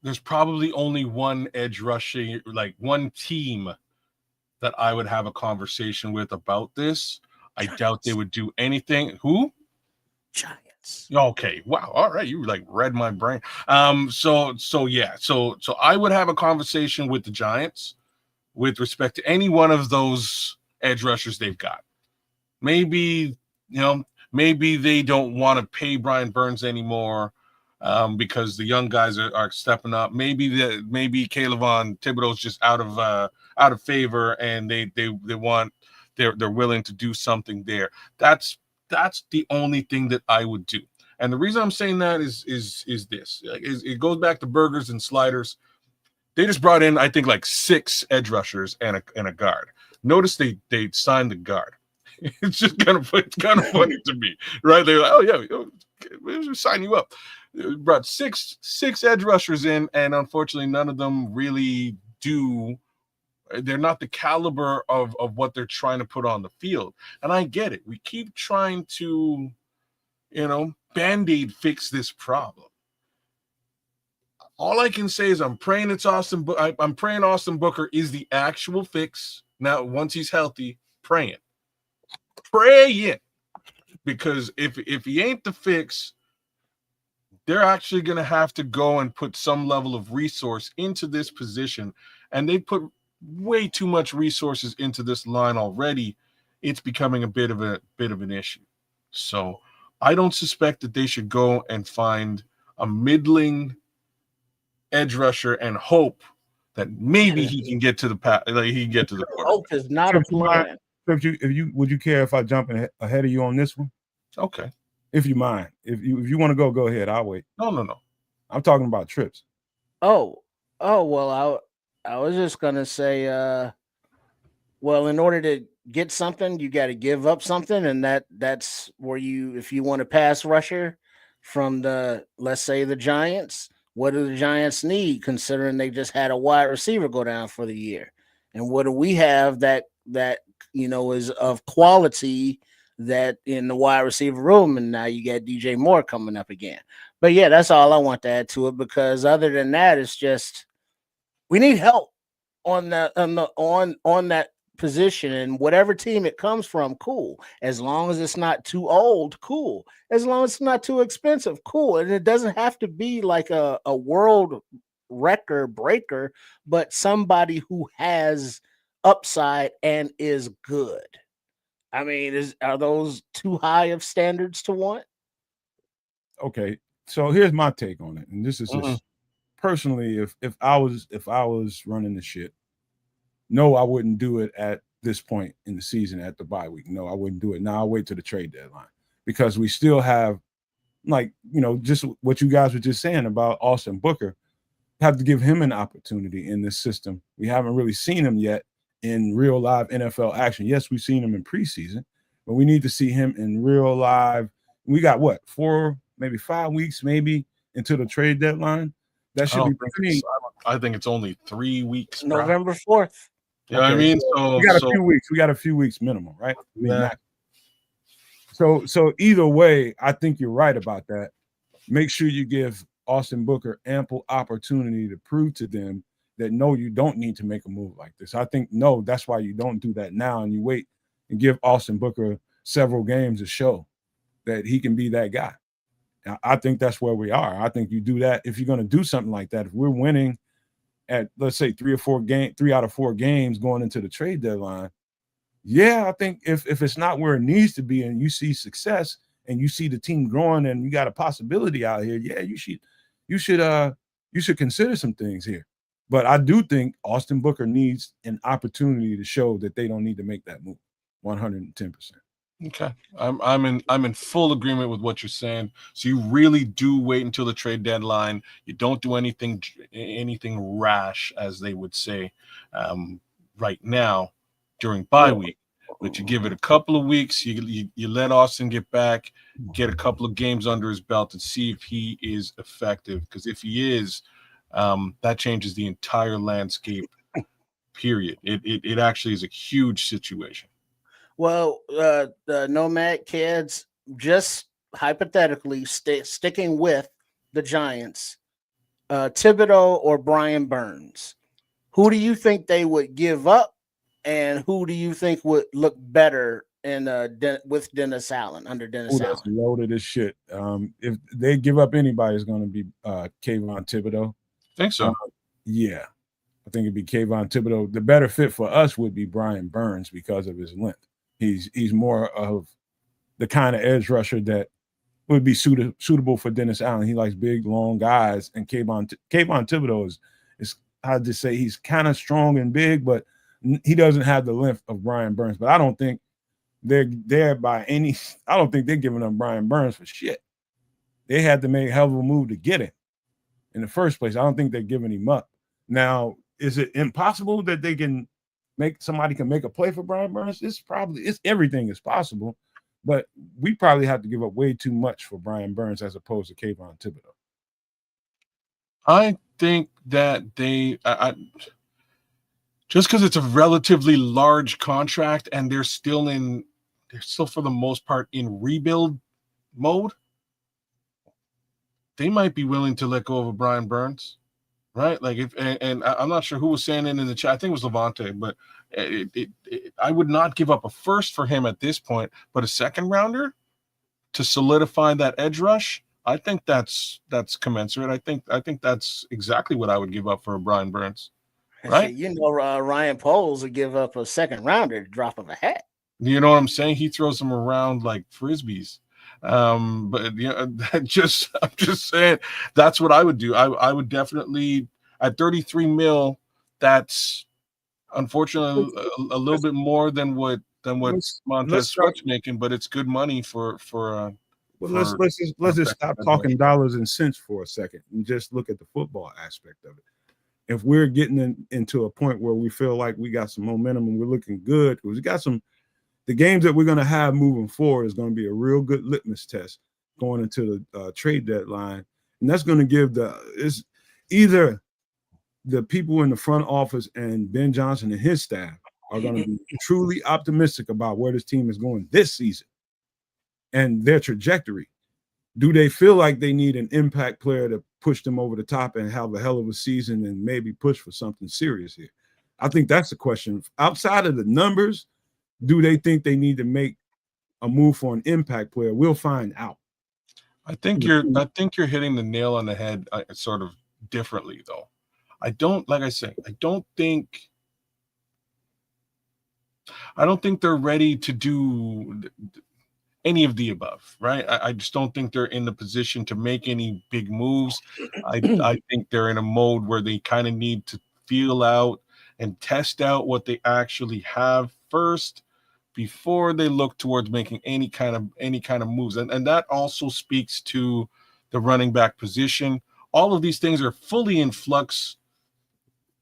There's probably only one edge rusher, like one team that I would have a conversation with about this. I doubt they would do anything. Who? Giants. Okay. Wow. All right. You like read my brain. So I would have a conversation with the Giants with respect to any one of those edge rushers they've got. Maybe they don't want to pay Brian Burns anymore because the young guys are stepping up. Maybe Kayvon Thibodeau's just out of favor, and they're willing to do something there. That's That's the only thing that I would do. And the reason I'm saying that is this. It goes back to burgers and sliders. They just brought in, I think, like 6 edge rushers and a guard. Notice they signed the guard. It's just kind of funny to me, right? They're like, oh yeah, we'll sign you up. They brought six edge rushers in, and unfortunately, none of them really do. They're not the caliber of what they're trying to put on the field. And I get it. We keep trying to, Band-Aid fix this problem. All I can say is I'm praying it's Austin. I'm praying Austin Booker is the actual fix. Now, once he's healthy, praying. Because if he ain't the fix, they're actually going to have to go and put some level of resource into this position. And they put way too much resources into this line already. It's becoming a bit of an issue. So I don't suspect that they should go and find a middling edge rusher and hope that maybe he can get to the path. Like he can get to the quarterback. Hope is not a plan. Would you care if I jump ahead of you on this one? Okay. If you mind. If you want to go ahead. I'll wait. No. I'm talking about trips. Oh, well, I was just gonna say, well, in order to get something, you got to give up something, and that's where if you want a pass rusher from let's say the Giants, what do the Giants need, considering they just had a wide receiver go down for the year, and what do we have that is of quality that in the wide receiver room, and now you got DJ Moore coming up again. But yeah, that's all I want to add to it, because other than that, it's just we need help on that position, and whatever team it comes from, cool. As long as it's not too old, cool. As long as it's not too expensive, cool. And it doesn't have to be like a world record breaker, but somebody who has upside and is good. I mean, are those too high of standards to want? Okay, so here's my take on it, and this is just personally, if I was running the shit, no, I wouldn't do it at this point in the season at the bye week. No, I wouldn't do it. Now I'll wait to the trade deadline, because we still have, just what you guys were just saying about Austin Booker, have to give him an opportunity in this system. We haven't really seen him yet in real live NFL action. Yes, we've seen him in preseason, but we need to see him in real live. We got 4, maybe 5 weeks, maybe until the trade deadline. That should be pretty. I think it's only 3 weeks. November 4th. You know what I mean? So we got a few weeks. We got a few weeks minimum, right? Yeah. So either way, I think you're right about that. Make sure you give Austin Booker ample opportunity to prove to them that no, you don't need to make a move like this. I think that's why you don't do that now, and you wait and give Austin Booker several games to show that he can be that guy. I think that's where we are. I think you do that if you're going to do something like that. If we're winning at, let's say, 3 out of 4 games going into the trade deadline, yeah, I think if it's not where it needs to be, and you see success and you see the team growing and you got a possibility out here, yeah, you should consider some things here. But I do think Austin Booker needs an opportunity to show that they don't need to make that move. 110%. Okay, I'm in full agreement with what you're saying. So you really do wait until the trade deadline. You don't do anything rash, as they would say, right now during bye week. But you give it a couple of weeks. You let Austin get back, get a couple of games under his belt, and see if he is effective. Because if he is, that changes the entire landscape. Period. It actually is a huge situation. Well, the Nomad kids, just hypothetically sticking with the Giants, Thibodeau or Brian Burns, who do you think they would give up, and who do you think would look better with Dennis Allen, under Dennis Allen? That's loaded as shit. If they give up anybody, it's going to be Kayvon Thibodeau. Think so? Yeah, I think it'd be Kayvon Thibodeau. The better fit for us would be Brian Burns because of his length. He's more of the kind of edge rusher that would be suitable for Dennis Allen. He likes big, long guys, and Kayvon Thibodeau is how to say, he's kind of strong and big, but he doesn't have the length of Brian Burns. But I don't think they're there by any. I don't think they're giving up Brian Burns for shit. They had to make a hell of a move to get him in the first place. I don't think they're giving him up. Now, is it impossible that they can somebody can make a play for Brian Burns? It's everything is possible, but we probably have to give up way too much for Brian Burns as opposed to Kayvon Thibodeau. I think that just because it's a relatively large contract and they're still for the most part in rebuild mode, they might be willing to let go of a Brian Burns, right? Like and I'm not sure who was saying it in the chat. I think it was Levante, but I would not give up a first for him at this point, but a second rounder to solidify that edge rush. I think that's commensurate. I think that's exactly what I would give up for a Brian Burns. Right? Ryan Poles would give up a second rounder at the drop of a hat. You know what I'm saying? He throws them around like frisbees. But I'm just saying that's what I would do. I would definitely at 33 mil. That's unfortunately a little bit more than what Montez Sweat's making, but it's good money for. Let's just stop talking dollars and cents for a second and just look at the football aspect of it. If we're getting into a point where we feel like we got some momentum and we're looking good, because we got the games that we're going to have moving forward is going to be a real good litmus test going into the trade deadline. And that's going to give it's either the people in the front office and Ben Johnson and his staff are going to be truly optimistic about where this team is going this season and their trajectory. Do they feel like they need an impact player to push them over the top and have a hell of a season and maybe push for something serious here? I think that's the question. Outside of the numbers, do they think they need to make a move for an impact player? We'll find out. I think you're hitting the nail on the head sort of differently, though. I don't think they're ready to do any of the above, right? I just don't think they're in the position to make any big moves. I think they're in a mode where they kind of need to feel out and test out what they actually have first before they look towards making any kind of moves. And that also speaks to the running back position. All of these things are fully in flux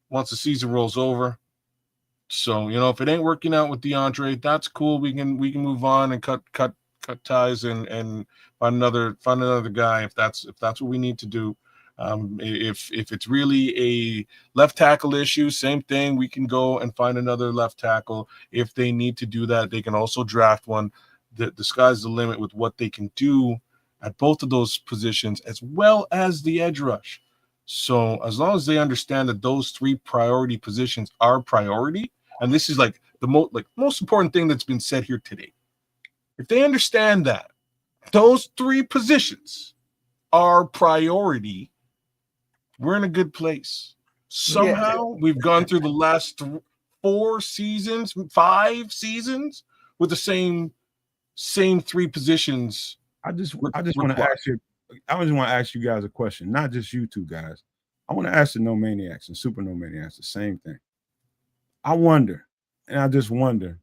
once the season rolls over. So, if it ain't working out with DeAndre, that's cool. We can move on and cut ties and find another guy if that's what we need to do. If it's really a left tackle issue, same thing. We can go and find another left tackle. If they need to do that, they can also draft one. The sky's the limit with what they can do at both of those positions, as well as the edge rush. So as long as they understand that those three priority positions are priority, and this is like the most important thing that's been said here today. If they understand that those three positions are priority, we're in a good place. Somehow we've gone through the last 5 seasons with the same three positions. I just want to ask you guys a question, not just you two guys. I want to ask the No Maniacs and Super No Maniacs the same thing. I just wonder,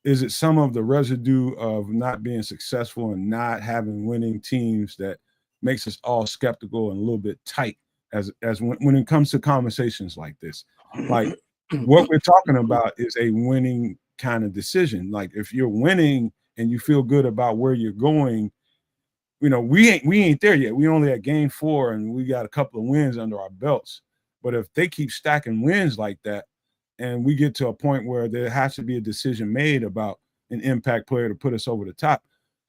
is it some of the residue of not being successful and not having winning teams that makes us all skeptical and a little bit tight as when it comes to conversations like this? Like what we're talking about is a winning kind of decision. Like if you're winning and you feel good about where you're going, we ain't there yet. We only at game 4 and we got a couple of wins under our belts. But if they keep stacking wins like that, and we get to a point where there has to be a decision made about an impact player to put us over the top,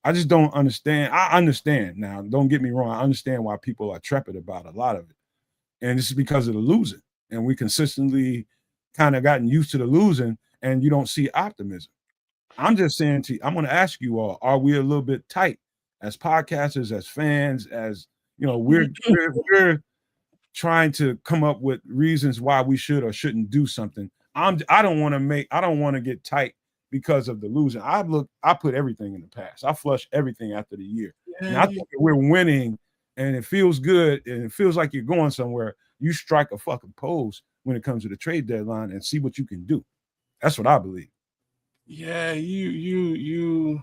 I just don't understand. I understand now. Don't get me wrong. I understand why people are trepid about a lot of it. And this is because of the losing. And we consistently kind of gotten used to the losing, and you don't see optimism. I'm just saying I'm going to ask you all, are we a little bit tight as podcasters, as fans, as, we're trying to come up with reasons why we should or shouldn't do something. I don't want to get tight because of the losing. I put everything in the past. I flush everything after the year. And I think we're winning and it feels good and it feels like you're going somewhere. You strike a fucking pose when it comes to the trade deadline and see what you can do. That's what I believe. Yeah, you're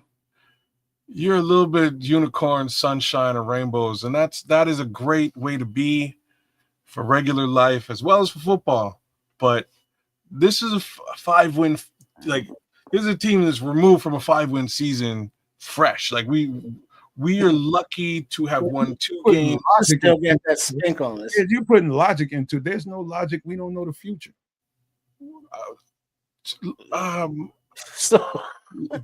a little bit unicorn, sunshine, and rainbows, and that is a great way to be for regular life as well as for football. But this is a 5-win, like this is a team that's removed from a 5-win season fresh. Like we are lucky to have won 2 Putting games. logic Still into get that it. stink on us. If you're putting logic into it, there's no logic. We don't know the future. Um, So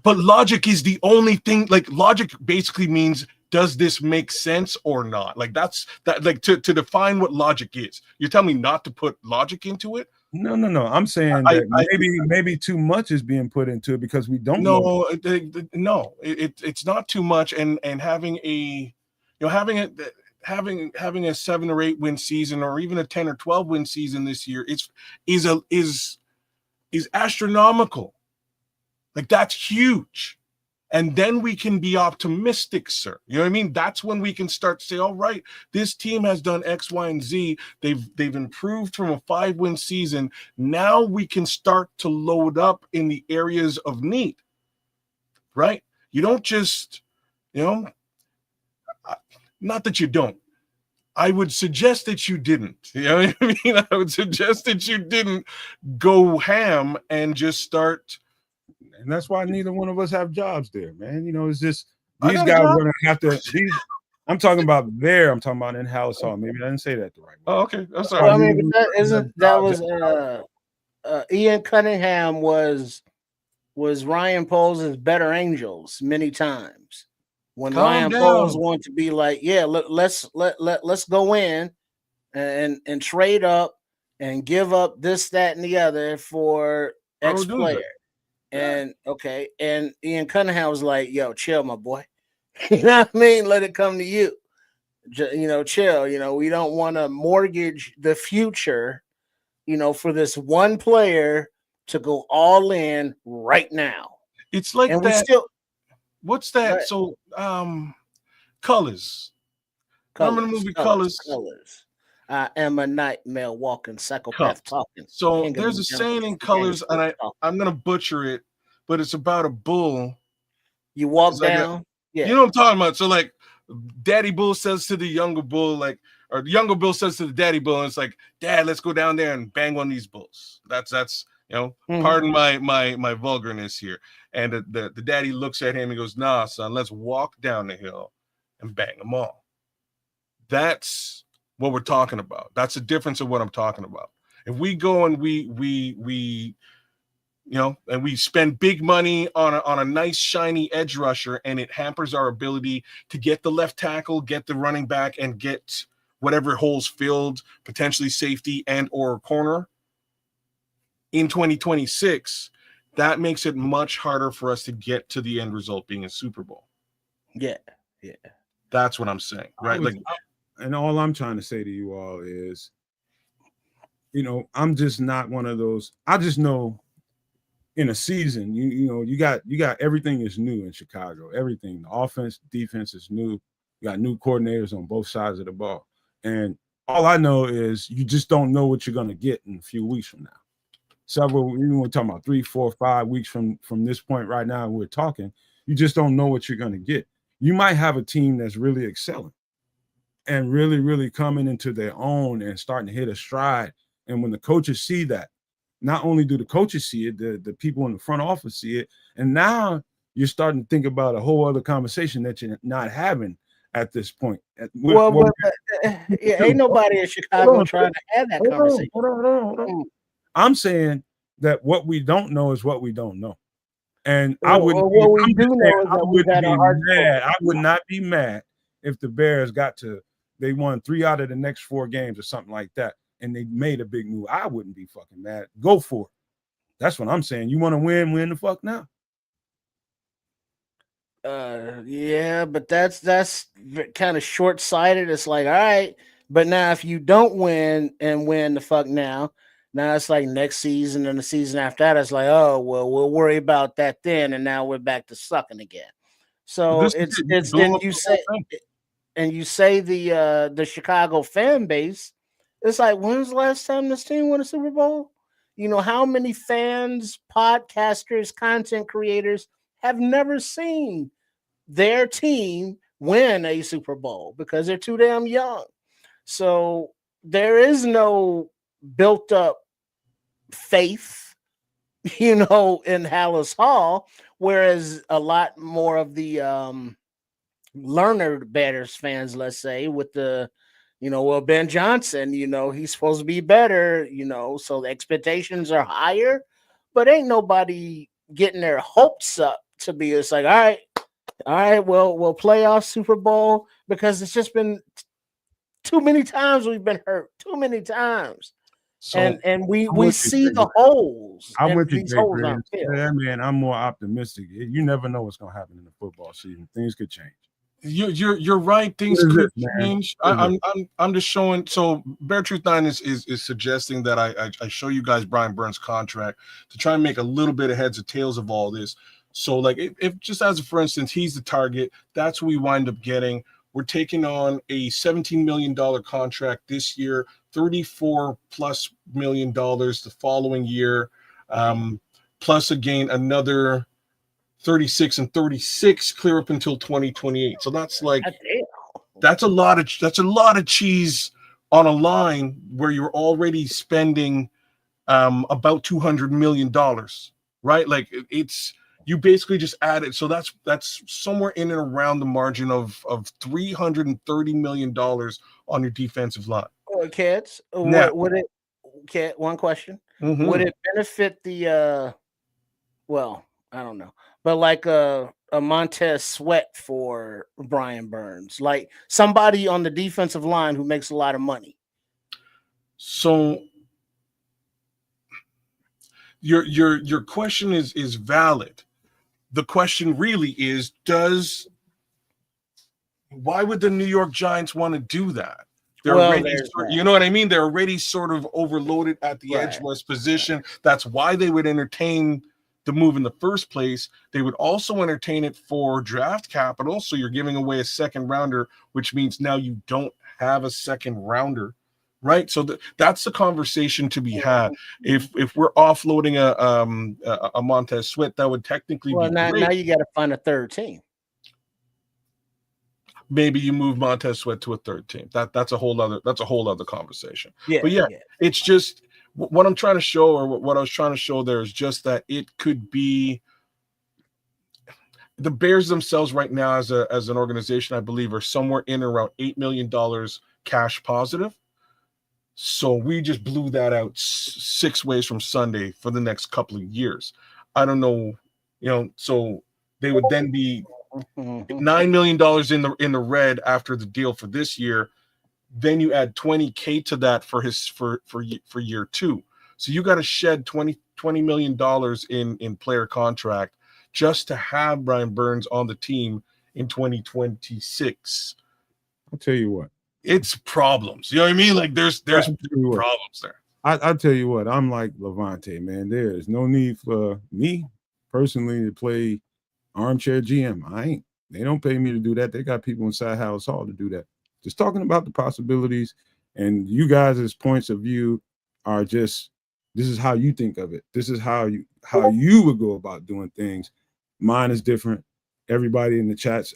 but logic is the only thing. Like logic basically means, does this make sense or not? Like that's that. Like to define what logic is, you're telling me not to put logic into it. No. I'm saying I, that I maybe too much is being put into it because we don't know. no, no, it's not too much. And having having a 7 or 8 win season, or even a 10 or 12 win season this year, is astronomical. Like that's huge. And then we can be optimistic, sir. You know what I mean? That's when we can start to say, all right, this team has done X, Y, and Z. They've improved from a 5-win season. Now we can start to load up in the areas of need, right? You don't just, not that you don't. I would suggest that you didn't. You know what I mean? I would suggest that you didn't go ham and just start. And that's why neither one of us have jobs there, man. It's just I these got a guys are job. gonna have to. I'm talking about there. I'm talking about in Halisaw. Maybe I didn't say that the right way. Oh, okay. I'm sorry. well, I mean, but that was Ian Cunningham was Ryan Poles' better angels many times. When Calm Ryan down. Poles wanted to be like, yeah, let's go in and trade up and give up this, that, and the other for X do player. that. And okay, and Ian Cunningham was like, yo, chill, my boy. You know what I mean? Let it come to you. Chill. We don't want to mortgage the future, for this one player to go all in right now. It's like And that. we still What's that? Right. So, Colors. Remember the movie Colors? I am a nightmare walking, psychopath talking. So there's a saying in Colors, and I'm gonna butcher it, but it's about a bull. You walk It's like down. Yeah. You know what I'm talking about? So like, Daddy Bull says to the younger bull, or the younger bull says to the daddy bull, and it's like, Dad, let's go down there and bang one of these bulls. That's pardon my vulgarness here. And the daddy looks at him and goes, nah, son, let's walk down the hill and bang them all. That's what we're talking about. That's the difference of what I'm talking about. If we go and we and we spend big money on a nice shiny edge rusher, and it hampers our ability to get the left tackle, get the running back, and get whatever holes filled, potentially safety and or corner in 2026, that makes it much harder for us to get to the end result being a Super Bowl. Yeah. That's what I'm saying, right? And all I'm trying to say to you all is, I'm just not one of those. I just know in a season, you got everything is new in Chicago. Everything, the offense, defense is new. You got new coordinators on both sides of the ball. And all I know is you just don't know what you're going to get in a few weeks from now. We're talking about 3, 4, 5 weeks from this point right now, we're talking, you just don't know what you're going to get. You might have a team that's really excelling and really, really coming into their own and starting to hit a stride. And when the coaches see that, not only do the coaches see it, the people in the front office see it. And now you're starting to think about a whole other conversation that you're not having at this point. Ain't nobody in Chicago trying to have that conversation. Hold on. I'm saying that what we don't know is what we don't know. And I would not be mad if the Bears they won 3 out of the next 4 games or something like that, and they made a big move. I wouldn't be fucking mad. Go for it. That's what I'm saying. You want to win the fuck now. Yeah, but that's kind of short-sighted. It's like, all right, but now if you don't win the fuck now it's like next season and the season after that, it's like, oh well, we'll worry about that then, and now we're back to sucking again. So it's and you say the Chicago fan base, it's like, when's the last time this team won a Super Bowl? You know, how many fans, podcasters, content creators have never seen their team win a Super Bowl because they're too damn young. So there is no built up faith, you know, in Hallis Hall, whereas a lot more of the learner Bears fans, let's say, with the, you know, well, Ben Johnson, you know, he's supposed to be better, you know, so the expectations are higher, but ain't nobody getting their hopes up to be, it's like, all right, well, we'll playoff Super Bowl, because it's just been too many times we've been hurt, too many times. So And we I'm with you, see the Jay. holes. I'm And with you, these Jay holes Grizz. aren't filled. Yeah, man, I'm more optimistic. You never know what's gonna happen in the football season. Things could change. you're right. Things What is could this, man? change. What is it? I'm just showing. So Bear Truth 9 is suggesting that I show you guys Brian Burns' contract to try and make a little bit of heads or tails of all this. So like if just as a for instance, he's the target, that's what we wind up getting. We're taking on a $17 million contract this year, $34+ million the following year, plus again another 36 and 36 clear up until 2028. So that's like that's a lot of cheese on a line where you're already spending about $200 million, right? Like it's you basically just add it. So that's somewhere in and around the margin of $330 million on your defensive line. Oh, kids, Now, would it? Okay, one question: mhm. would it benefit the? Well, I don't know, but like a Montez Sweat for Brian Burns, like somebody on the defensive line who makes a lot of money. So your question is valid. The question really is, why would the New York Giants want to do that? They're Well, already, there's that. you know what I mean? They're already sort of overloaded at the edge Right. rush position. That's why they would entertain the move in the first place. They would also entertain it for draft capital. So you're giving away a second rounder, which means now you don't have a second rounder, right? So that's the conversation to be had. If we're offloading a Montez Sweat, that would technically Well, be now great. you got to find a third team. Maybe you move Montez Sweat to a third team. That's a whole other conversation. Yeah, But yeah, it's just what I'm trying to show, or what I was trying to show there, is just that it could be the Bears themselves right now as an organization, I believe, are somewhere in around $8 million cash positive. So we just blew that out 6 ways from Sunday for the next couple of years. I don't know, so they would then be $9 million in the red after the deal for this year. Then you add $20K to that for year 2. So you got to shed $20 million in player contract just to have Brian Burns on the team in 2026. I'll tell you what. It's problems. You know what I mean? Like there's problems there. I'll tell you what. I'm like Levante, man. There is no need for me personally to play armchair GM. I ain't. They don't pay me to do that. They got people inside Hallis Hall to do that. Just talking about the possibilities, and you guys' points of view are just, this is how you think of it. This is how you would go about doing things. Mine is different. Everybody in the chats,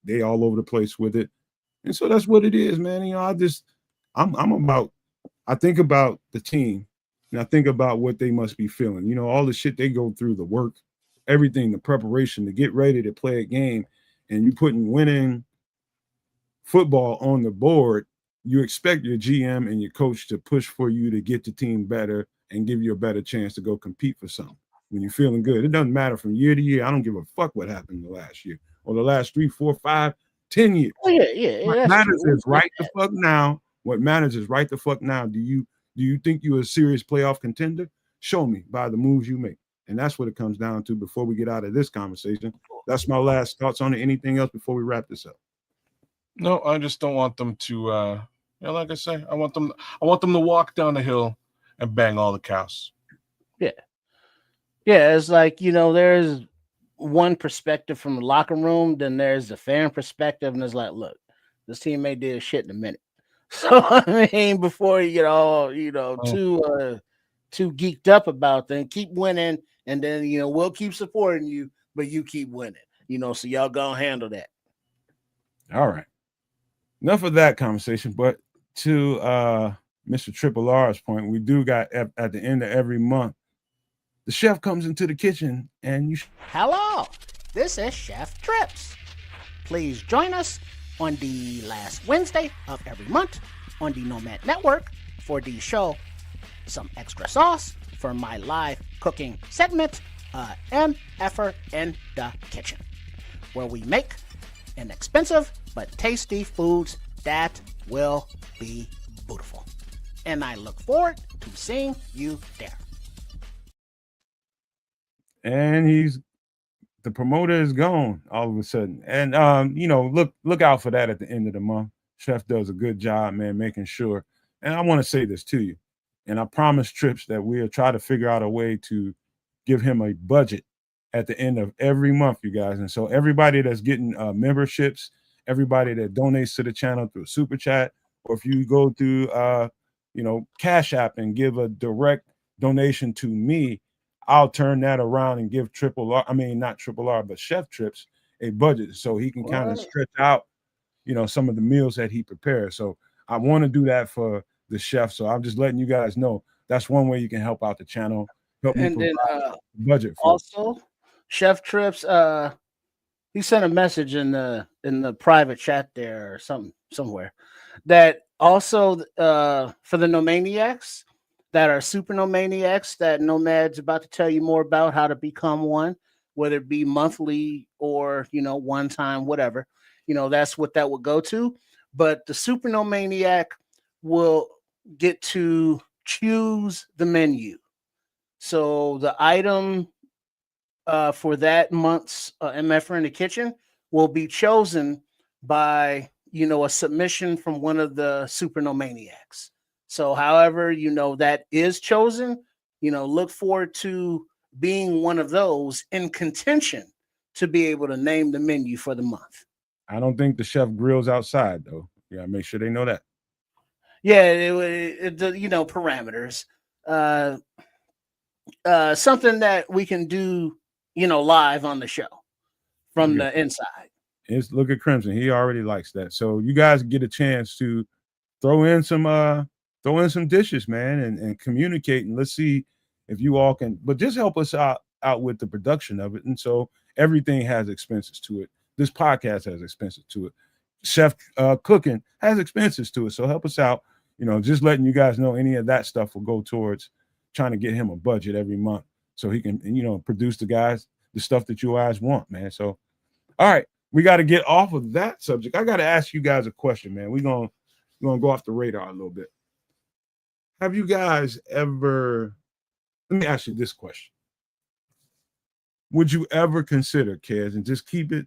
they all over the place with it. And so that's what it is, man. I think about the team, and I think about what they must be feeling. All the shit they go through, the work, everything, the preparation to get ready to play a game, and you putting winning football on the board. You expect your GM and your coach to push for you to get the team better and give you a better chance to go compete for something when you're feeling good. It doesn't matter from year to year. I don't give a fuck what happened the last year or the last 3, 4, 5, 10 years. Oh, yeah. What matters is right the fuck now. What matters is right the fuck now. Do you think you're a serious playoff contender? Show me by the moves you make. And that's what it comes down to before we get out of this conversation. That's my last thoughts on it. Anything else before we wrap this up? No, I just don't want them to like I say, I want them to walk down the hill and bang all the cows. Yeah. Yeah, it's like, there's one perspective from the locker room, then there's the fan perspective, and it's like, look, this team may do shit in a minute. So I mean, before you get all, too too geeked up about them. Keep winning, and then we'll keep supporting you, but you keep winning. So y'all gonna handle that. All right. Enough of that conversation, but to Mr. Triple R's point, we do got at the end of every month, the chef comes into the kitchen and you. Hello, this is Chef Trips. Please join us on the last Wednesday of every month on the Nomad Network for the show Some Extra Sauce for my live cooking segment, MFR in the Kitchen, where we make inexpensive but tasty foods that will be beautiful. And I look forward to seeing you there. And the promoter is gone all of a sudden. And look out for that at the end of the month. Chef does a good job, man, making sure. And I want to say this to you. And I promise Trips that we'll try to figure out a way to give him a budget at the end of every month, you guys. And so everybody that's getting memberships, everybody that donates to the channel through Super Chat, or if you go through Cash App and give a direct donation to me, I'll turn that around and give not Triple R, but Chef Trips a budget so he can kind of stretch out, some of the meals that he prepares. So I want to do that for the chef. So I'm just letting you guys know that's one way you can help out the channel. Help me and then budget for also Chef Trips. He sent a message in the private chat there or somewhere that also for the Nomaniacs that are super Nomaniacs that Nomad's about to tell you more about how to become one, whether it be monthly or one time, whatever. That's what that would go to. But the super Nomaniac will get to choose the menu. So the item for that month's MFR in the Kitchen will be chosen by a submission from one of the super Nomaniacs. So however that is chosen, look forward to being one of those in contention to be able to name the menu for the month. I don't think the chef grills outside though. Yeah, make sure they know that. Yeah, parameters. Something that we can do, live on the show from the inside. Look at Crimson. He already likes that. So you guys get a chance to throw in some dishes, man, and communicate. And let's see if you all can, but just help us out with the production of it. And so everything has expenses to it. This podcast has expenses to it. Chef cooking has expenses to it. So help us out. Just letting you guys know any of that stuff will go towards trying to get him a budget every month so he can, produce the stuff that you guys want, man. So, all right, we got to get off of that subject. I got to ask you guys a question, man. We're going to go off the radar a little bit. Have you guys ever, let me ask you this question. Would you ever consider, Kez, and just keep it,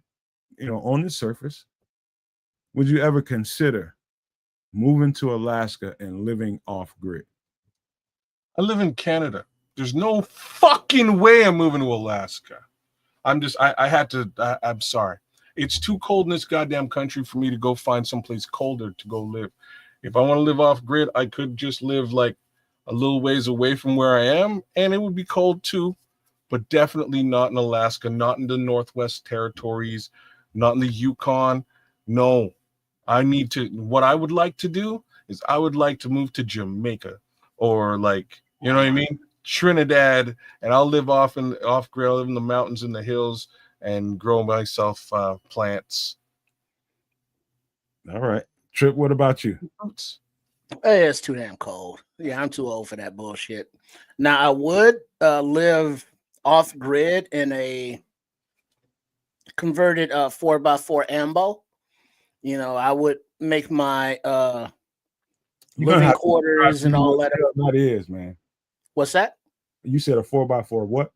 on the surface, would you ever consider moving to Alaska and living off grid? I live in Canada. There's no fucking way I'm moving to Alaska. I'm sorry. It's too cold in this goddamn country for me to go find someplace colder to go live. If I want to live off grid, I could just live like a little ways away from where I am, and it would be cold too, but definitely not in Alaska, not in the Northwest Territories, not in the Yukon. No, what I would like to do is I would like to move to Jamaica or you know what I mean? Trinidad, and I'll live off grid, I'll live in the mountains and the hills and grow myself plants. All right. Trip, what about you? It's too damn cold. Yeah, I'm too old for that bullshit. Now, I would live off grid in a converted 4x4 Ambo. I would make my living quarters and all that. That is, man. What's that? You said a 4x4 what?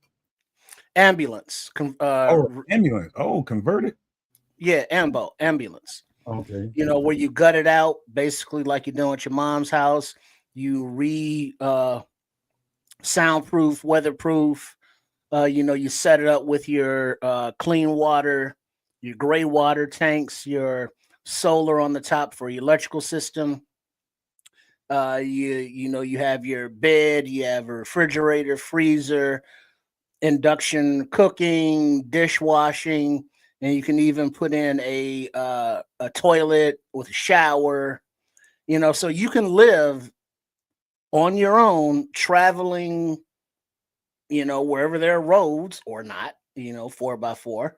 Ambulance. Ambulance. Oh, converted? Yeah, ambulance. Okay. Where you gut it out, basically like you're doing at your mom's house. You soundproof, weatherproof. You set it up with your clean water, your gray water tanks, your solar on the top for your electrical system. You have your bed, you have a refrigerator, freezer, induction cooking, dishwashing, and you can even put in a toilet with a shower. So you can live on your own, traveling, wherever there are roads or not, 4x4,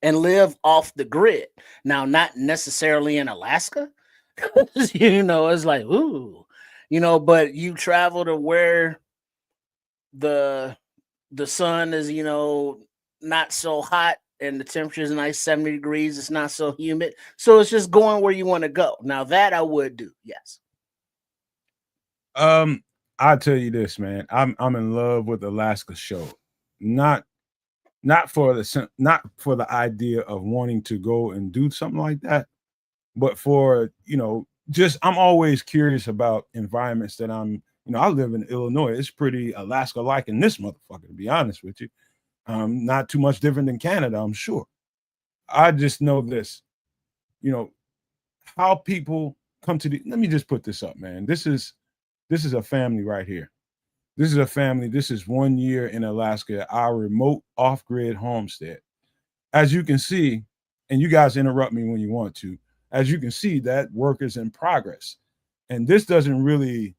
and live off the grid. Now, not necessarily in Alaska, it's like, ooh, but you travel to where the sun is, not so hot and the temperature is nice, 70 degrees. It's not so humid. So it's just going where you want to go. Now that I would do. Yes. I'll tell you this, man. I'm in love with Alaska show. Not for the idea of wanting to go and do something like that, but for, just I'm always curious about environments that I live in Illinois. It's pretty Alaska like in this motherfucker, to be honest with you. Not too much different than Canada, I'm sure. I just know this, how people come to let me just put this up, man. This is a family right here. This is a family. This is 1 year in Alaska, our remote off-grid homestead. As you can see, and you guys interrupt me when you want to, as you can see, that work is in progress. And this doesn't really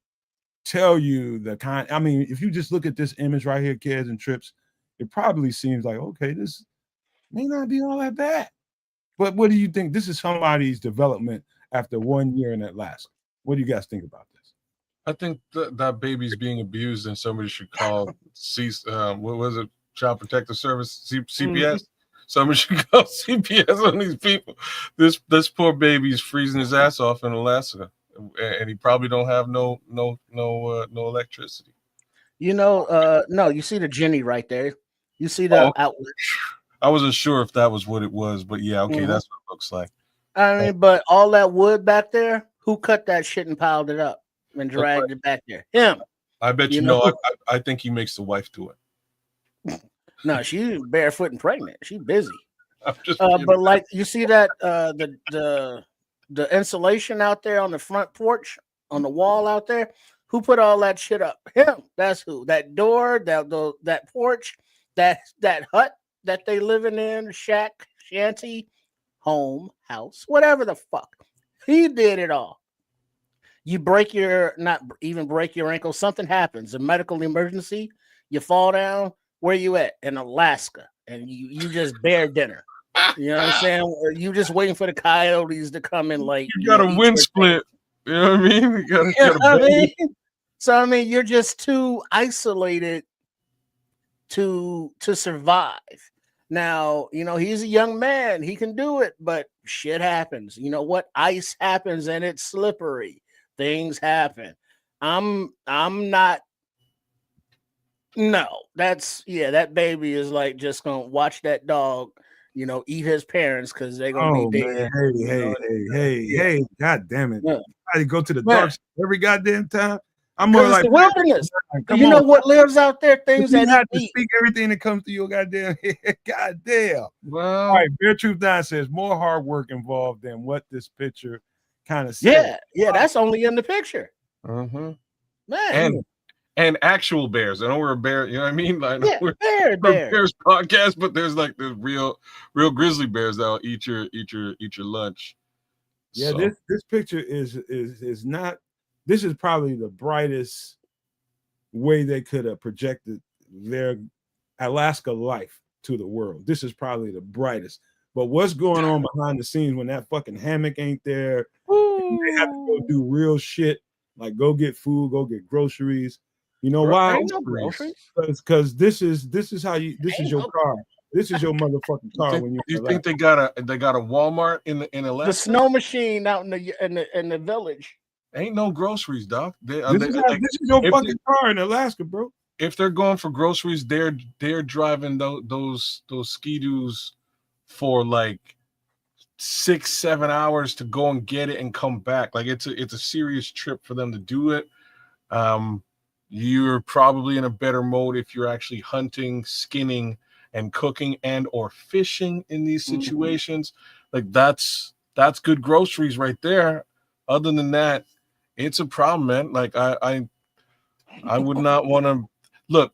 tell you the kind. I mean, if you just look at this image right here, kids and trips, it probably seems like, okay, this may not be all that bad. But what do you think? This is somebody's development after 1 year in Alaska. What do you guys think about this? I think that baby's being abused, and somebody should call what was it, Child Protective Service, CPS. Mm-hmm. Somebody should call CPS on these people. This poor baby's freezing his ass off in Alaska, and he probably don't have no electricity. No, you see the Jenny right there. You see the outlet. I wasn't sure if that was what it was, but yeah, okay, mm-hmm. That's what it looks like. I mean, but all that wood back there, who cut that shit and piled it up and dragged it back there? Him. I bet you know. I think he makes the wife do it. No, she's barefoot and pregnant. She's busy. But like you see that the insulation out there on the front porch, on the wall out there, who put all that shit up? Him. That's who. That door, that porch, that hut that they living in, shack, shanty, home, house, whatever the fuck. He did it all. You not even break your ankle, something happens, a medical emergency, you fall down, where you at? In Alaska, and you just bear dinner. You know what I'm saying? Or you just waiting for the coyotes to come in, like you got a wind split. You know what I mean? You gotta So I mean, you're just too isolated to survive. Now, he's a young man. He can do it, but shit happens. You know what? Ice happens and it's slippery. Things happen. I'm not. No, that baby is like just gonna watch that dog, eat his parents because they're gonna be dead. Hey, god damn it. Yeah. I go to the dark side every goddamn time. I'm more like the wilderness. You know what lives out there? Things that have to speak everything that comes to your goddamn head. Goddamn. Well, all right, Bear Truth Don says more hard work involved than what this picture kind of says. Yeah, that's only in the picture. Mm-hmm. Man. And actual bears. I know we're a bear, you know what I mean? Like, we're bears podcast, but there's like the real grizzly bears that'll eat your lunch. Yeah, so. This picture is not. This is probably the brightest way they could have projected their Alaska life to the world. This is probably the brightest. But what's going on behind the scenes when that fucking hammock ain't there? They have to go do real shit, like go get food, go get groceries. You know why? Because this is how you. This is your car. This is your motherfucking car. You think they got a Walmart in Alaska? The snow machine out in the village. Ain't no groceries, Doc. This is your fucking car in Alaska, bro. If they're going for groceries, they're driving those ski-doos for like 6-7 hours to go and get it and come back. Like it's a serious trip for them to do it. You're probably in a better mode if you're actually hunting, skinning, and cooking and or fishing in these situations. Like that's good groceries right there. Other than that, It's a problem, man. Like I would not want to look.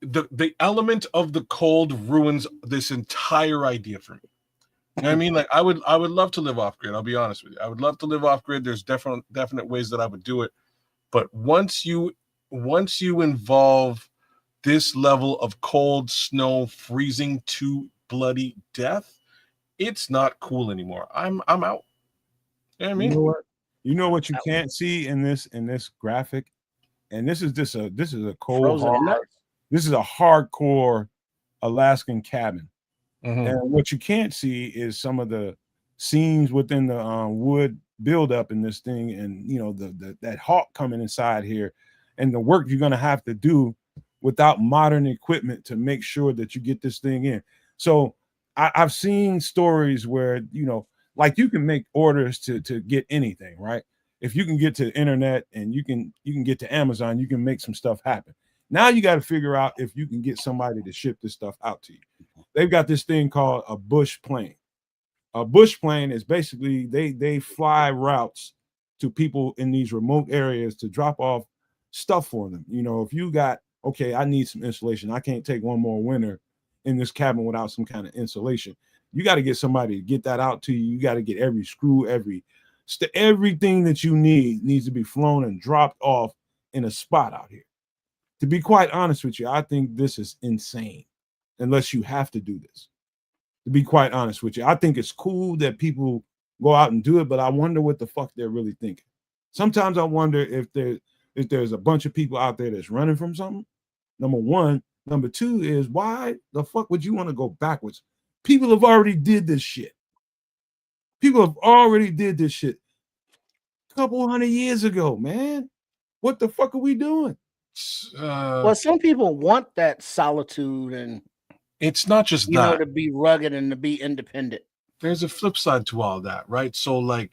The element of the cold ruins this entire idea for me. You know what I mean? Like I would love to live off grid. I'll be honest with you. I would love to live off grid. There's definite ways that I would do it. But once you involve this level of cold, snow, freezing to bloody death, it's not cool anymore. I'm out. You know what I You mean? know what? You know what you can't see in this graphic, and this is a cold Frozen hard. nuts. This is a hardcore Alaskan cabin, Mhm. and what you can't see is some of the scenes within the wood buildup in this thing, and you know that hawk coming inside here, and the work you're gonna have to do without modern equipment to make sure that you get this thing in. So I've seen stories where like you can make orders to get anything, right? If you can get to the internet and you can get to Amazon, you can make some stuff happen. Now you got to figure out if you can get somebody to ship this stuff out to you. They've got this thing called a bush plane. A bush plane is basically they fly routes to people in these remote areas to drop off stuff for them. If you got, okay, I need some insulation. I can't take one more winter in this cabin without some kind of insulation. You got to get somebody to get that out to you. You got to get every screw, everything that you need needs to be flown and dropped off in a spot out here. To be quite honest with you, I think this is insane unless you have to do this. To be quite honest with you, I think it's cool that people go out and do it, but I wonder what the fuck they're really thinking. Sometimes I wonder if there's a bunch of people out there that's running from something. Number one. Number two is, why the fuck would you want to go backwards? People have already did this shit. People have already did this shit a couple hundred years ago, man. What the fuck are we doing? Well, some people want that solitude and it's not just that. to be rugged and to be independent. There's a flip side to all that, right? So like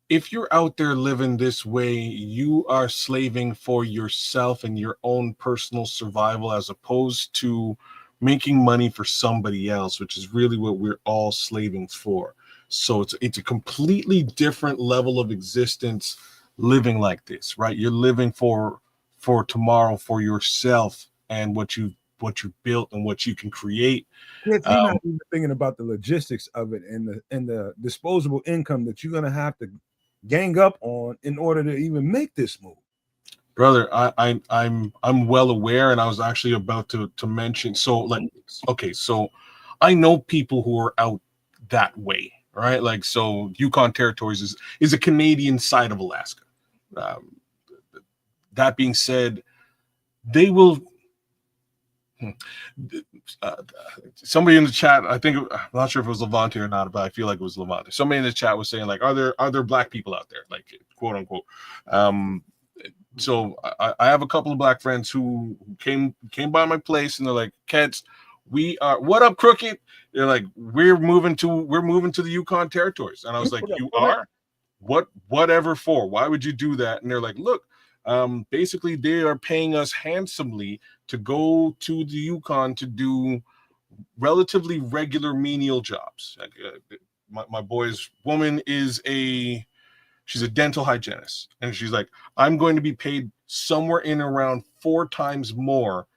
if you're out there living this way, you are slaving for yourself and your own personal survival as opposed to making money for somebody else, which is really what we're all slaving for. So it's a completely different level of existence living like this, right? You're living for tomorrow, for yourself and what you built and what you can create. You're not even thinking about the logistics of it and the disposable income that you're gonna have to gang up on in order to even make this move. Brother, I'm well aware, and I was actually about to mention. So like, okay, so I know people who are out that way, right? Like, so Yukon Territories is a Canadian side of Alaska. That being said, they will. Somebody in the chat, I'm not sure if it was Levante or not, but I feel like it was Levante. Somebody in the chat was saying like, are there black people out there, like quote unquote? So I have a couple of black friends who came by my place and they're like, Keds, we are, what up, Crooked? They're like, we're moving to the Yukon Territories, and I was like, you are? Whatever for? Why would you do that? And they're like, look, basically they are paying us handsomely to go to the Yukon to do relatively regular menial jobs. My boy's woman she's a dental hygienist, and she's like, I'm going to be paid somewhere in around 4 times more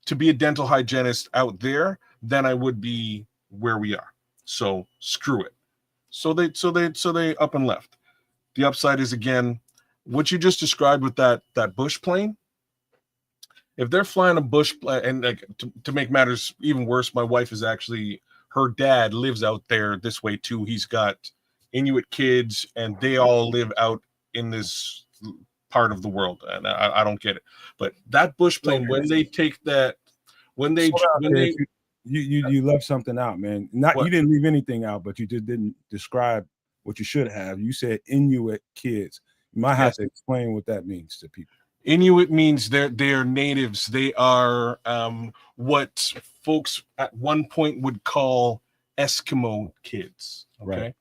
to be a dental hygienist out there than I would be where we are. So screw it. So they up and left. The upside is, again, what you just described with that bush plane. If they're flying a bush plane, and like to make matters even worse, my wife is actually, her dad lives out there this way too. He's got Inuit kids, and they all live out in this part of the world, and I don't get it. But that bush plane, when they take that, you left something out, man. You didn't leave anything out, but you just didn't describe what you should have. You said Inuit kids. You might have to explain what that means to people. Inuit means they're natives. They are what folks at one point would call Eskimo kids. Okay, right.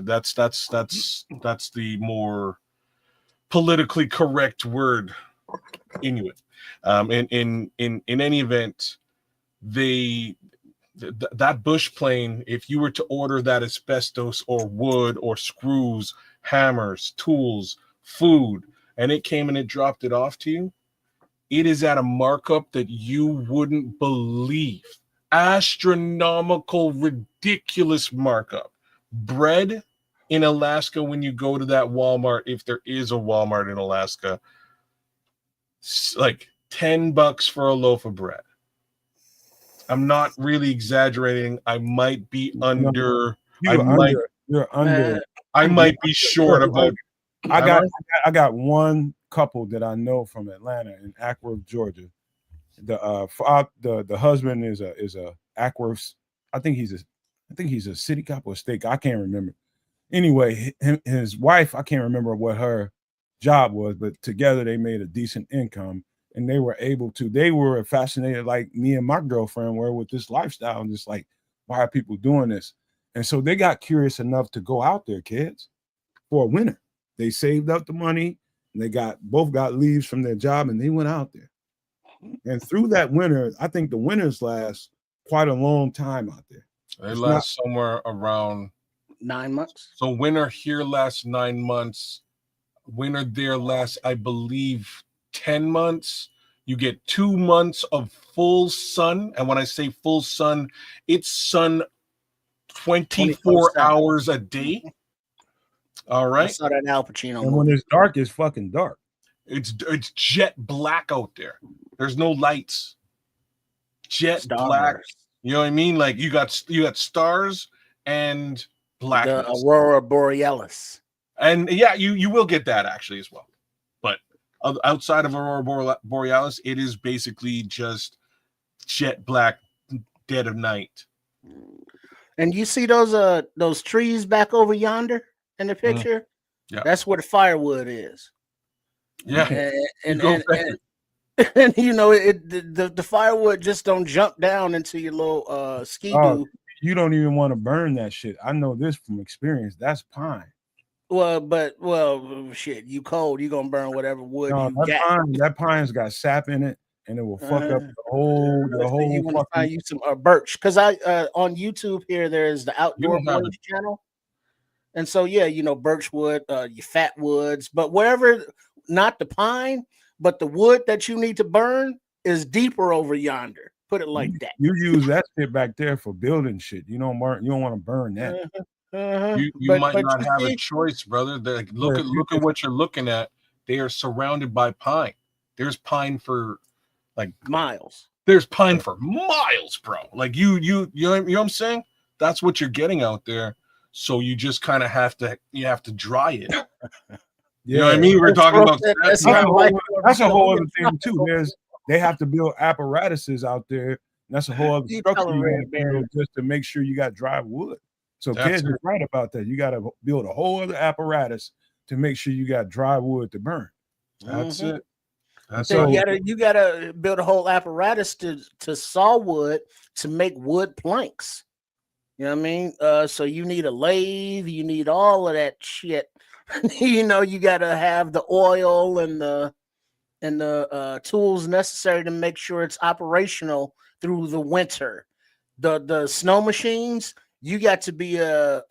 That's the more politically correct word, Inuit. In any event, that bush plane, if you were to order that asbestos or wood or screws, hammers, tools, food, and it came and it dropped it off to you, it is at a markup that you wouldn't believe. Astronomical, ridiculous markup. Bread in Alaska, when you go to that Walmart, if there is a Walmart in Alaska, like $10 for a loaf of bread. I'm not really exaggerating. I might be under. You're under. I might be short about. I got one couple that I know from Atlanta in Ackworth, Georgia. The husband is a Ackworth. I think he's a city cop or state. I can't remember. Anyway, his wife, I can't remember what her job was, but together they made a decent income, and they were fascinated like me and my girlfriend were with this lifestyle, and just like, why are people doing this? And so they got curious enough to go out there, kids, for a winter. They saved up the money, and they both got leaves from their job, and they went out there. And through that winter, I think the winters last quite a long time out there. They last somewhere around 9 months. So winter here lasts 9 months. Winter there lasts, I believe, 10 months. You get 2 months of full sun. And when I say full sun, it's sun 24 hours a day. All right. I saw that Al Pacino. And when it's dark, it's fucking dark. It's jet black out there. There's no lights. Jet black. You know what I mean? Like you got stars and blackness. The Aurora Borealis. And yeah, you will get that actually as well. But outside of Aurora Borealis, it is basically just jet black, dead of night. And you see those trees back over yonder in the picture? Yeah. That's where the firewood is. Yeah. And you know, the firewood just don't jump down into your little ski-doo. You don't even want to burn that shit. I know this from experience. That's pine. Well, shit, you cold, you gonna burn whatever wood you got. That pine's got sap in it, and it will fuck up the whole. You want to find you some birch, because I on YouTube here there's the Outdoor Boys channel, and so yeah, you know, birch wood, your fat woods, but wherever, not the pine, but the wood that you need to burn is deeper over yonder. Put it like that. You use that shit back there for building shit. You don't want to burn that. You might not have a choice, brother. Look at what you're looking at. They are surrounded by pine. There's pine for like miles. There's pine for miles, bro. Like you know what I'm saying? That's what you're getting out there. So you just kind of have to dry it. You know what I mean? We're talking about that's a whole other thing too. They have to build apparatuses out there. And that's a whole other structure you build just to make sure you got dry wood. So kids are right about that. You got to build a whole other apparatus to make sure you got dry wood to burn. That's it. So you gotta build a whole apparatus to saw wood to make wood planks. You know what I mean? So you need a lathe, you need all of that shit. You know, you gotta have the oil and the tools necessary to make sure it's operational through the winter. The snow machines. You got to be a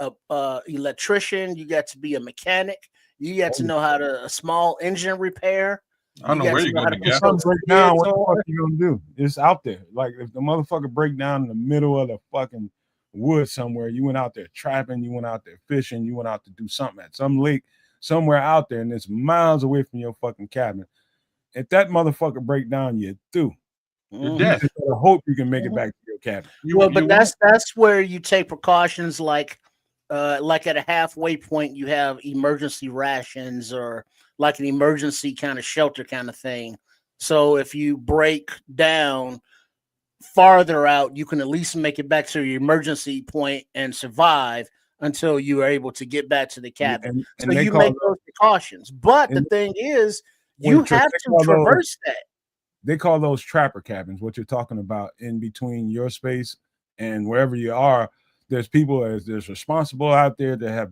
electrician. You got to be a mechanic. You got to know how to a small engine repair. I don't know where you're going to get. Break down. What the fuck you gonna do? It's out there. Like if the motherfucker break down in the middle of the fucking woods somewhere, you went out there trapping, you went out there fishing, you went out to do something at some lake somewhere out there, and it's miles away from your fucking cabin. If that motherfucker break down, you're through. You're dead. I hope you can make it back to your cabin. But that's where you take precautions, like at a halfway point, you have emergency rations or like an emergency kind of shelter kind of thing. So if you break down farther out, you can at least make it back to your emergency point and survive until you are able to get back to the cabin. So you make those precautions. But the thing is, you have to traverse that. They call those trapper cabins, what you're talking about in between your space and wherever you are. There's people there's responsible out there that have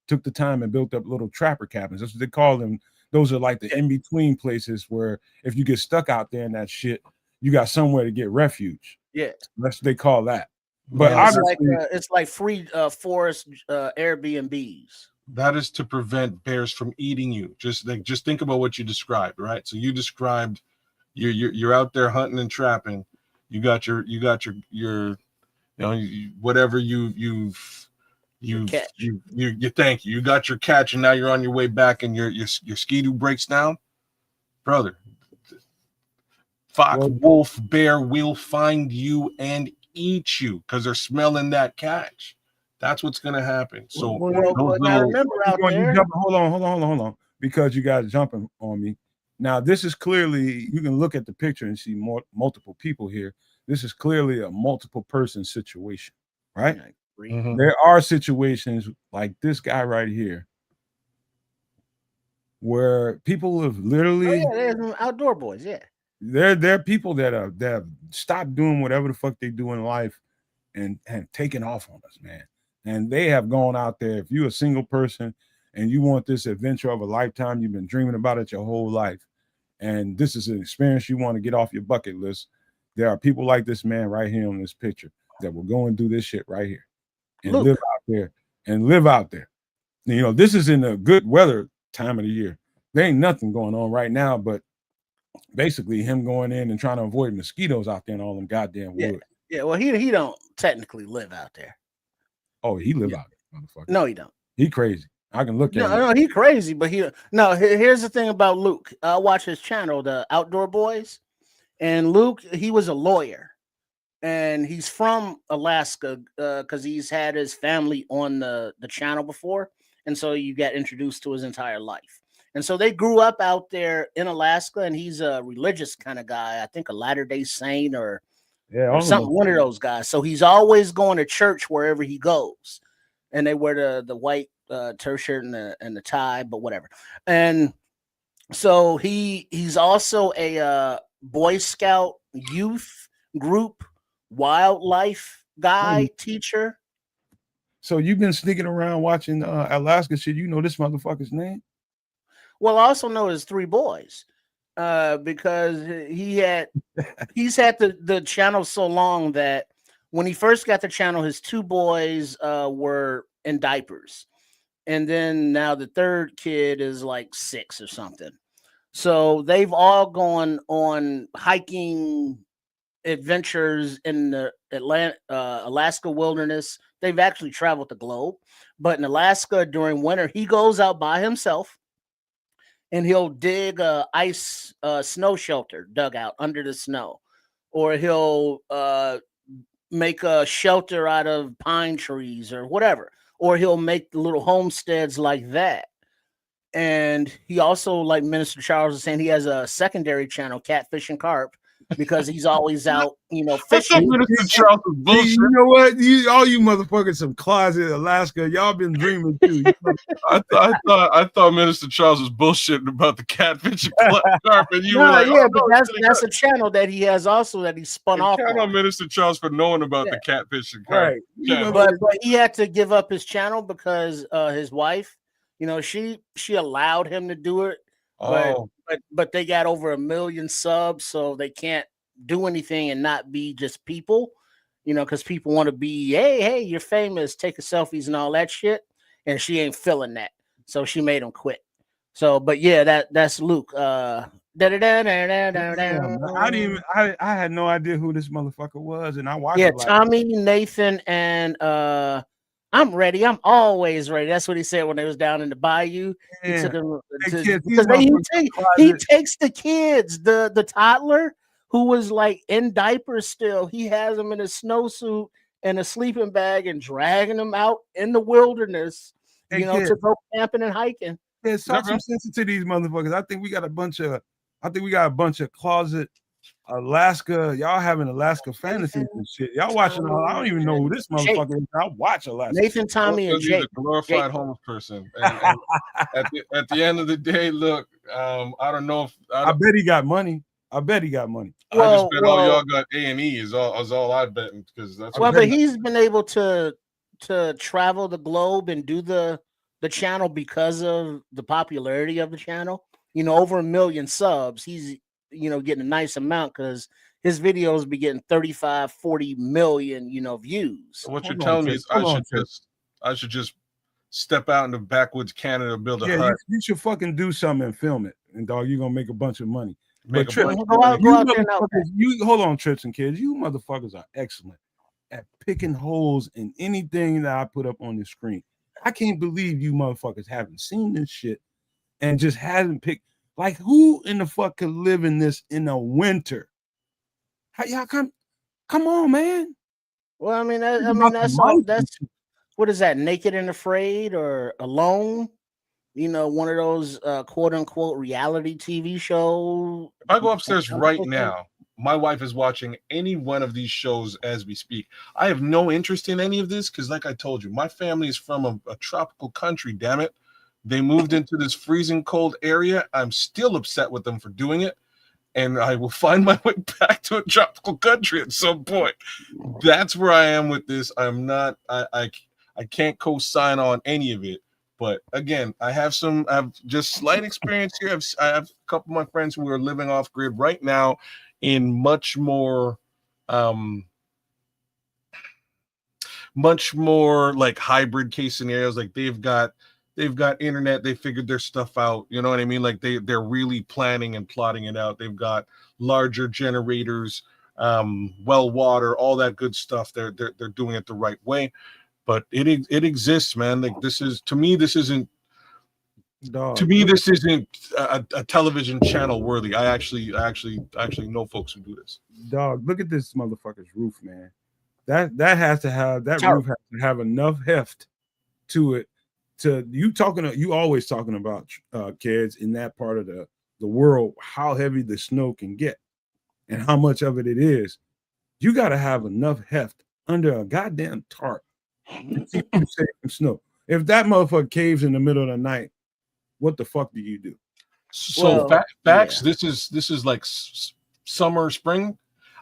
took the time and built up little trapper cabins. That's what they call them. Those are like the in-between places where if you get stuck out there in that shit, you got somewhere to get refuge. Yeah, That's what they call that. But Yeah, obviously, it's like free forest Airbnbs. that is to prevent bears from eating you. Just think about what you described, right? So you described you're out there hunting and trapping. You got your whatever Your catch. you thank you. You got your catch, and now you're on your way back, and your skidoo breaks down, brother. Fox, well, wolf, bear will find you and eat you because they're smelling that catch. That's what's gonna happen. So Well, those but now little remember out there. hold on, because you guys jumping on me. Now, this is clearly, you can look at the picture and see multiple people here. This is clearly a multiple person situation, right? Mhm. There are situations like this guy right here where people have literally, Oh, yeah, there's some outdoor boys. Yeah. there are people that have stopped doing whatever the fuck they do in life and taken off on us, man. And they have gone out there. If you're a single person and you want this adventure of a lifetime, you've been dreaming about it your whole life, and this is an experience you want to get off your bucket list, there are people like this man right here on this picture that will go and do this shit right here and Luke. live out there. You know, this is in the good weather time of the year. There ain't nothing going on right now, but basically him going in and trying to avoid mosquitoes out there in all them goddamn Yeah. woods. Yeah. Well, he don't technically live out there. Oh, he live Yeah. out there, motherfucker. No, he don't. He crazy. I can look at him. No, he crazy, but here's the thing about Luke. I watch his channel, the Outdoor Boys, and Luke, he was a lawyer, and he's from Alaska because he's had his family on the channel before, and so you get introduced to his entire life. And so they grew up out there in Alaska, and he's a religious kind of guy. I think a Latter-day Saint or something, one of those guys. So he's always going to church wherever he goes, and they wear the white turf shirt and the tie, but whatever. And so he's also a Boy Scout youth group wildlife guy teacher. So you've been sneaking around watching Alaska shit. You know this motherfucker's name? Well, I also know his three boys because he's had the channel so long that when he first got the channel, his two boys were in diapers. And then now the third kid is like 6 or something. So they've all gone on hiking adventures in the Alaska wilderness. They've actually traveled the globe, but in Alaska during winter, he goes out by himself and he'll dig a ice snow shelter dugout under the snow, or he'll make a shelter out of pine trees or whatever, or he'll make the little homesteads like that. And he also, like Minister Charles was saying, he has a secondary channel, Catfish and Carp, because he's always out, fishing. Minister Charles is bullshit. You know what? All you motherfuckers, some closet Alaska. Y'all been dreaming too. I thought Minister Charles was bullshitting about the catfish and carp, and you were like, yeah, oh, but no, that's a channel that he has also that he spun off. Count on Minister Charles for knowing about the catfish and carp. Right. Yeah. But he had to give up his channel because his wife, she allowed him to do it, but they got over 1 million subs, so they can't do anything and not be just people, because people want to be, hey, you're famous, take a selfies and all that shit, and she ain't feeling that, so she made him quit. So, but yeah, that's Luke. I had no idea who this motherfucker was, and I watched. Yeah, Tommy, Nathan, and I'm ready. I'm always ready. That's what he said when they was down in the bayou. He took them he takes the kids, the toddler who was like in diapers still. He has them in a snowsuit and a sleeping bag and dragging them out in the wilderness, to go camping and hiking. Yeah, talk some sense to these motherfuckers. I think we got a bunch of closet Alaska. Y'all having Alaska fantasies and shit. Y'all watching. I don't even know who this motherfucker is. I watch Alaska. Nathan, Tommy, and Jake. He's a glorified homeless person. And at the end of the day, look, I don't know if I bet he got money. I bet I just bet all y'all got A&E is all I bet, because that's but he's been able to travel the globe and do the channel because of the popularity of the channel. Over 1 million subs. He's getting a nice amount because his videos be getting 35, 40 million, views. So what you're Hold on, telling me Trish. is Hold on, Trish. I should just step out into backwoods Canada, build a Yeah, hut, you should fucking do something and film it, and dog, you're gonna make a bunch of money. make But a Trish, bunch of Go money. out, go out there and out motherfuckers, hold on, Trips and kids. You motherfuckers are excellent at picking holes in anything that I put up on the screen. I can't believe you motherfuckers haven't seen this shit and just hasn't picked. Like, who in the fuck could live in this in the winter? How y'all come on, man. Well, I mean, That's all. that's what is that? Naked and Afraid or Alone? One of those quote unquote reality TV shows. If I go upstairs right now, my wife is watching any one of these shows as we speak. I have no interest in any of this because, like I told you, my family is from a tropical country, damn it. They moved into this freezing cold area. I'm still upset with them for doing it. And I will find my way back to a tropical country at some point. That's where I am with this. I'm not, I can't co-sign on any of it. But again, I have just slight experience here. I have a couple of my friends who are living off grid right now in much more like hybrid case scenarios. Like they've got internet, they figured their stuff out, you know what I mean? Like they're really planning and plotting it out. They've got larger generators, well water, all that good stuff. They're doing it the right way. But it exists, man. Like this isn't a television channel worthy. I actually know folks who do this. Dog, look at this motherfucker's roof, man. That has to have roof has to have enough heft to it. You always talking about kids in that part of the world, how heavy the snow can get and how much of it is. You got to have enough heft under a goddamn tarp to keep you safe from snow. If that motherfucker caves in the middle of the night, what the fuck do you do? So facts. Yeah. This is like summer, spring.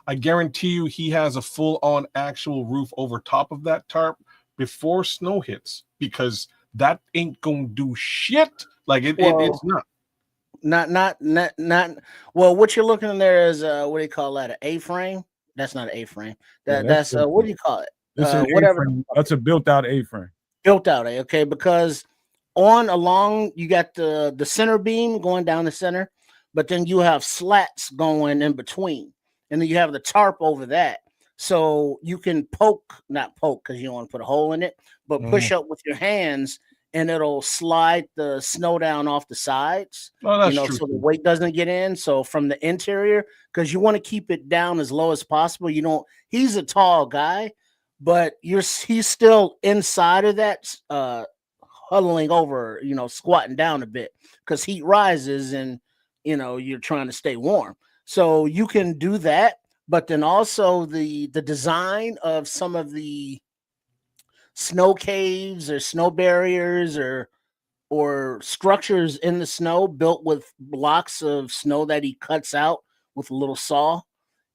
I guarantee you, he has a full-on actual roof over top of that tarp before snow hits, because that ain't gonna do shit. Like it's not. Well, what you're looking in there is what do you call that? An A-frame? That's not an A-frame. That's what do you call it? Whatever. That's a built-out A-frame. Built out, okay, because along you got the center beam going down the center, but then you have slats going in between, and then you have the tarp over that, so you can not poke because you don't want to put a hole in it, but push up with your hands, and it'll slide the snow down off the sides. Oh, that's true. So the weight doesn't get in. So from the interior, because you want to keep it down as low as possible. He's a tall guy, but he's still inside of that, huddling over, squatting down a bit because heat rises and, you're trying to stay warm. So you can do that. But then also the design of some of the snow caves or snow barriers or structures in the snow built with blocks of snow that he cuts out with a little saw.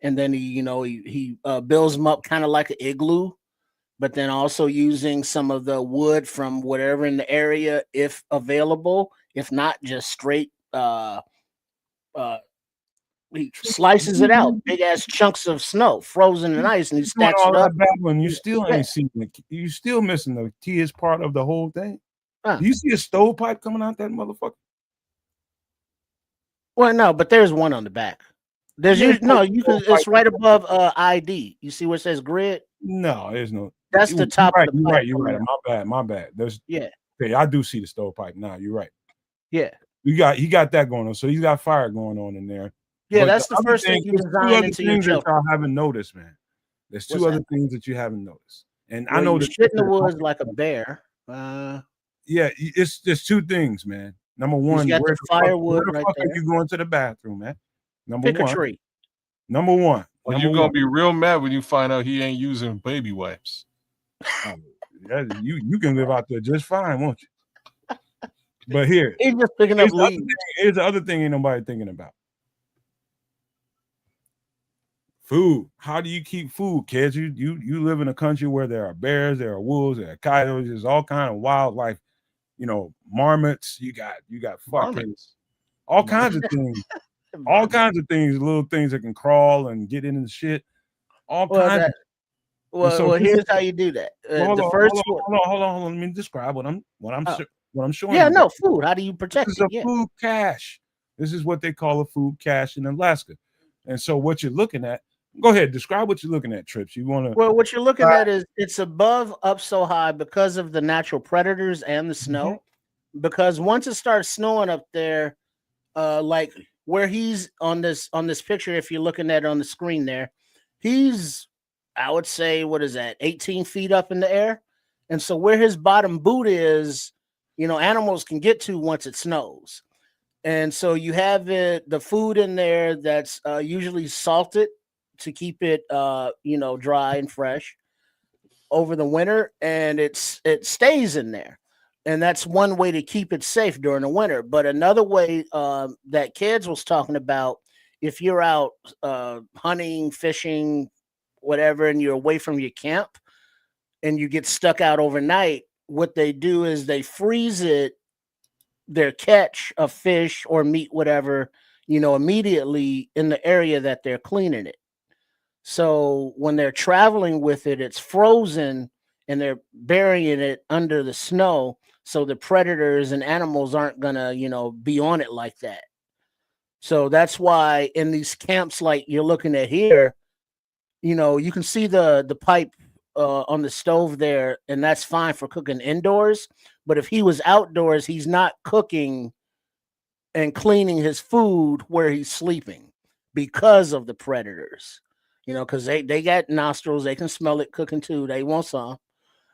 And then he builds them up kind of like an igloo, but then also using some of the wood from whatever in the area, if available. If not, just straight he slices it out, big ass chunks of snow, frozen in ice, and he stacks it up. You still ain't seen it. You still missing the keyest part of the whole thing. Do you see a stovepipe coming out that motherfucker? Well, no, but there's one on the back. It's right above ID. You see where it says grid? No, there's no. That's the top of the pipe. You're right. My bad. Okay, I do see the stovepipe now. You're right. Yeah. He got that going on. So he's got fire going on in there. Yeah, that's the first thing you design into your that y'all haven't noticed, man. There's two other things that you haven't noticed. And I know shit in the woods like a bear. Yeah, there's two things, man. Number one, where the firewood right there. You going to the bathroom, man? Pick a tree. Number one. Well, you're gonna be real mad when you find out he ain't using baby wipes. You can live out there just fine, won't you? But he's just picking up leaves. Here's the other thing ain't nobody thinking about. Food. How do you keep food, kids? You live in a country where there are bears, there are wolves, there are coyotes, there's all kind of wildlife, marmots. You got fucking all kinds of things. all kinds of things, little things that can crawl and get into the shit. All Well, kinds. that And so well, this is here's how you do that. hold The on, first one. hold on. Let me describe Oh, what I'm showing yeah, you. no food. How do you This protect is it? a Yeah. food cache. This is what they call a food cache in Alaska. And so what you're looking at, go ahead, describe what you're looking at, Trips. You want to Well, what you're looking at is it's above up so high because of the natural predators and the snow. Because once it starts snowing up there, like where he's on this picture, if you're looking at it on the screen there, he's I would say what is that, 18 feet up in the air, and so where his bottom boot is, animals can get to once it snows, and so you have the food in there that's usually salted to keep it dry and fresh over the winter, and it stays in there, and that's one way to keep it safe during the winter. But another way that kids was talking about, if you're out hunting, fishing, whatever, and you're away from your camp and you get stuck out overnight, what they do is they freeze their catch of fish or meat, whatever, immediately in the area that they're cleaning it. So when they're traveling with it, it's frozen and they're burying it under the snow. So the predators and animals aren't gonna, be on it like that. So that's why in these camps, like you're looking at here, you can see the pipe on the stove there, and that's fine for cooking indoors. But if he was outdoors, he's not cooking and cleaning his food where he's sleeping because of the predators. Because they got nostrils, they can smell it cooking too. They want some,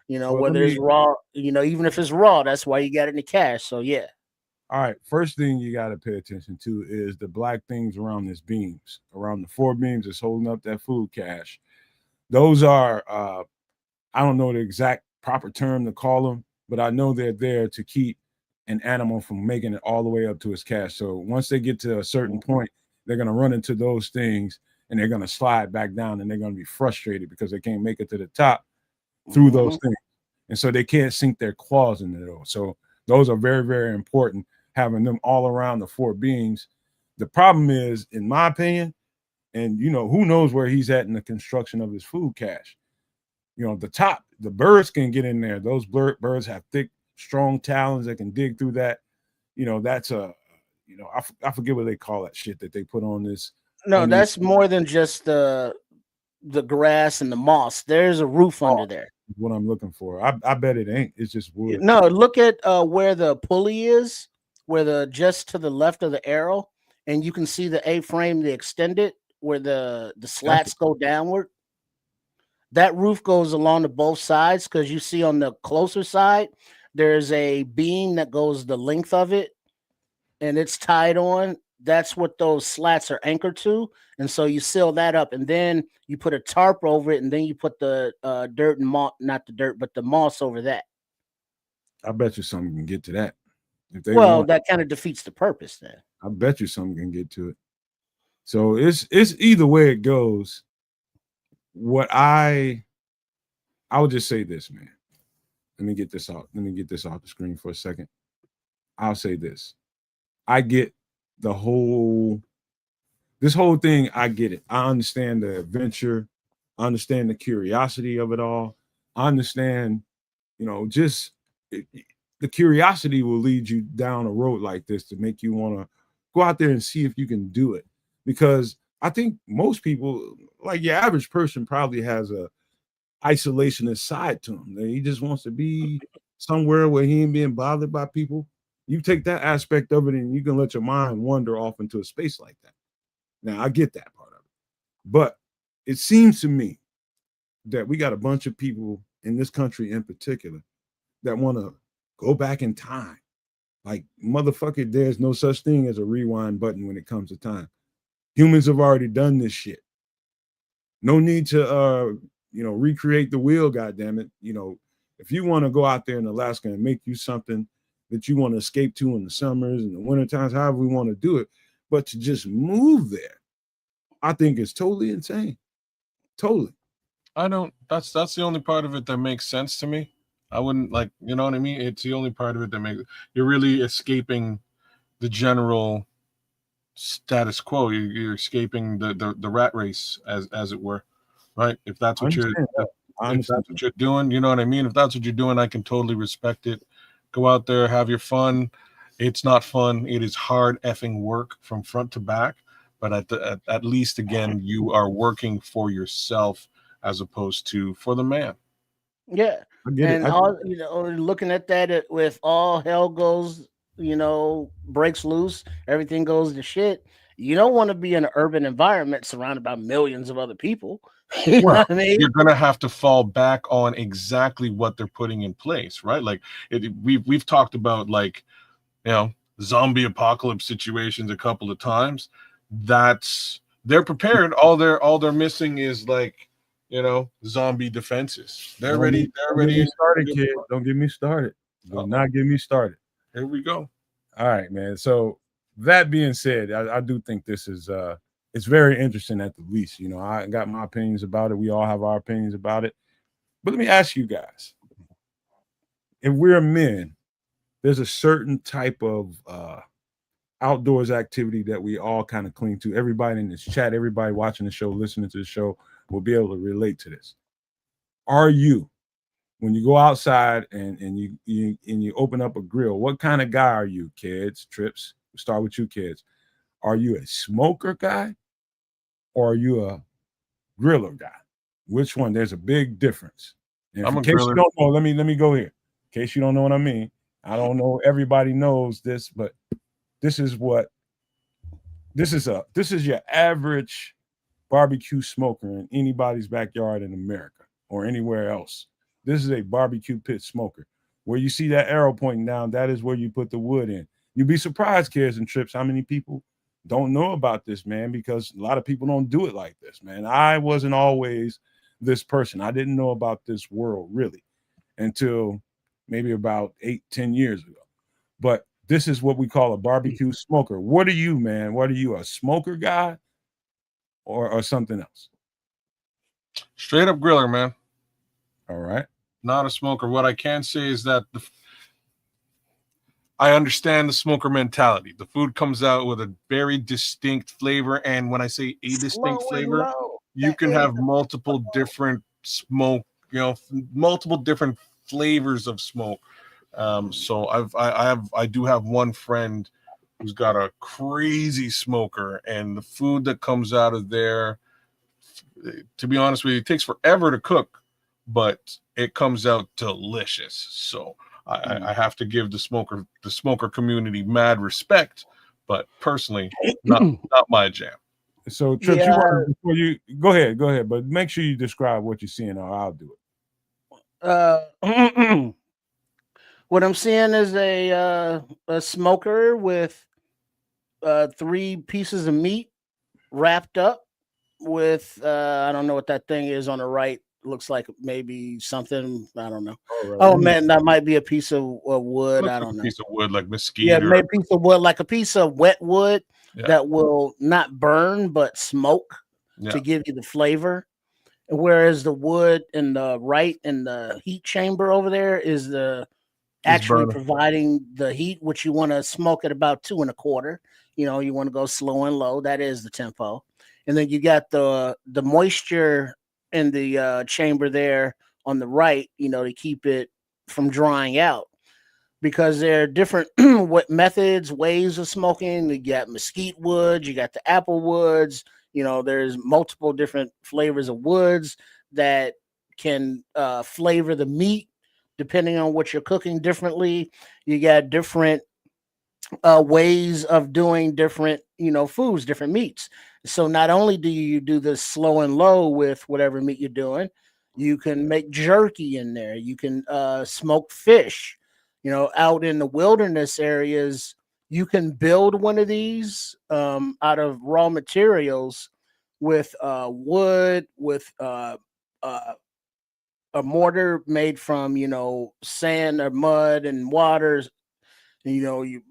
well, whether it's raw, even if it's raw, that's why you got it in the cache. So yeah. all right, first thing you got to pay attention to is the black things around this beams, around the four beams that's holding up that food cache. Those are I don't know the exact proper term to call them, but I know they're there to keep an animal from making it all the way up to its cache. So once they get to a certain point, they're going to run into those things and they're going to slide back down, and they're going to be frustrated because they can't make it to the top through those things. And so they can't sink their claws into those. So those are very, very important, having them all around the four beams. The problem is, in my opinion, and who knows where he's at in the construction of his food cache. The top, the birds can get in there. Those birds have thick, strong talons that can dig through that. That's I forget what they call that shit that they put on this. No, that's more than just the grass and the moss. There's a roof under there. What I'm looking for. I bet it ain't. It's just wood. No, look at where the pulley is, where just to the left of the arrow, and you can see the A-frame, the extended, where the slats go downward. That roof goes along to both sides, because you see on the closer side, there's a beam that goes the length of it, and it's tied on. That's what those slats are anchored to. And so you seal that up, and then you put a tarp over it, and then you put the dirt and moss, not the dirt, but the moss over that. I bet you something can get to that. If they want, that kind of defeats the purpose then. I bet you something can get to it. So it's either way it goes. What I would just say this, man. Let me get this off the screen for a second. I'll say this. I get this whole thing. I get it. I understand the adventure. I understand the curiosity of it all. I understand, just the curiosity will lead you down a road like this to make you want to go out there and see if you can do it. Because I think most people, like your average person, probably has a isolationist side to him. He just wants to be somewhere where he ain't being bothered by people. You take that aspect of it and you can let your mind wander off into a space like that. Now, I get that part of it. But it seems to me that we got a bunch of people in this country in particular that want to go back in time. Like, motherfucker, there's no such thing as a rewind button when it comes to time. Humans have already done this shit. No need to recreate the wheel, goddammit. If you want to go out there in Alaska and make you something that you want to escape to in the summers and the winter times, however we want to do it, but to just move there, I think it's totally insane. Totally. That's the only part of it that makes sense to me. I wouldn't you know what I mean? It's the only part of it that you're really escaping the general status quo. You're escaping the rat race, as it were, right? If that's I what you're understand that. I if understand that's what you're doing, you know what I mean? If that's what you're doing, I can totally respect it. Go out there, have your fun. It's not fun. It is hard effing work from front to back. But at least, again, you are working for yourself as opposed to for the man. Yeah, I get it. and all looking at that with all hell goes, breaks loose, everything goes to shit. You don't want to be in an urban environment surrounded by millions of other people. You know Well, what I mean? you're gonna have to fall back on exactly what they're putting in place, right? Like we've talked about, like, zombie apocalypse situations a couple of times. That's They're prepared. All they're missing is, like, zombie defenses. They're ready. They're Don't get me ready. started, kid. Don't get me started. Do not get me started. Here we go. All right, man. So that being said, I do think this is it's very interesting at the least. I got my opinions about it. We all have our opinions about it. But let me ask you guys. If we're men, there's a certain type of outdoors activity that we all kind of cling to. Everybody in this chat, everybody watching the show, listening to the show will be able to relate to this. Are you, when you go outside and you open up a grill, what kind of guy are you, kids? Trips, we'll start with you, kids. Are you a smoker guy or are you a griller guy? Which one? There's a big difference. And I'm in a case you griller. don't know, let me go here. In case you don't know what I mean, I don't know everybody knows this, but this is your average barbecue smoker in anybody's backyard in America or anywhere else. This is a barbecue pit smoker. Where you see that arrow pointing down, that is where you put the wood in. You'd be surprised, kids and trips, how many people don't know about this, man, because a lot of people don't do it like this, man. I wasn't always this person. I didn't know about this world really until maybe about 8-10 years ago. But this is what we call a barbecue smoker. What are you, man? What are you, a smoker guy or something else? Straight up griller, man. All right. Not a smoker. What I can say is that I understand the smoker mentality. The food comes out with a very distinct flavor, and when I say a distinct Slow and flavor, low. you That can is have multiple different smoke, multiple different flavors of smoke. So I do have one friend who's got a crazy smoker, and the food that comes out of there, to be honest with you, it takes forever to cook, but it comes out delicious. So I have to give the smoker community mad respect, but personally, not my jam. So Trips, you want to, before you go ahead, but make sure you describe what you're seeing, or I'll do it. What I'm seeing is a smoker with 3 pieces of meat wrapped up with I don't know what that thing is on the right. Looks like maybe something, I don't know. Oh man, that might be a piece of wood. I don't know. Piece of wood like mesquite. Yeah, maybe a piece of wood, like a piece of wet wood that will not burn but smoke to give you the flavor. Whereas the wood in the right in the heat chamber over there is actually providing the heat, which you want to smoke at about 2 1/4. You want to go slow and low. That is the tempo. And then you got the moisture in the chamber there on the right, to keep it from drying out. Because there are different ways of smoking. You got mesquite wood, you got the apple woods. There's multiple different flavors of woods that can flavor the meat depending on what you're cooking differently. You got different ways of doing different, foods, different meats. So not only do you do this slow and low with whatever meat you're doing, you can make jerky in there. You can smoke fish. Out in the wilderness areas, you can build one of these out of raw materials with wood, with a mortar made from, sand or mud and waters. You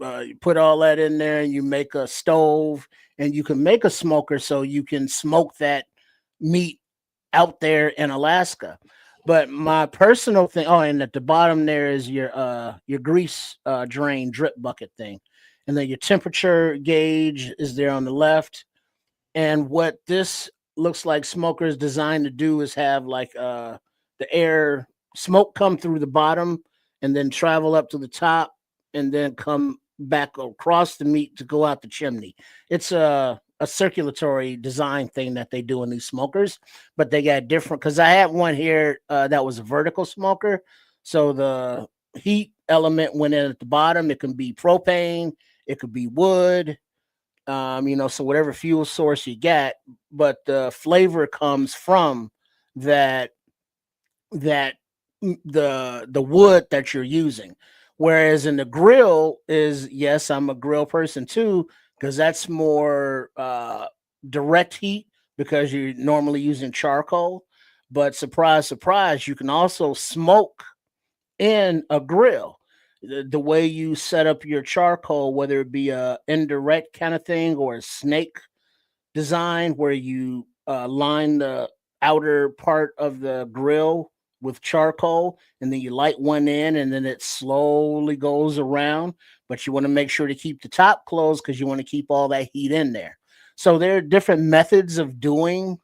put all that in there and you make a stove, and you can make a smoker so you can smoke that meat out there in Alaska. But my personal thing, and at the bottom there is your grease drain drip bucket thing. and then your temperature gauge is there on the left. And what this looks like smoker is designed to do is have like the air smoke come through the bottom and then travel up to the top and then come back across the meat to go out the chimney. It's a circulatory design thing that they do in these smokers, but they got different, because I had one here that was a vertical smoker. So the heat element went in at the bottom. It can be propane, it could be wood, so whatever fuel source you get, but the flavor comes from that the wood that you're using. Whereas in the grill is, yes, I'm a grill person too, because that's more direct heat, because you're normally using charcoal. But surprise, surprise, you can also smoke in a grill. The way you set up your charcoal, whether it be a indirect kind of thing or a snake design, where you line the outer part of the grill with charcoal, and then you light one in, and then it slowly goes around. But you want to make sure to keep the top closed, because you want to keep all that heat in there. So there are different methods of doing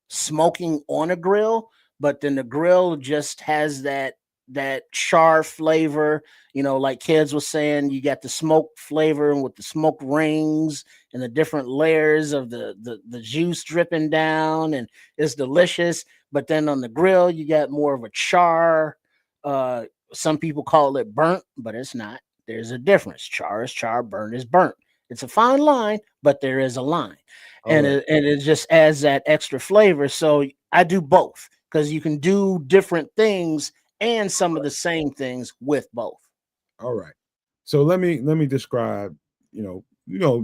smoking on a grill, but then the grill just has that char flavor, like kids was saying, you got the smoke flavor and with the smoke rings and the different layers of the juice dripping down, and it's delicious. But then on the grill you got more of a char. Some people call it burnt, but it's not. There's a difference. Char is char, burnt is burnt. It's a fine line, but there is a line. And it just adds that extra flavor. So I do both, because you can do different things and some of the same things with both. All right. So let me describe,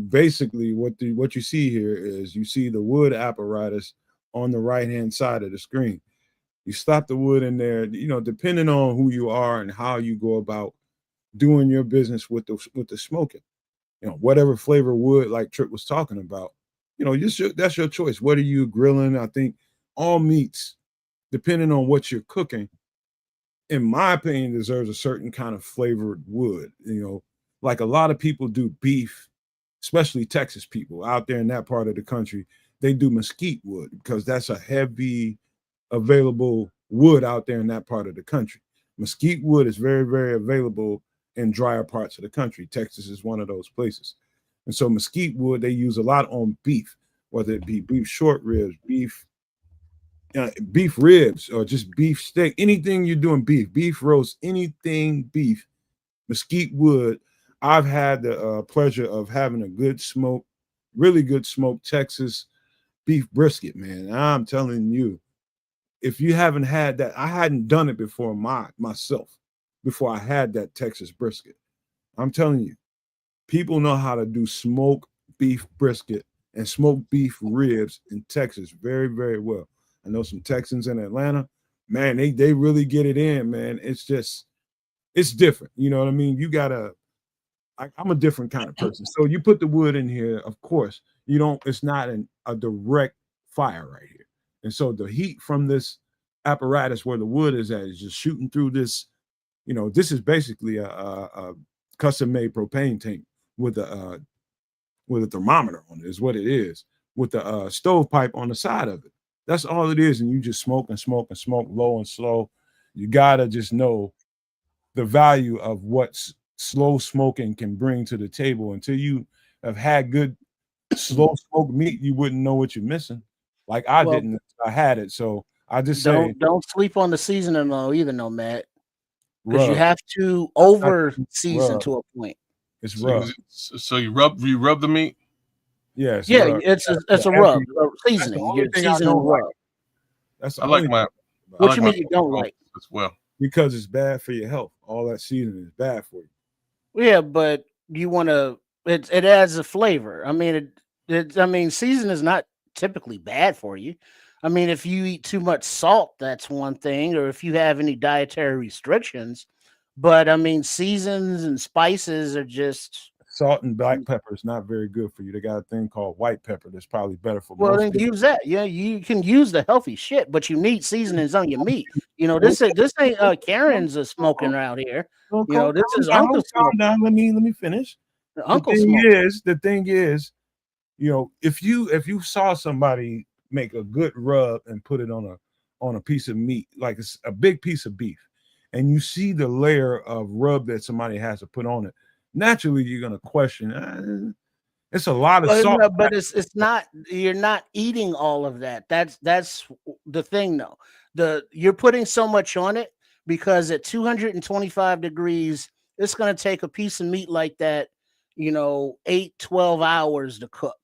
basically what you see here is, you see the wood apparatus on the right-hand side of the screen. You slap the wood in there, depending on who you are and how you go about doing your business with the smoking. Whatever flavor wood, like Trick was talking about, that's your choice. What are you grilling? I think all meats, depending on what you're cooking, in my opinion, deserves a certain kind of flavored wood. Like a lot of people do beef, especially Texas people out there in that part of the country, they do mesquite wood, because that's a heavy available wood out there in that part of the country. Mesquite wood is very, very available in drier parts of the country. Texas is one of those places. And so mesquite wood, they use a lot on beef, whether it be beef short ribs, beef ribs, or just beef steak, anything you're doing beef roast, anything beef, mesquite wood. I've had the pleasure of having a good smoke, really good smoked Texas beef brisket, man. I'm telling you, if you haven't had that, I hadn't done it before myself, before I had that Texas brisket. I'm telling you, people know how to do smoked beef brisket and smoked beef ribs in Texas very, very well. I know some Texans in Atlanta, man, they really get it in, man. It's different. You know what I mean? I'm a different kind of person. So you put the wood in here, of course, it's not a direct fire right here. And so the heat from this apparatus where the wood is at is just shooting through this. This is basically a custom-made propane tank with a thermometer on it, is what it is, with the stovepipe on the side of it. That's all it is. And you just smoke and smoke and smoke, low and slow. You gotta just know the value of what slow smoking can bring to the table. Until you have had good slow smoked meat, you wouldn't know what you're missing. Like I didn't. I had it, so I just don't sleep on the seasoning though either, no, Matt, because you have to over season to a point. It's rub. So you rub the meat. Yes. Yeah, it's a rub seasoning. You're seasoning rub. That's I like my. What you mean you don't like? As well, because it's bad for your health. All that seasoning is bad for you. Yeah, but you want to. It adds a flavor. I mean, season is not typically bad for you. I mean, if you eat too much salt, that's one thing, or if you have any dietary restrictions. But I mean, seasons and spices are just. Salt and black pepper is not very good for you. They got a thing called white pepper that's probably better for. Well, then use that. Yeah, you can use the healthy shit, but you need seasonings on your meat. This ain't Karen's smoking out here. This is Uncle. Calm down. Let me finish. Uncle smoke. The thing is, you know, if you saw somebody make a good rub and put it on a piece of meat, like it's a big piece of beef, and you see the layer of rub that somebody has to put on it, naturally you're gonna question. It's a lot of salt. No, but it's not. You're not eating all of that. That's the thing, though. You're putting so much on it because at 225 degrees, it's going to take a piece of meat like that, 8-12 hours to cook.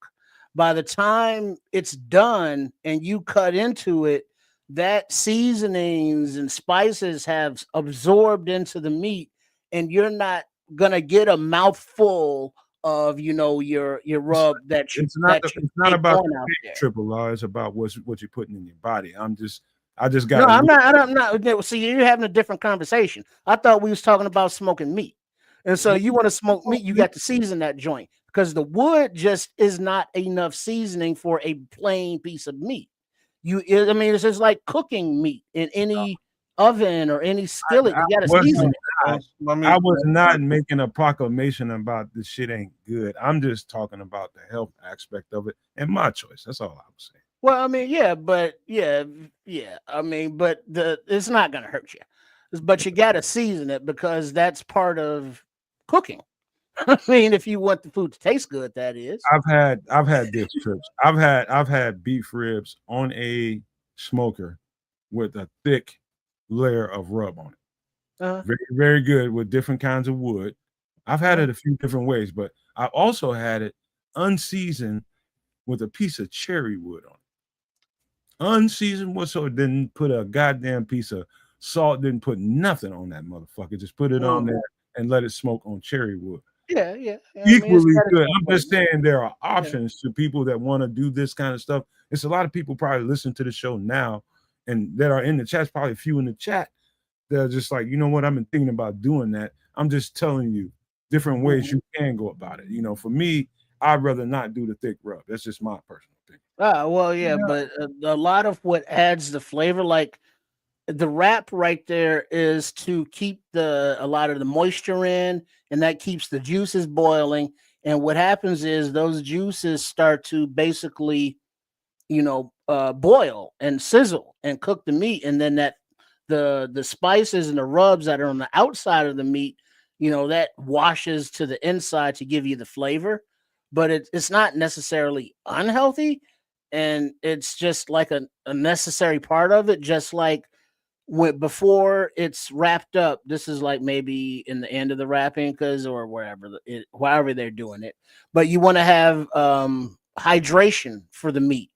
By the time it's done and you cut into it, that seasonings and spices have absorbed into the meat, and you're not gonna get a mouthful of your rub that you It's not about out there. triple R. It's about what you're putting in your body. I just No, got. I'm not. See, you're having a different conversation. I thought we was talking about smoking meat, and so you want to smoke meat, you got to season that joint because the wood just is not enough seasoning for a plain piece of meat. I mean, it's just like cooking meat in any oven or any skillet. You got to season it. I was not making a proclamation about this shit ain't good. I'm just talking about the health aspect of it and my choice. That's all I was saying. Well, I mean, yeah. I mean, but it's not gonna hurt you. But you got to season it because that's part of cooking. I mean, if you want the food to taste good, that is. I've had this trips. I've had beef ribs on a smoker with a thick layer of rub on it. Very, very good with different kinds of wood. I've had it a few different ways, but I also had it unseasoned with a piece of cherry wood on it. Unseasoned whatsoever, didn't put a goddamn piece of salt, didn't put nothing on that motherfucker. Just put it on there and let it smoke on cherry wood. Yeah. Equally good. I'm just saying there are options to people that want to do this kind of stuff. It's a lot of people probably listen to the show now and that are in the chat, probably a few in the chat. They're just like, you know what, I've been thinking about doing that. I'm just telling you different ways you can go about it. For me, I'd rather not do the thick rub. That's just my personal thing. Well, yeah, but a lot of what adds the flavor, like the wrap right there, is to keep a lot of the moisture in, and that keeps the juices boiling. And what happens is those juices start to basically, boil and sizzle and cook the meat, and then the spices and the rubs that are on the outside of the meat, that washes to the inside to give you the flavor. But it's not necessarily unhealthy, and it's just like a necessary part of it. Just like before it's wrapped up, this is like maybe in the end of the wrapping, or however they're doing it. But you want to have hydration for the meat,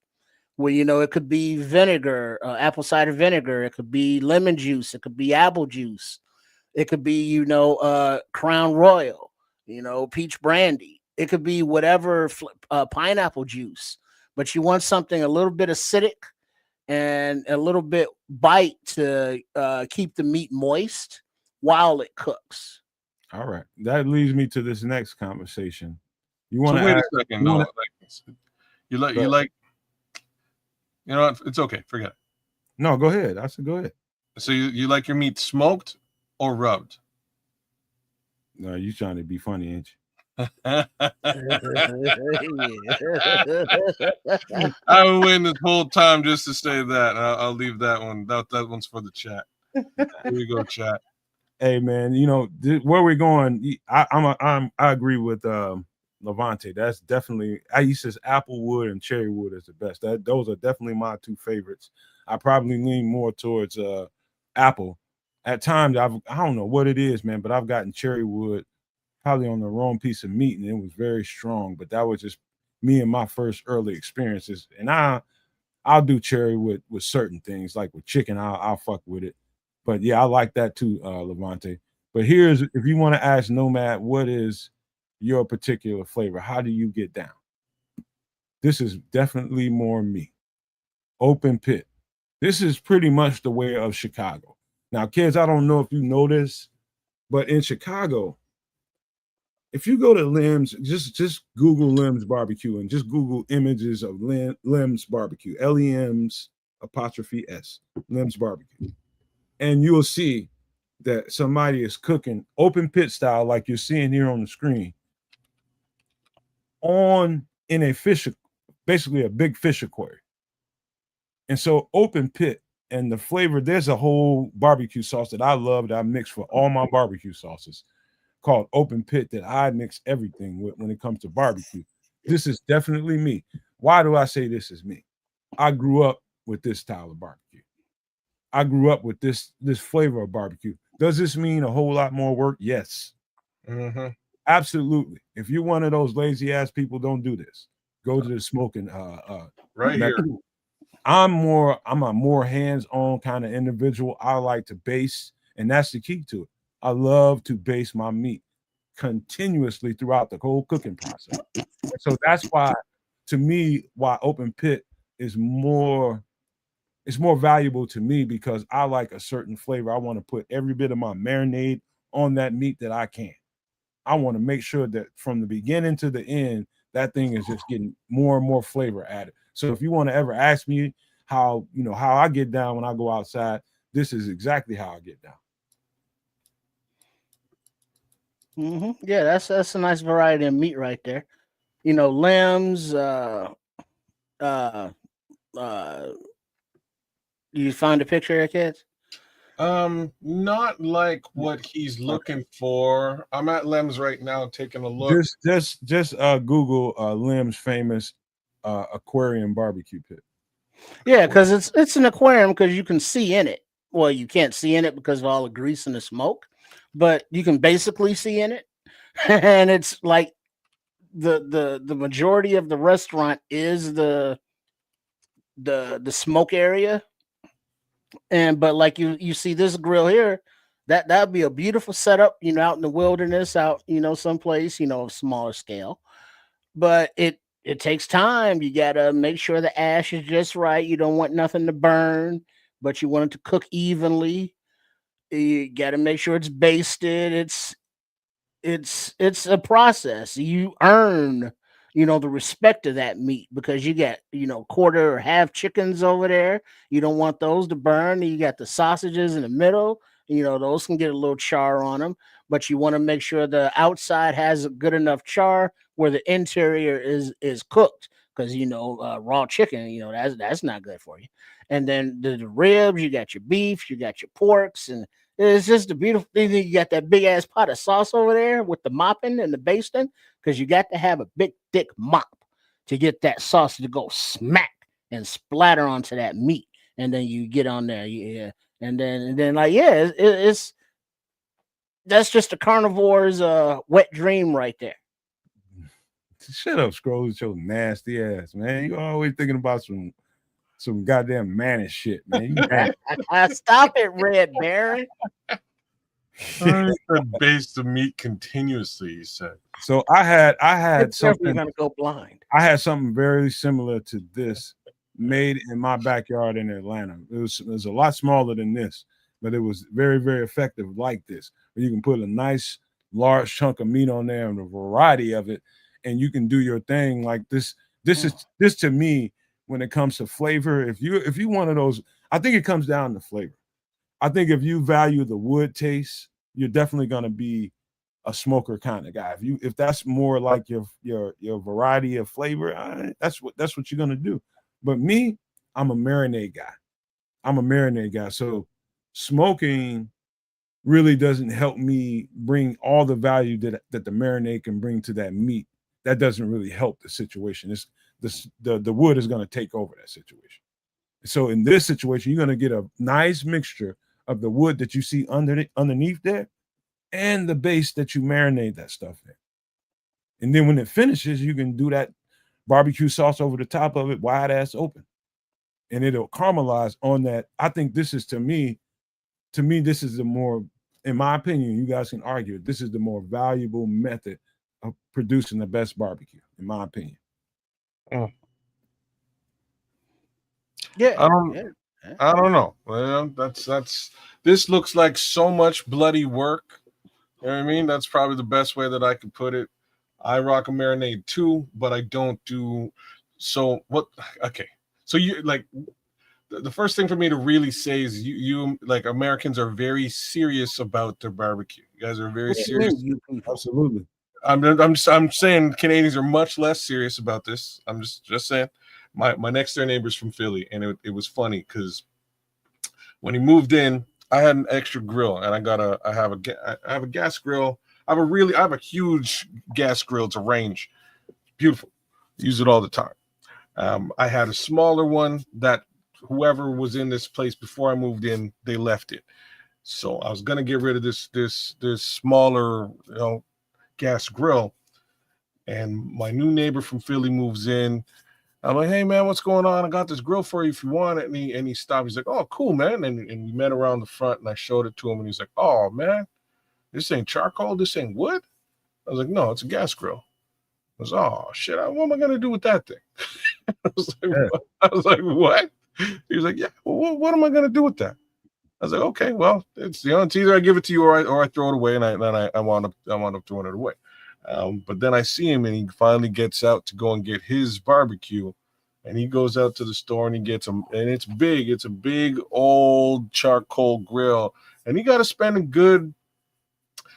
where it could be vinegar, apple cider vinegar, it could be lemon juice, it could be apple juice, it could be Crown Royal, peach brandy. It could be whatever, pineapple juice, but you want something a little bit acidic and a little bit bite to keep the meat moist while it cooks. All right. That leads me to this next conversation. You want to wait a second. No, you like, it's okay. Forget it. No, go ahead. I said, go ahead. So you like your meat smoked or rubbed? No, you trying to be funny, ain't you? I've been waiting this whole time just to say that. I'll leave that one. That one's for the chat. Here you go, chat. Hey man, where we're going. I agree with Levante. That's definitely. He says applewood and cherry wood is the best. Those are definitely my two favorites. I probably lean more towards apple. At times, I don't know what it is, man, but I've gotten cherry wood probably on the wrong piece of meat, and it was very strong. But that was just me and my first early experiences. And I'll do cherry with certain things, like with chicken. I'll fuck with it. But yeah, I like that too, Levante. But if you want to ask Nomad, what is your particular flavor? How do you get down? This is definitely more me. Open pit. This is pretty much the way of Chicago. Now, kids, I don't know if you know this, but in Chicago, if you go to Lim's, just Google Lim's Barbecue and just Google images of Lim's Barbecue, Lem's', Lim's Barbecue. And you'll see that somebody is cooking open pit style, like you're seeing here on the screen, in a fish, basically a big fish aquarium. And so open pit and the flavor, there's a whole barbecue sauce that I love that I mix for all my barbecue sauces called open pit that I mix everything with when it comes to barbecue. This is definitely me. Why do I say this is me? I grew up with this style of barbecue. I grew up with this flavor of barbecue. Does this mean a whole lot more work? Yes. Mm-hmm. Absolutely. If you're one of those lazy ass people, don't do this. Go to the smoking Right here. I'm a more hands-on kind of individual. I like to base, and that's the key to it. I love to base my meat continuously throughout the whole cooking process. And so that's why, to me, why open pit is more valuable to me, because I like a certain flavor. I want to put every bit of my marinade on that meat that I can. I want to make sure that from the beginning to the end, that thing is just getting more and more flavor added. So if you want to ever ask me how I get down when I go outside, this is exactly how I get down. Yeah, that's a nice variety of meat right there. Limbs. You find a picture here, kids? Not like what he's looking for. I'm at Lem's right now taking a look. Just Google Lim's famous aquarium barbecue pit. Yeah, because it's an aquarium because you can see in it. Well, you can't see in it because of all the grease and the smoke, but you can basically see in it. And it's like the majority of the restaurant is the smoke area. But like you see this grill here, that'd be a beautiful setup, out in the wilderness, out, someplace, smaller scale. But it takes time. You gotta make sure the ash is just right. You don't want nothing to burn, but you want it to cook evenly. You gotta make sure it's basted. It's a process. You earn, the respect of that meat because you got, quarter or half chickens over there. You don't want those to burn. You got the sausages in the middle. Those can get a little char on them, but you want to make sure the outside has a good enough char where the interior is cooked, because raw chicken, that's not good for you. And then the ribs, you got your beef, you got your porks, and it's just a beautiful thing that you got that big ass pot of sauce over there with the mopping and the basting, because you got to have a big thick mop to get that sauce to go smack and splatter onto that meat, and then you get on there, yeah, and then like it's that's just a carnivore's wet dream right there. Shut up, Scrolls, with your nasty ass, man. You always thinking about some goddamn mannish shit, man. Stop it, Red Baron. I base the meat continuously, he said. So I had something. You're gonna go blind. I had something very similar to this made in my backyard in Atlanta. It was a lot smaller than this, but it was very, very effective like this. Where you can put a nice large chunk of meat on there and a variety of it, and you can do your thing like this. This to me, when it comes to flavor, if you one of those, I think it comes down to flavor. I think if you value the wood taste, you're definitely gonna be a smoker kind of guy. If that's more like your variety of flavor, that's what you're gonna do. But me, I'm a marinade guy. So smoking really doesn't help me bring all the value that the marinade can bring to that meat. That doesn't really help the situation. The wood is going to take over that situation. So in this situation, you're going to get a nice mixture of the wood that you see underneath there and the base that you marinate that stuff in. And then when it finishes, you can do that barbecue sauce over the top of it, wide ass open. And it'll caramelize on that. I think this is, to me, this is the more, in my opinion, you guys can argue it, this is the more valuable method of producing the best barbecue, in my opinion. Yeah. I don't know. Well, that's this looks like so much bloody work. You know what I mean? That's probably the best way that I could put it. I rock a marinade too, but I don't do so. What? Okay. So you like the first thing for me to really say is you like Americans are very serious about their barbecue. You guys are very serious. Absolutely. I'm saying Canadians are much less serious about this. I'm just saying. My next door neighbor's from Philly, and it was funny because when he moved in, I had an extra grill, and I have a gas grill. I have a huge gas grill. It's a range, beautiful. Use it all the time. I had a smaller one that whoever was in this place before I moved in, they left it. So I was gonna get rid of this smaller, gas grill. And my new neighbor from Philly moves in. I'm like, hey man, what's going on? I got this grill for you if you want it. And he stopped. He's like, oh, cool, man. And we met around the front, and I showed it to him, and he's like, oh man, this ain't charcoal, this ain't wood. I was like, no, it's a gas grill. I was, oh shit, what am I gonna do with that thing? I was like, what? He was like, yeah, well, what am I gonna do with that? I was like, okay, well, it's either I give it to you or I throw it away, and I wound up throwing it away. But then I see him, and he finally gets out to go and get his barbecue, and he goes out to the store and he gets them, and it's big. It's a big old charcoal grill, and he got to spend a good,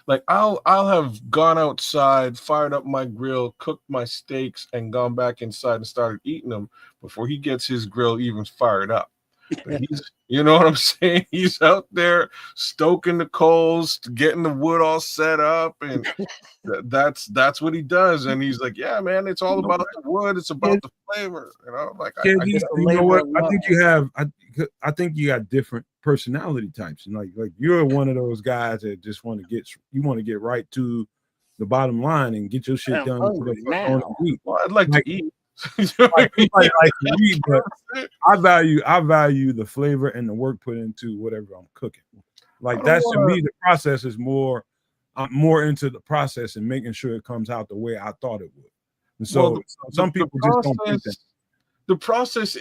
like I'll have gone outside, fired up my grill, cooked my steaks, and gone back inside and started eating them before he gets his grill even fired up. But you know what I'm saying? He's out there stoking the coals, getting the wood all set up, and that's what he does. And he's like, yeah, man, it's all about the wood. It's about the flavor. Like you know what? I think you got different personality types, and like you're one of those guys that just want to get right to the bottom line and get your shit done. Well, I'd like to eat. Like to eat, but I value the flavor and the work put into whatever I'm cooking. Like that's to me, the process is more. I'm more into the process and making sure it comes out the way I thought it would. And so some people just don't think that. The process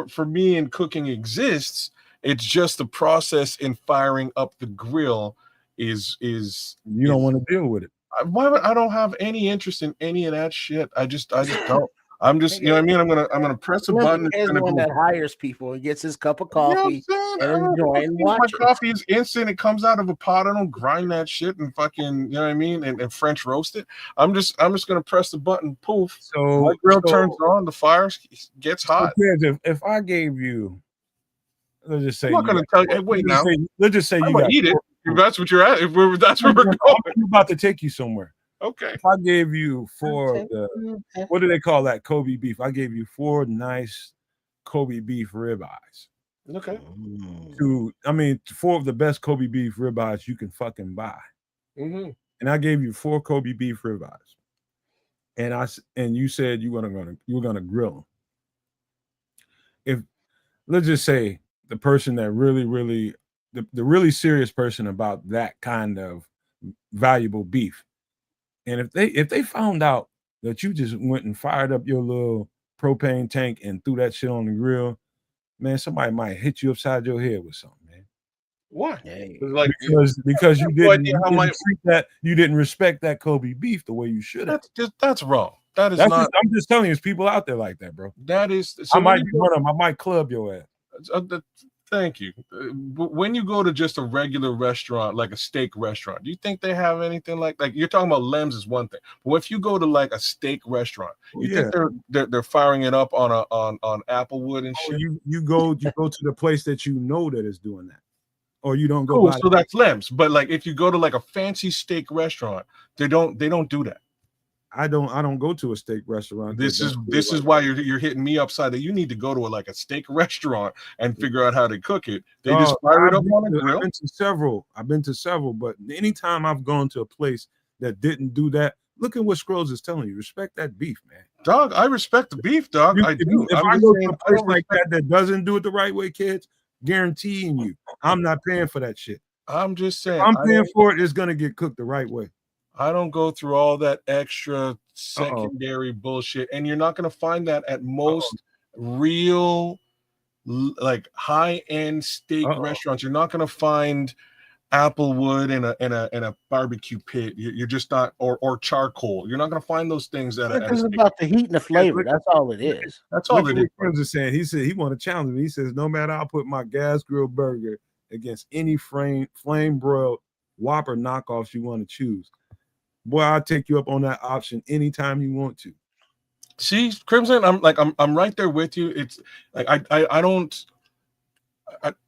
for me in cooking exists. It's just the process in firing up the grill is you don't want to deal with it. I don't have any interest in any of that shit. I just don't. I'm just, you know what I mean? I'm gonna press a button. He's one that hires people and gets his cup of coffee and my coffee is instant. It comes out of a pot. I don't grind that shit and fucking, you know what I mean? And French roast it. I'm just gonna press the button. Poof. So my grill turns on. The fire gets hot. If I gave you, let's just say, I'm not gonna tell you. Hey, wait now. Let's just say you got eat it. If that's what you're at. That's where we're going. I'm about to take you somewhere. Okay. If I gave you what do they call that? Kobe beef. I gave you 4 nice Kobe beef ribeyes. Okay. 4 of the best Kobe beef ribeyes you can fucking buy. Mm-hmm. And I gave you 4 Kobe beef ribeyes. And you said you were gonna grill them. If let's just say the person that really the really serious person about that kind of valuable beef. And if they found out that you just went and fired up your little propane tank and threw that shit on the grill, man, somebody might hit you upside your head with something, man. Why? Like because you didn't respect that Kobe beef the way you should have. That's wrong. I'm just telling you, there's people out there like that, bro. That is. So I might be one of them. I might club your ass. Thank you. When you go to just a regular restaurant, like a steak restaurant, do you think they have anything like you're talking about Lem's is one thing, but if you go to like a steak restaurant, you think they're firing it up on Applewood and shit? You go to the place that you know that is doing that, or you don't go. Cool, so that's Lem's. But like if you go to like a fancy steak restaurant, they don't do that. I don't go to a steak restaurant. This is why you're hitting me upside that you need to go to a steak restaurant and figure out how to cook it. They just fire it up on the grill. I've been to several, but anytime I've gone to a place that didn't do that, look at what Scrolls is telling you. Respect that beef, man. Dog, I respect the beef, dog. I do. If I go to a place like that doesn't do it the right way, kids, guaranteeing you, I'm not paying for that shit. I'm just saying. If I'm paying for it, it's gonna get cooked the right way. I don't go through all that extra secondary bullshit, and you're not going to find that at most real, like high-end steak restaurants. You're not going to find Applewood in a barbecue pit. You're just not, or charcoal. You're not going to find those things at it's about the heat and the flavor. That's all it is. That's all it is. Friends are saying. He said he want to challenge me. He says, no matter, I'll put my gas grill burger against any flame broiled Whopper knockoffs you want to choose. boy, I'll take you up on that option anytime you want to. See, Crimson, I'm right there with you. It's like I don't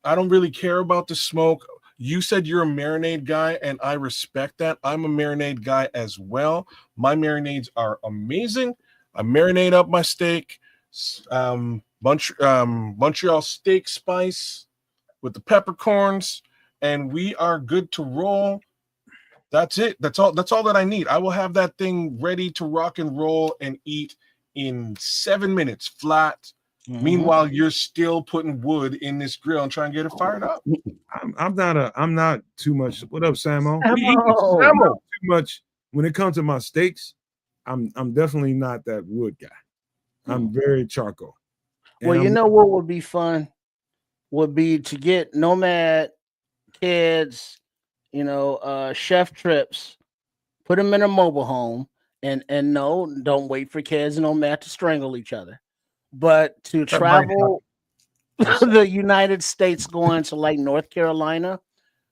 really care about the smoke. You said you're a marinade guy, and I respect that. I'm a marinade guy as well. My marinades are amazing. I marinate up my steak, Montreal steak spice with the peppercorns, and we are good to roll. That's it. That's all that I need. I will have that thing ready to rock and roll and eat in 7 minutes flat. Mm-hmm. Meanwhile, you're still putting wood in this grill and trying to get it fired up. I'm not too much. What up, Samo? Samo. Too much when it comes to my steaks. I'm definitely not that wood guy. I'm very charcoal. Well, you know what would be fun would be to get Nomad kids, chef trips, put them in a mobile home, and no, don't wait for kids and Nomad to strangle each other, but to travel the United States, going to like North Carolina,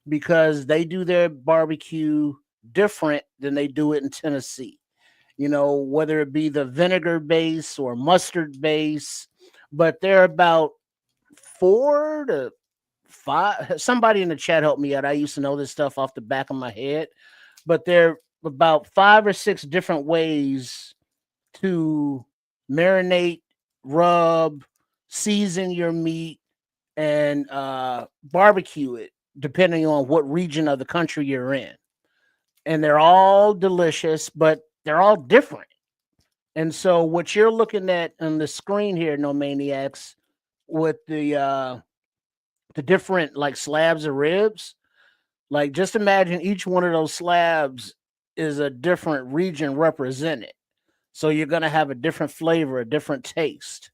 because they do their barbecue different than they do it in Tennessee. Whether it be the vinegar base or mustard base, but they're about 4 to 5. Somebody in the chat helped me out. I used to know this stuff off the back of my head, but they're about 5 or 6 different ways to marinate, rub, season your meat, and barbecue it, depending on what region of the country you're in. And they're all delicious, but they're all different. And so what you're looking at on the screen here, No Maniacs, with the different like slabs of ribs, like just imagine each one of those slabs is a different region represented. So you're going to have a different flavor, a different taste.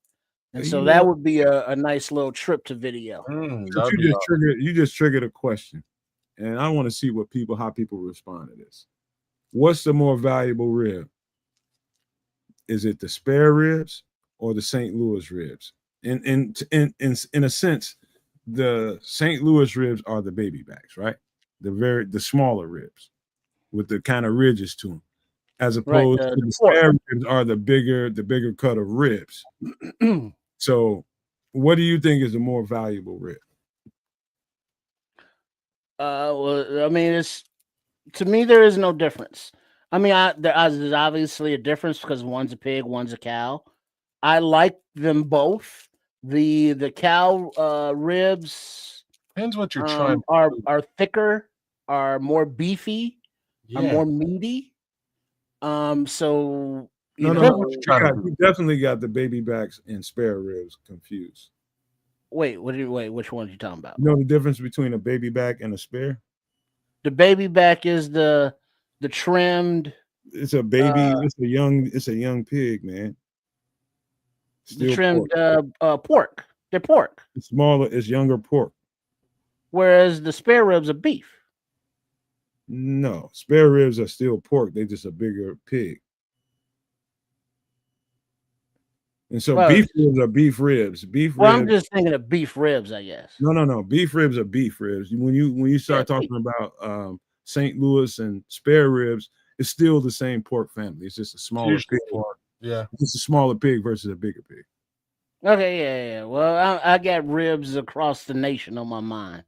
And so that would be a nice little trip to video. You just triggered a question. And I want to see how people respond to this. What's the more valuable rib? Is it the spare ribs or the St. Louis ribs? In a sense, the St. Louis ribs are the baby backs, right? The smaller ribs with the kind of ridges to them, as opposed to the spare ribs are the bigger cut of ribs. So, what do you think is the more valuable rib? Well, I mean, to me there is no difference. I mean, there's obviously a difference because one's a pig, one's a cow. I like them both. The cow ribs depends what you're trying. Are thicker, are more beefy, are more meaty. So you definitely got the baby backs and spare ribs confused. Wait, which one are you talking about? You know the difference between a baby back and a spare? The baby back is the trimmed. It's a baby. It's a young pig, man. Still the trimmed pork. They're pork. It's smaller. It's younger pork. Whereas the spare ribs are beef. No, spare ribs are still pork. They're just a bigger pig. And so beef ribs are beef ribs. I'm just thinking of beef ribs, I guess. No. Beef ribs are beef ribs. When you start talking about St. Louis and spare ribs, it's still the same pork family. It's just a smaller pig. Yeah, it's just a smaller pig versus a bigger pig. Okay, yeah. Well, I got ribs across the nation on my mind.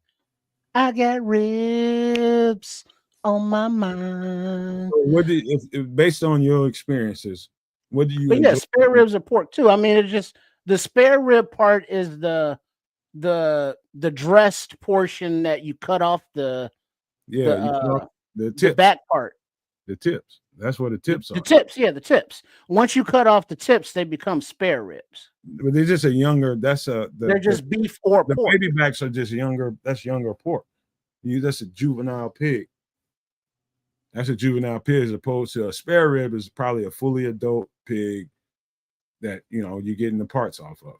I got ribs on my mind. So based on your experiences, what do you? But yeah, spare ribs are pork too. I mean, it's just the spare rib part is the dressed portion that you cut off the back part. The tips. That's what the tips are. The tips. Once you cut off the tips, they become spare ribs. But they're just they're just beef or pork. The baby backs are just younger. That's younger pork. That's a juvenile pig. That's a juvenile pig as opposed to a spare rib is probably a fully adult pig that you're getting the parts off of.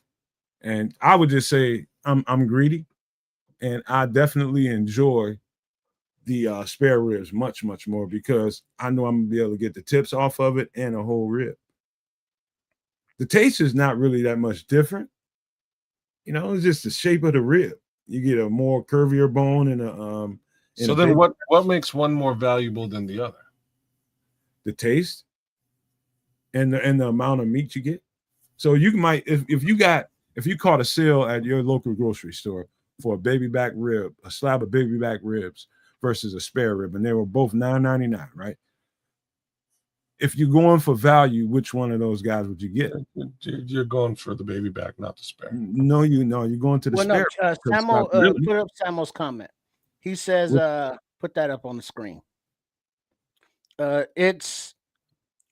And I would just say I'm greedy, and I definitely enjoy the spare ribs much, much more because I know I'm gonna be able to get the tips off of it and a whole rib. The taste is not really that much different. It's just the shape of the rib. You get a more curvier bone and a so then what makes one more valuable than the other? the taste, and the amount of meat you get. So you might, if you caught a sale at your local grocery store for a baby back rib, a slab of baby back ribs versus a spare rib, and they were both $9.99, right? If you're going for value, which one of those guys would you get? You're going for the baby back, not the spare. No, you're going to the spare. Samo, put up Samo's comment. He says, put that up on the screen. It's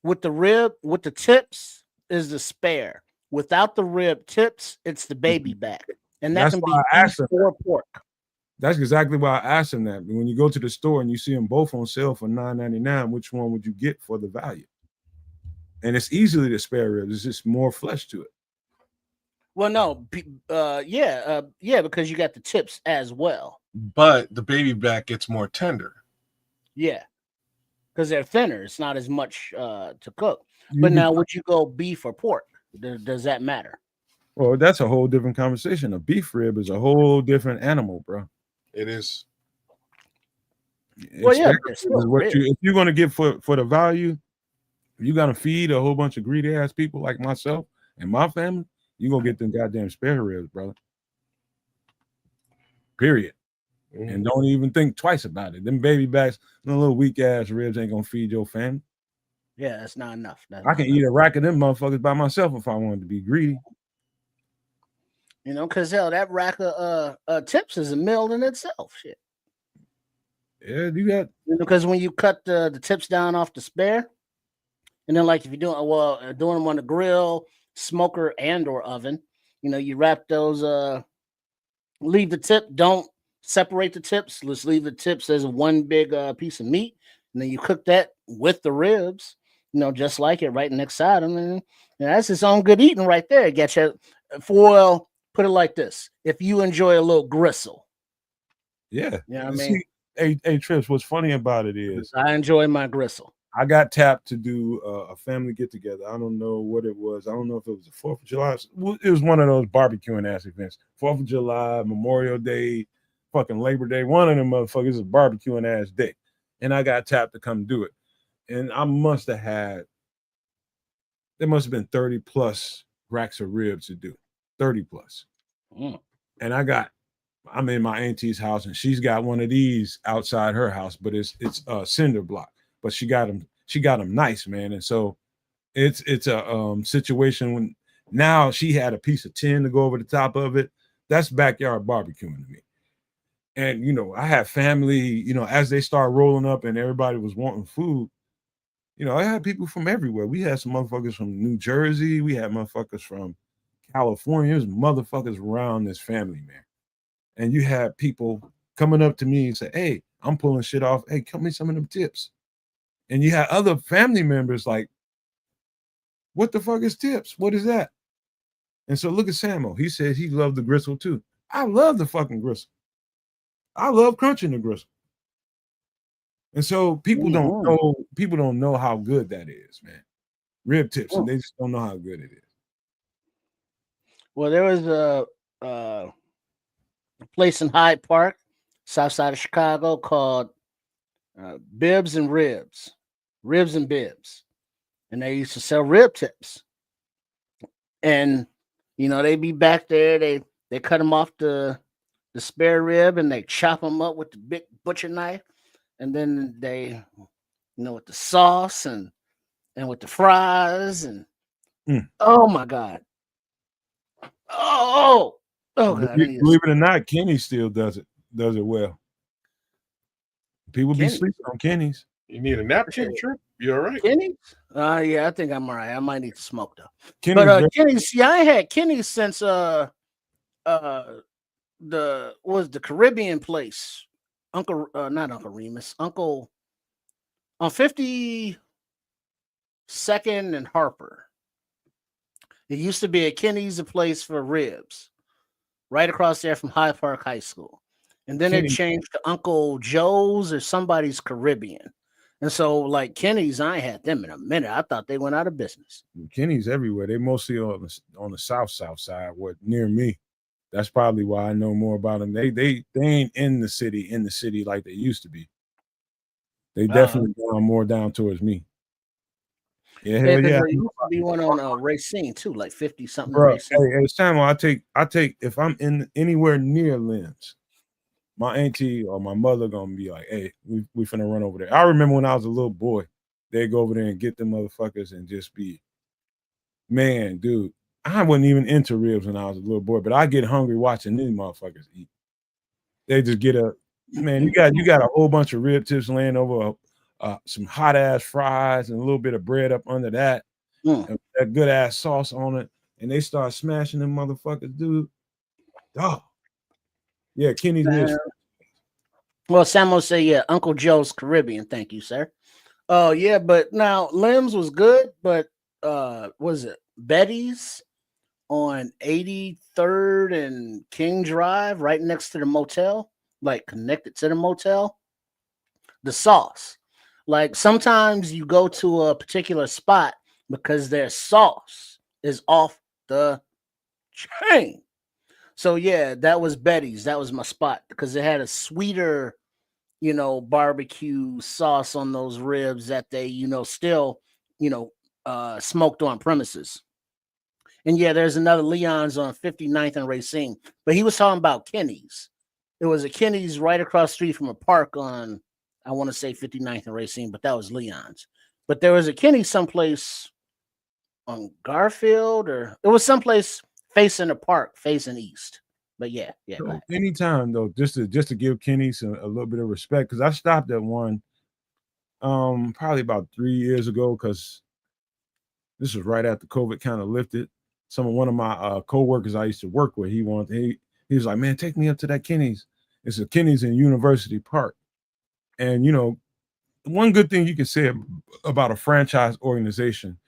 with the rib, with the tips is the spare. Without the rib tips, it's the baby back. And that can be beef or pork. That's exactly why I asked him that. When you go to the store and you see them both on sale for $9.99, which one would you get for the value? And it's easily the spare ribs. It's just more flesh to it. Well, no, because you got the tips as well. But the baby back gets more tender. Yeah, because they're thinner. It's not as much to cook. But now, would you go beef or pork? Does that matter? Well, that's a whole different conversation. A beef rib is a whole different animal, bro. It is. Well, yeah, if you're going to get for the value, if you got to feed a whole bunch of greedy ass people like myself and my family, you're going to get them goddamn spare ribs, brother. Period. And don't even think twice about it. Them baby backs, them little weak ass ribs ain't going to feed your family. Yeah, that's not enough. I can eat a rack of them motherfuckers by myself if I wanted to be greedy. You know, because hell, that rack of tips is a meal in itself. Shit. Yeah, you got because when you cut the tips down off the spare, and then like if you're doing them on the grill, smoker, and or oven, you know, you wrap those. Leave the tip. Don't separate the tips. Let's leave the tips as one big piece of meat, and then you cook that with the ribs. You know, just like it, right next side of them. And that's its own good eating right there. Get you for. Put it like this: if you enjoy a little gristle, yeah, you know what I mean. Hey, Trips. What's funny about it is I enjoy my gristle. I got tapped to do a family get together. I don't know what it was. I don't know if it was the 4th of July. It was one of those barbecuing ass events. 4th of July, Memorial Day, fucking Labor Day. One of them motherfuckers is a barbecuing ass day, and I got tapped to come do it. And I must have had. There must have been 30 plus racks of ribs to do. 30 plus. And I'm in my auntie's house and she's got one of these outside her house, but it's a cinder block, but she got them nice, man. And so it's a situation when now she had a piece of tin to go over the top of it. That's backyard barbecuing to me. And, you know, I have family, you know, as they start rolling up and everybody was wanting food, you know, I had people from everywhere. We had some motherfuckers from New Jersey. We had motherfuckers from California. There's motherfuckers around this family, man. And you had people coming up to me and say, hey, I'm pulling shit off. Hey, cut me some of them tips. And you had other family members like, what the fuck is tips? What is that? And so look at Samo. He said he loved the gristle too. I love the fucking gristle. I love crunching the gristle. And so people don't know how good that is, man. Rib tips, and they just don't know how good it is. Well, there was a place in Hyde Park, south side of Chicago, called Bibs and Ribs. Ribs and Bibs. And they used to sell rib tips. And, you know, they be back there, they cut them off the spare rib and they chop them up with the big butcher knife. And then they, you know, with the sauce and with the fries and oh my God. Oh God. Believe it or not, Kenny still does it well. People be sleeping on Kenny's. You need a napkin, Trip? You all right? Kenny's? Yeah, I think I'm all right. I might need to smoke though. Kenny's Kenny's, yeah, I had Kenny's since the Caribbean place. Not Uncle Remus, Uncle on 52nd and Harper. It used to be a Kenny's, a place for ribs, right across there from Hyde Park High School. And then it changed to Uncle Joe's or somebody's Caribbean. And so, like Kenny's, I ain't had them in a minute. I thought they went out of business. Kenny's everywhere. They mostly on the south side, near me. That's probably why I know more about them. They ain't in the city like they used to be. They definitely going more down towards me. Yeah, Yeah, hell because yeah. there used to be one on Racine too, like 50 something Bro, Racine. hey, Samuel, I take if I'm in anywhere near Limbs, my auntie or my mother gonna be like, hey, we finna run over there. I remember when I was a little boy, they'd go over there and get them motherfuckers and just be, man, dude. I wasn't even into ribs when I was a little boy, but I get hungry watching these motherfuckers eat. They just get a man. You got a whole bunch of rib tips laying over some hot ass fries and a little bit of bread up under that, and that good ass sauce on it, and they start smashing them motherfuckers, dude. Oh, yeah, Kenny's is. Well, Samuel say, yeah, Uncle Joe's Caribbean. Thank you, sir. Oh, yeah, but now Limbs was good, but was it Betty's on 83rd and King Drive, right next to the motel, like connected to the motel? The sauce. Like sometimes you go to a particular spot because their sauce is off the chain. So yeah, that was Betty's. That was my spot because it had a sweeter, barbecue sauce on those ribs that they, still, smoked on premises. And yeah, there's another Leon's on 59th and Racine, but he was talking about Kenny's. It was a Kenny's right across the street from a park on, I want to say 59th and Racine, but that was Leon's. But there was a Kenny's someplace on Garfield, or it was someplace facing the park, facing east. But yeah. So anytime though, just to give Kenny a little bit of respect, because I stopped at one probably about 3 years ago, because this was right after COVID kind of lifted. One of my co-workers I used to work with, he was like, man, take me up to that Kenny's. It's a Kenny's in University Park. And one good thing you can say about a franchise organization,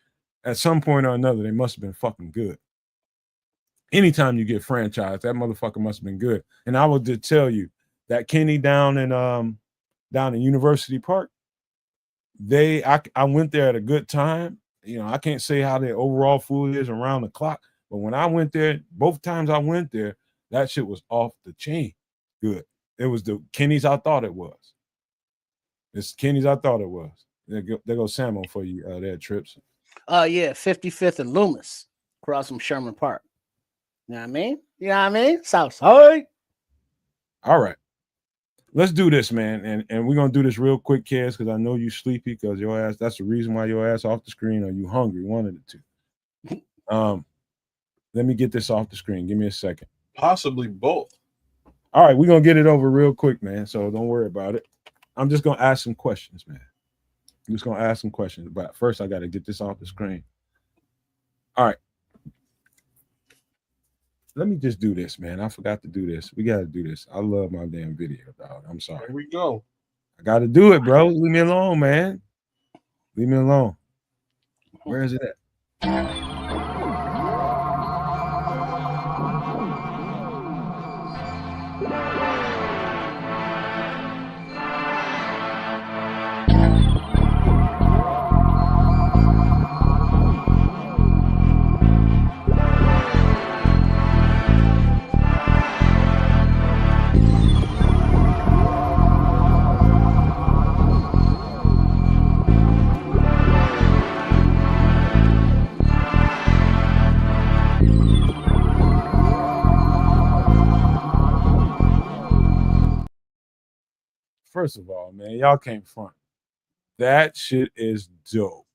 at some point or another, they must have been fucking good. Anytime you get franchised, that motherfucker must have been good. And I will just tell you that Kenny down in University Park, I went there at a good time. I can't say how their overall food is around the clock, but when I went there, both times I went there, that shit was off the chain. Good. It was the Kenny's I thought it was. It's Kenny's I thought it was. There goes Samo for you there, Trips. Yeah, 55th and Loomis, across from Sherman Park. You know what I mean? You know what I mean? Southside. All right. Let's do this, man. And we're gonna do this real quick, Kaz, because I know you sleepy, because your ass, that's the reason why your ass off the screen, or you hungry, one of the two. Let me get this off the screen. Give me a second. Possibly both. All right, we're gonna get it over real quick, man. So don't worry about it. I'm just gonna ask some questions, man. I'm just gonna ask some questions, but first I gotta get this off the screen. All right. Let me just do this, man. I forgot to do this. We gotta do this. I love my damn video, dog. I'm sorry. Here we go. I gotta do it, bro. Leave me alone, man. Leave me alone. Where is it at? First of all, man, y'all can't front. That shit is dope.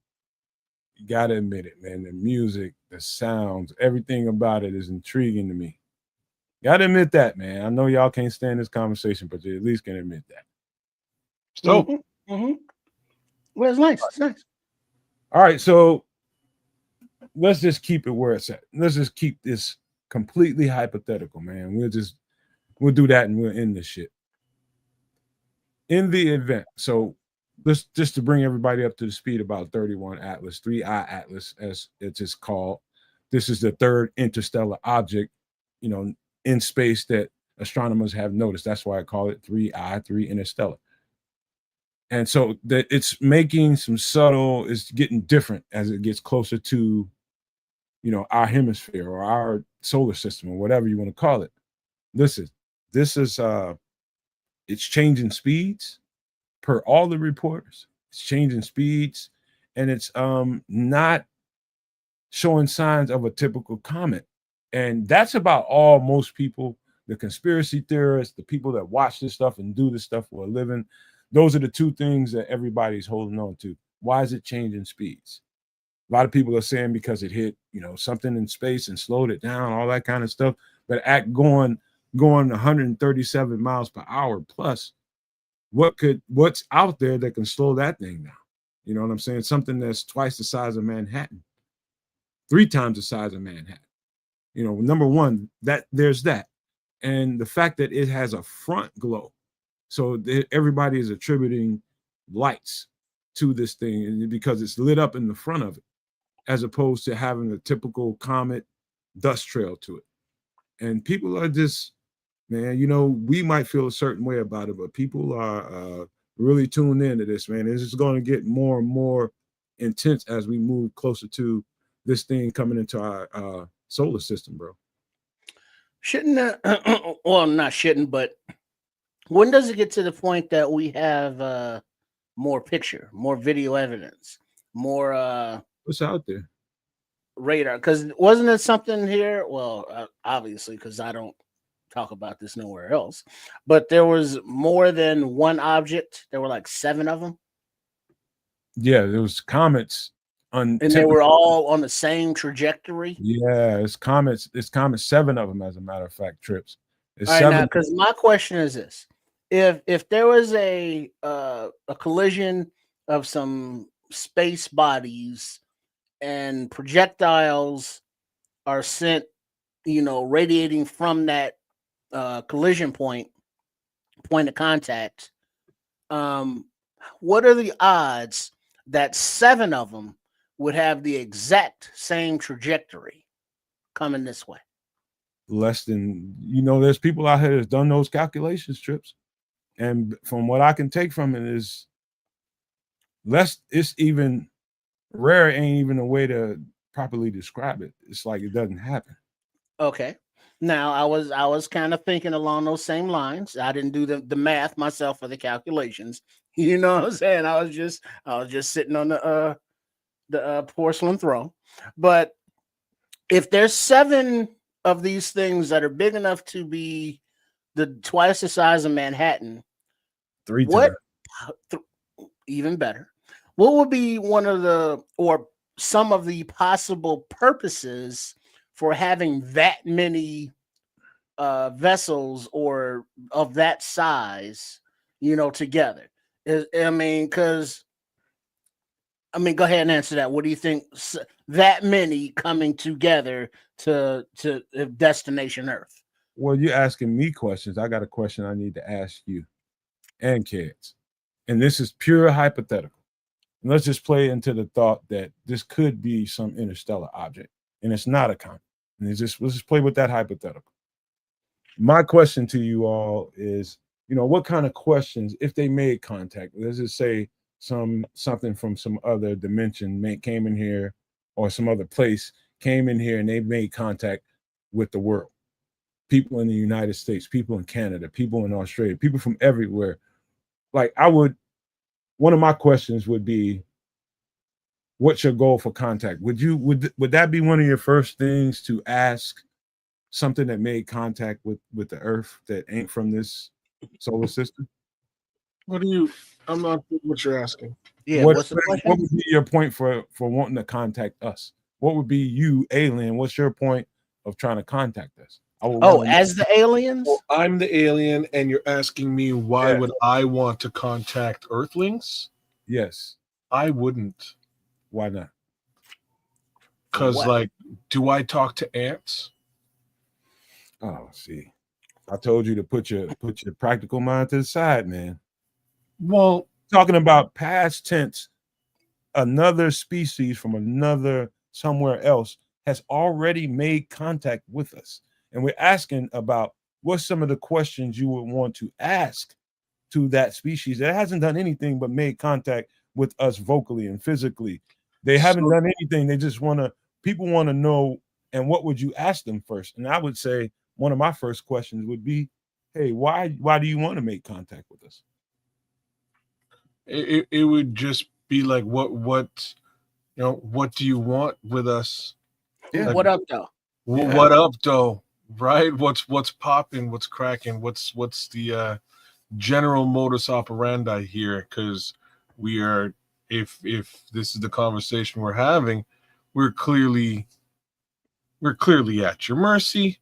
You gotta admit it, man. The music, the sounds, everything about it is intriguing to me. Gotta admit that, man. I know y'all can't stand this conversation, but you at least can admit that. So, Well, it's nice. It's nice. All right, so let's just keep it where it's at. Let's just keep this completely hypothetical, man. We'll do that and we'll end this shit. In the event, so let's just to bring everybody up to the speed about 31 Atlas, 3I Atlas, as it's just called. This is the third interstellar object, in space that astronomers have noticed. That's why I call it 3I, 3 interstellar. And so that it's making some subtle, it's getting different as it gets closer to, our hemisphere or our solar system or whatever you want to call it. Listen, this is it's changing speeds per all the reporters. It's changing speeds and it's not showing signs of a typical comet. And that's about all most people, the conspiracy theorists, the people that watch this stuff and do this stuff for a living, those are the two things that everybody's holding on to. Why is it changing speeds? A lot of people are saying because it hit, something in space and slowed it down, all that kind of stuff. But going 137 miles per hour plus, what's out there that can slow that thing down? You know what I'm saying? Something that's twice the size of Manhattan, 3 times the size of Manhattan. Number one, that there's that. And the fact that it has a front glow. So everybody is attributing lights to this thing because it's lit up in the front of it, as opposed to having a typical comet dust trail to it. And people are just, man, we might feel a certain way about it, but people are really tuned into this, man. It's just going to get more and more intense as we move closer to this thing coming into our solar system, bro. Not shouldn't, but when does it get to the point that we have more picture, more video evidence, more what's out there? Radar? Because wasn't there something here? Well, obviously, because I don't talk about this nowhere else, but there was more than one object. There were like 7 of them. Yeah, there was comets. And they were all on the same trajectory. Yeah, it's comets. It's comets, 7 of them, as a matter of fact, trips. It's all right, 7. now, because my question is this: if there was a collision of some space bodies and projectiles are sent, radiating from that collision point of contact, what are the odds that 7 of them would have the exact same trajectory coming this way? Less than, there's people out here that's done those calculations, trips. And from what I can take from it is less, it's even rare, ain't even a way to properly describe it. It's like it doesn't happen. Okay. Now I was kind of thinking along those same lines. I didn't do the math myself for the calculations. You know what I'm saying? I was just sitting on the porcelain throne. But if there's 7 of these things that are big enough to be twice the size of Manhattan, 3 times. Even better. What would be one of or some of the possible purposes for having that many vessels or of that size, together? Go ahead and answer that. What do you think? That many coming together to destination Earth? Well, you're asking me questions. I got a question I need to ask you and kids. And this is pure hypothetical. And let's just play into the thought that this could be some interstellar object, and it's not a comet. And let's just play with that hypothetical. My question to you all is, what kind of questions, if they made contact, let's just say something from some other dimension came in here, or some other place came in here and they made contact with the world. People in the United States, people in Canada, people in Australia, people from everywhere. Like one of my questions would be, what's your goal for contact? Would that be one of your first things to ask something that made contact with the Earth that ain't from this solar system? I'm not sure what you're asking. Yeah, what's the question? What would be your point for wanting to contact us? What would be you, alien? What's your point of trying to contact us? As the aliens? Well, I'm the alien, and you're asking me why would I want to contact Earthlings? Yes. I wouldn't. Why not? Because, do I talk to ants? Oh, see, I told you to put your practical mind to the side, man. Well, talking about past tense, another species from somewhere else has already made contact with us. And we're asking about what's some of the questions you would want to ask to that species that hasn't done anything but made contact with us vocally and physically. They haven't done anything. They just people want to know. And what would you ask them first? And I would say one of my first questions would be, hey, why do you want to make contact with us? It would just be like, what what do you want with us? Yeah. What up, though? What up, though? Right? What's popping? What's cracking? What's the general modus operandi here? Because we are, if this is the conversation we're having, we're clearly at your mercy,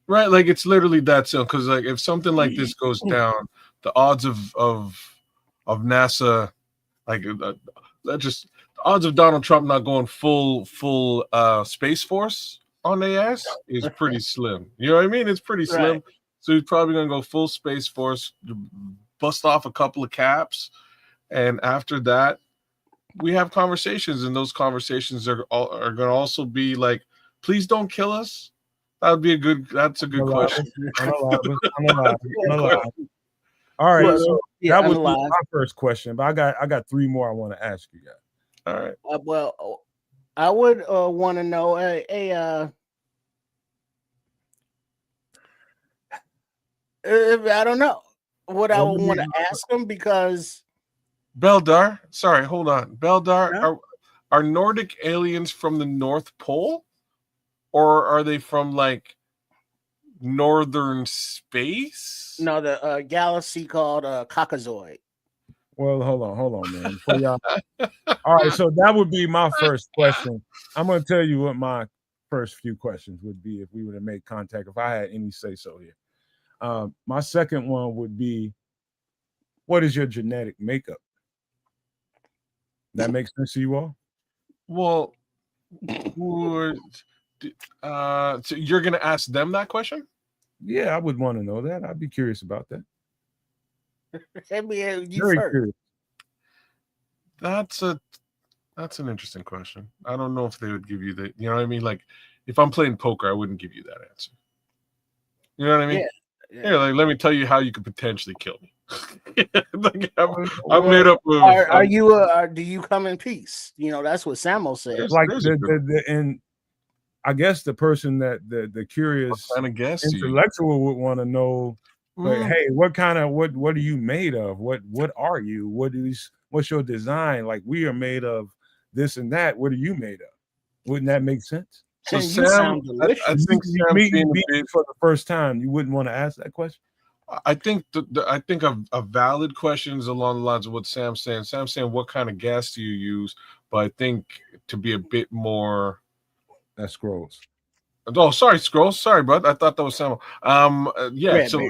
right? Like it's literally that simple. Because like if something like this goes down, the odds of NASA, like the odds of Donald Trump not going full Space Force on their ass is pretty slim. You know what I mean? It's pretty slim. Right. So he's probably gonna go full Space Force, bust off a couple of caps, and after that, we have conversations, and those conversations are gonna also be like, please don't kill us. That's a good question. Unalive. All right, so that would be my first question, but I got 3 more I want to ask you guys. All right. Well, I would want to know I don't know what I would want to ask them, because Beldar, sorry, hold on. Beldar, are Nordic aliens from the North Pole, or are they from like northern space? No, the galaxy called Caucasoid. Well, hold on, man. All right, so that would be my first question. I'm going to tell you what my first few questions would be if we were to make contact, if I had any say so here. My second one would be, what is your genetic makeup? That makes sense to you all? Well, so you're going to ask them that question? Yeah, I would want to know that. I'd be curious about that. Very curious. That's an interesting question. I don't know if they would give you the, you know what I mean? Like if I'm playing poker, I wouldn't give you that answer. You know what I mean? Yeah, like let me tell you how you could potentially kill me. Like, I'm made up of. Are you? Do you come in peace? You know, that's what Samo said. Like and I guess the person that the curious kind of intellectual would want to know. But hey, what are you made of? What are you? What's your design? Like we are made of this and that. What are you made of? Wouldn't that make sense? So Sam, I think meeting for the first time, you wouldn't want to ask that question. I think I think a valid question is along the lines of what Sam's saying. Sam's saying, what kind of gas do you use? But I think to be a bit more. That's Scrolls. Oh, sorry, Scrolls. Sorry, bud. I thought that was Sam. Yeah. Red so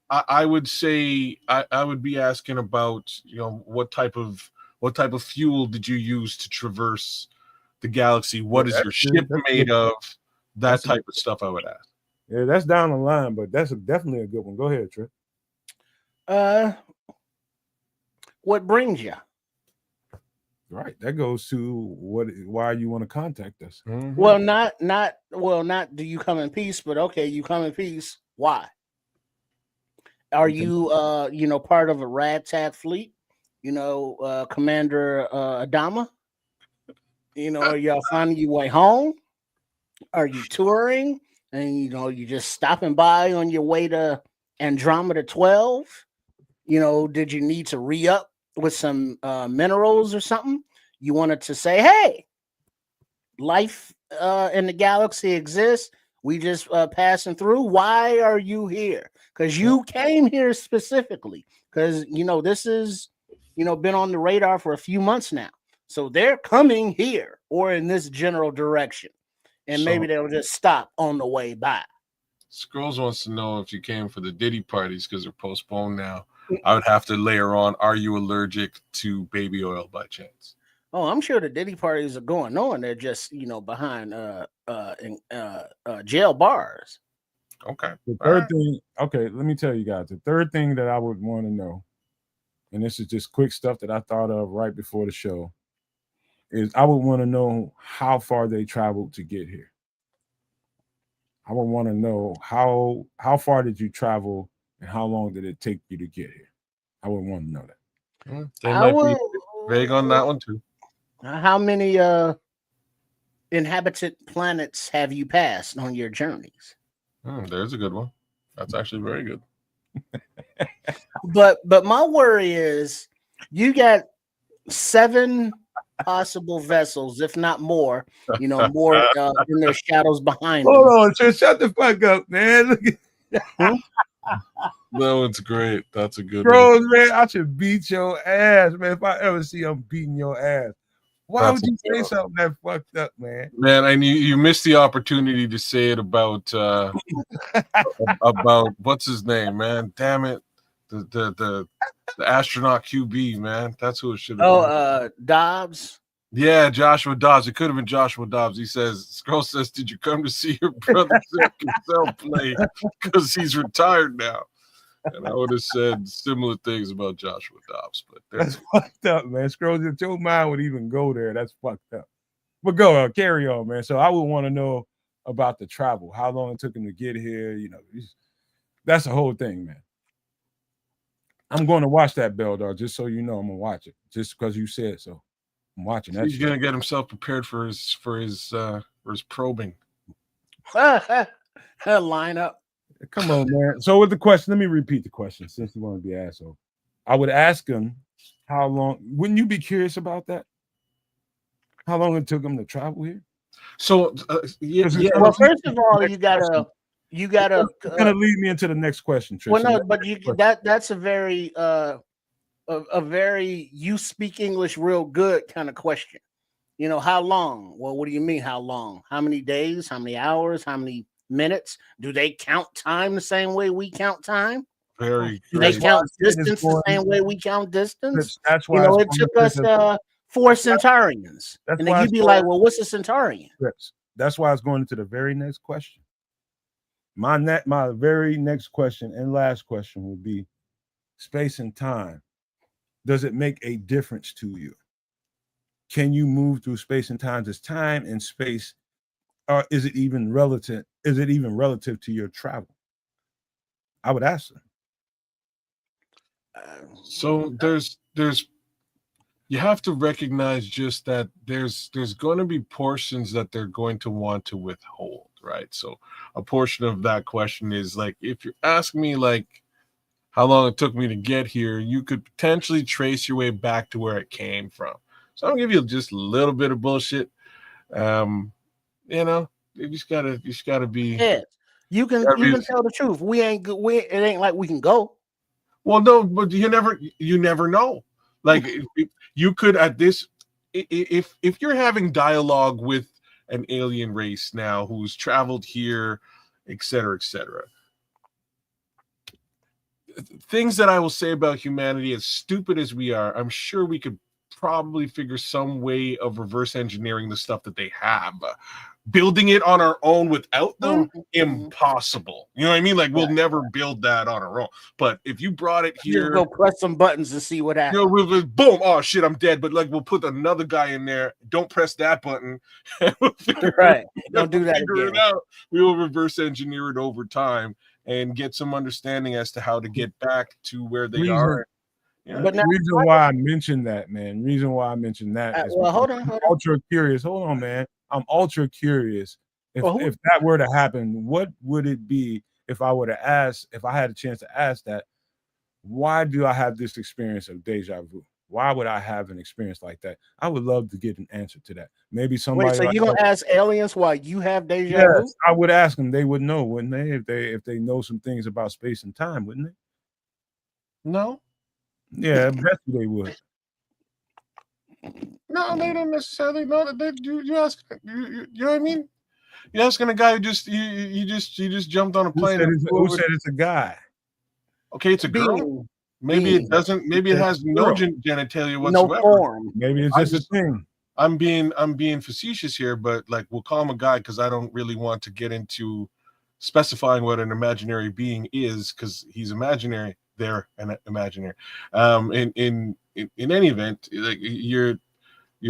I would say I would be asking about, what type of fuel did you use to traverse the galaxy? What is your ship made of? That type of stuff I would ask. Yeah, that's down the line, but that's definitely a good one. Go ahead, Trip. What brings you? Right, that goes to why you want to contact us. Mm-hmm. Well, not do you come in peace, but okay, you come in peace. Why? Are you part of a ragtag fleet? Commander Adama? Are y'all finding your way home? Are you touring? And you just stopping by on your way to Andromeda 12? Did you need to re-up with some minerals or something? You wanted to say, hey, life in the galaxy exists. We just passing through. Why are you here? Because you came here specifically. Because this is been on the radar for a few months now. So they're coming here or in this general direction. And maybe they'll just stop on the way by. Scrolls wants to know if you came for the Diddy parties because they're postponed now. I would have to layer on, are you allergic to baby oil by chance? Oh, I'm sure the Diddy parties are going on. They're just, behind jail bars. Okay. The third thing, let me tell you guys. The third thing that I would want to know, and this is just quick stuff that I thought of right before the show, is I would want to know how far they traveled to get here. I would want to know how far did you travel and how long did it take you to get here. I would want to know that. They might be vague on that one too. How many inhabited planets have you passed on your journeys? There's a good one. That's actually very good. But my worry is you got 7 possible vessels, if not more. More in their shadows behind Hold them. on, shut the fuck up, man. Look at That one's great. That's a good one. Scrolls, man. I should beat your ass, man. If I ever see I'm beating your ass. Why would you say something that fucked up, man? Man, and you missed the opportunity to say it about what's his name, man. Damn it. The astronaut QB, man. That's who it should have been. Dobbs. Yeah, Joshua Dobbs. It could have been Joshua Dobbs. He says, Scroll says, did you come to see your brother Zach himself play? Because he's retired now. And I would have said similar things about Joshua Dobbs. But that's fucked up, man. Scrolls, if your mind would even go there, that's fucked up. But go on, carry on, man. So I would want to know about the travel, how long it took him to get here. That's the whole thing, man. I'm going to watch that, Beldar, just so you know. I'm gonna watch it, just because you said so. I'm watching that. He's gonna get himself prepared for his probing. Line up. Come on, man. So with the question, let me repeat the question since you want to be an asshole. I would ask him how long. Wouldn't you be curious about that? How long it took him to travel here? So yeah. Well, first of all, you gotta gonna lead me into the next question, Tristan. Well, no, but that's a very you speak English real good kind of question. How long? Well, what do you mean how long? How many days? How many hours? How many minutes? Do they count time the same way we count time? Very. Do they count distance the same way we count distance? That's why it took us 4 centurions. And then you'd be like, well, what's a centurion? That's why I was going into the very next question. My very next question and last question would be space and time. Does it make a difference to you? Can you move through space and time? Does time and space, or is it even relative? Is it even relative to your travel? I would ask them. So there's you have to recognize just that there's going to be portions that they're going to want to withhold, right? So a portion of that question is like, if you're asking me like how long it took me to get here, you could potentially trace your way back to where it came from. So I'll give you just a little bit of bullshit. You just gotta be. Yeah, you can tell the truth. It ain't like we can go. Well, no, but you never know. Like you could at this, if you're having dialogue with an alien race now who's traveled here, et cetera, things that I will say about humanity, as stupid as we are, I'm sure we could probably figure some way of reverse engineering the stuff that they have. Building it on our own without them, impossible. You know what I mean? Like we'll never build that on our own. But if you brought it here, just go press some buttons to see what happens. We'll boom. Oh shit, I'm dead. But like we'll put another guy in there. Don't press that button. Right. Don't do that figure it out. We will reverse engineer it over time and get some understanding as to how to get back to where they are. Yeah. But the reason why I mentioned that, man. Reason why I mentioned that. Is hold on. Ultra curious. Hold on, man. I'm ultra curious. If that were to happen, what would it be if I were to ask? If I had a chance to ask that, why do I have this experience of deja vu? Why would I have an experience like that? I would love to get an answer to that. Maybe somebody. Wait, so you gonna ask aliens why you have deja vu? Yes, I would ask them. They would know, wouldn't they? If they know some things about space and time, wouldn't they? No. Yeah, I bet they would. No, they don't necessarily know that. You ask, you know what I mean? You're asking a guy who just jumped on a plane. Who said it's a guy? Okay, it's a girl. Maybe it doesn't. Maybe it has no genitalia whatsoever. No form. Maybe it's just a thing. I'm being facetious here, but like we'll call him a guy because I don't really want to get into specifying what an imaginary being is because he's imaginary. They're imaginary. In any event, like you're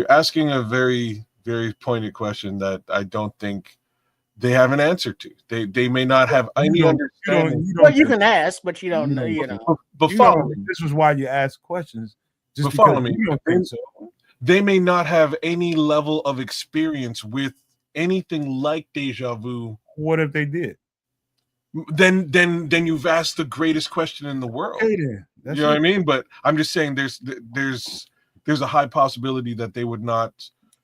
asking a very, very pointed question that I don't think they have an answer to. They may not have any understanding. You can ask, but you don't know. You know. But follow me. This is why you ask questions. But follow me. You don't think so. They may not have any level of experience with anything like deja vu. What if they did? Then you've asked the greatest question in the world. Okay, then. You know what I mean? But I'm just saying there's there's a high possibility that they would not.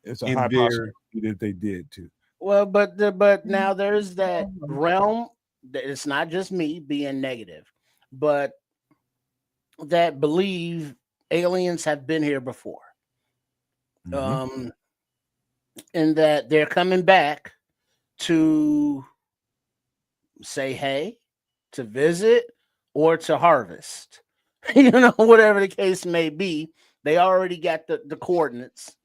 It's a in high their- possibility that they did too. Well, but now there's that realm that it's not just me being negative, but that believe aliens have been here before. Mhm. And that they're coming back to say hey, to visit, or to harvest. Whatever the case may be, they already got the coordinates.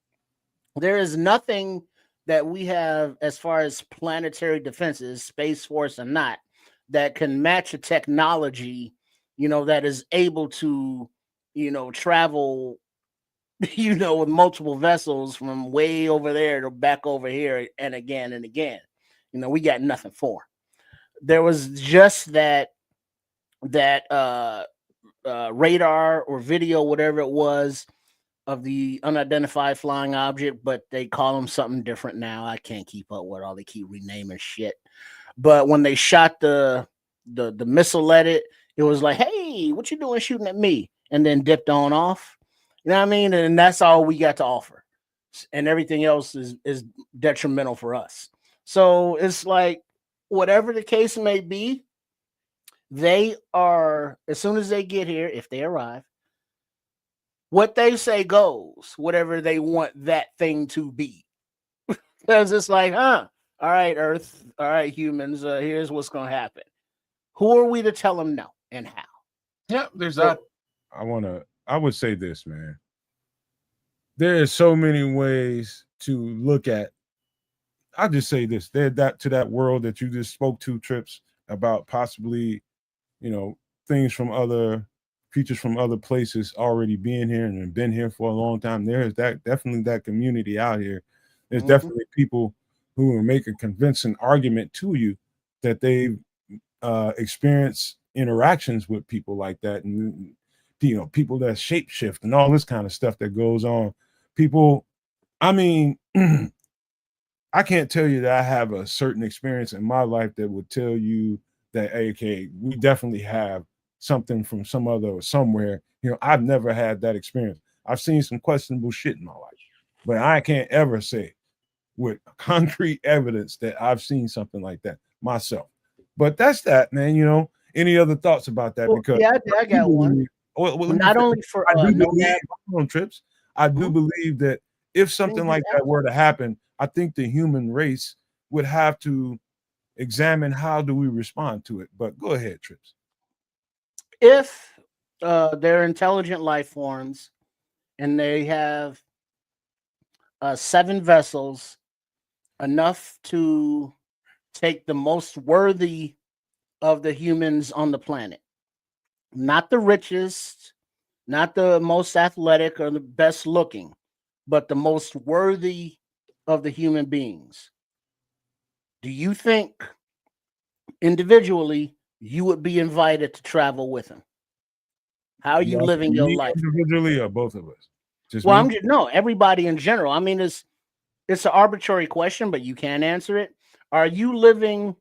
There is nothing that we have as far as planetary defenses, Space Force or not, that can match a technology, that is able to, travel, with multiple vessels from way over there to back over here and again and again. We got nothing for. There was just that radar or video, whatever it was, of the unidentified flying object, but they call them something different now. I can't keep up with all. They keep renaming shit. But when they shot the missile at it, it was like, hey, what you doing shooting at me? And then dipped on off. You know what I mean? And that's all we got to offer. And everything else is detrimental for us. So it's like, whatever the case may be, they are, as soon as they get here, if they arrive, what they say goes, whatever they want that thing to be. Because it's like, all right, Earth, all right, humans, here's what's going to happen. Who are we to tell them no and how? Yeah, there's that. I would say this, man. There are so many ways to look at. I'll just say this. That world that you just spoke to, Trips, about possibly, things from other creatures from other places already being here and have been here for a long time. There's definitely that community out here. There's definitely people who will make a convincing argument to you that they've experienced interactions with people like that, and people that shapeshift and all this kind of stuff that goes on. People, I mean, I can't tell you that I have a certain experience in my life that would tell you that, okay, we definitely have something from some other or somewhere. I've never had that experience. I've seen some questionable shit in my life, but I can't ever say with concrete evidence that I've seen something like that myself. But that's that, man. Any other thoughts about that? Because yeah, I got one. Not only for I do believe Nomad on Trips. I do believe that if something like that were to happen, I think the human race would have to examine how do we respond to it. But go ahead, Trips. If they're intelligent life forms and they have 7 vessels, enough to take the most worthy of the humans on the planet, not the richest, not the most athletic or the best looking, but the most worthy of the human beings, do you think individually you would be invited to travel with them? How are you living your life individually, or both of us? Just well, me? no, everybody in general. I mean, it's an arbitrary question, but you can answer it. Are you living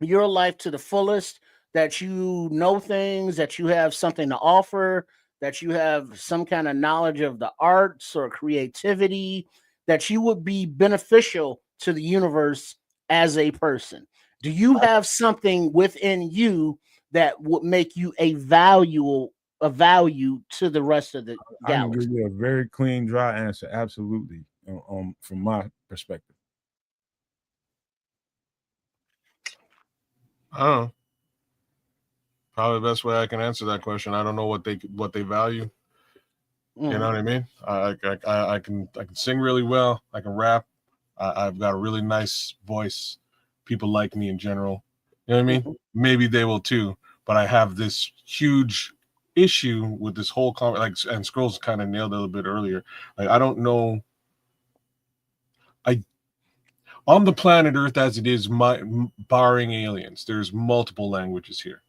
your life to the fullest, that you know things, that you have something to offer, that you have some kind of knowledge of the arts or creativity, that you would be beneficial to the universe as a person? Do you have something within you that would make you a value to the rest of the I can galaxy? give you a very clean, dry answer. Absolutely, from my perspective. I don't know. Probably the best way I can answer that question. I don't know what they value. You know what I mean? I can sing really well. I can rap. I've got a really nice voice. People like me in general. You know what I mean? Maybe they will too. But I have this huge issue with this whole and Scrolls kind of nailed it a little bit earlier. Like, I don't know. On the planet Earth as it is, barring aliens, there's multiple languages here.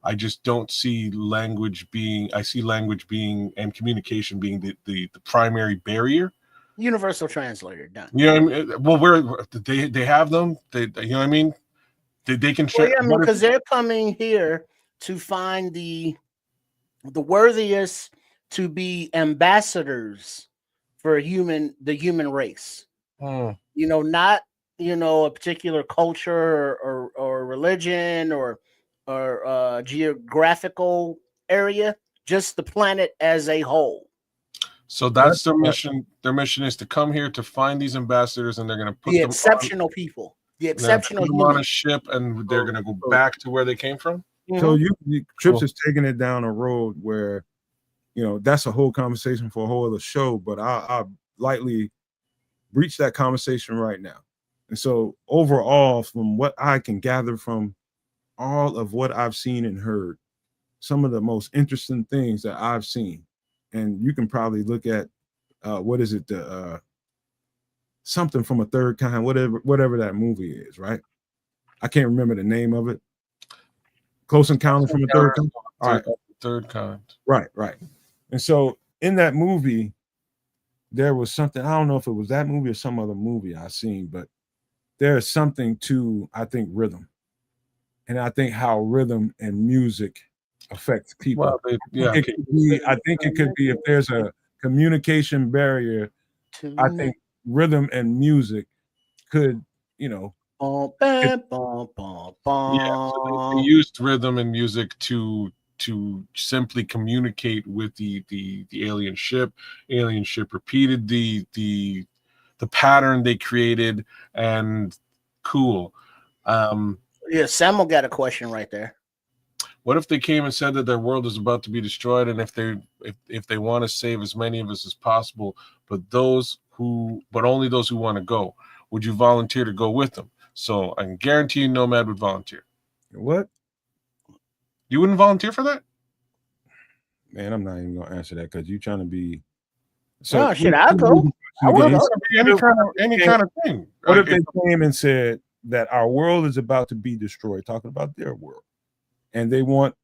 I just don't see language being. I see language being and communication being the primary barrier. Universal translator done. You know what I mean? Well, where they have them, you know what I mean? They can share. Well, yeah, because they're coming here to find the worthiest to be ambassadors for the human race. Hmm. Not a particular culture or religion or geographical area, just the planet as a whole. So that's their mission. Their mission is to come here to find these ambassadors, and they're going to put The them exceptional people, the on, they're gonna exceptional put them on a humans. ship, and they're going to go back to where they came from. So Mhm. Trips is taking it down a road where, that's a whole conversation for a whole other show, but I'll lightly breach that conversation right now. And so overall, from what I can gather from all of what I've seen and heard, some of the most interesting things that I've seen, and you can probably look at what is it, the something from a third kind, whatever that movie is, right? I can't remember the name of it. Close Encounter from a Third Kind. All right. Third kind. Right. And so in that movie, there was something, I don't know if it was that movie or some other movie I seen, but there's something to, I think, rhythm. And I think how rhythm and music affects people. Well, I think it could be if there's a communication barrier, I think rhythm and music could, So they used rhythm and music to simply communicate with the alien ship. Alien ship repeated the pattern they created, and cool. Yeah, Samuel got a question right there. What if they came and said that their world is about to be destroyed, and if they want to save as many of us as possible, but only those who want to go, would you volunteer to go with them? So I can guarantee you Nomad would volunteer. What? You wouldn't volunteer for that? Man, I'm not even gonna answer that because you're trying to be. So shit, I'll go. I would any kind of thing. What if they came and said that our world is about to be destroyed, talking about their world, and they want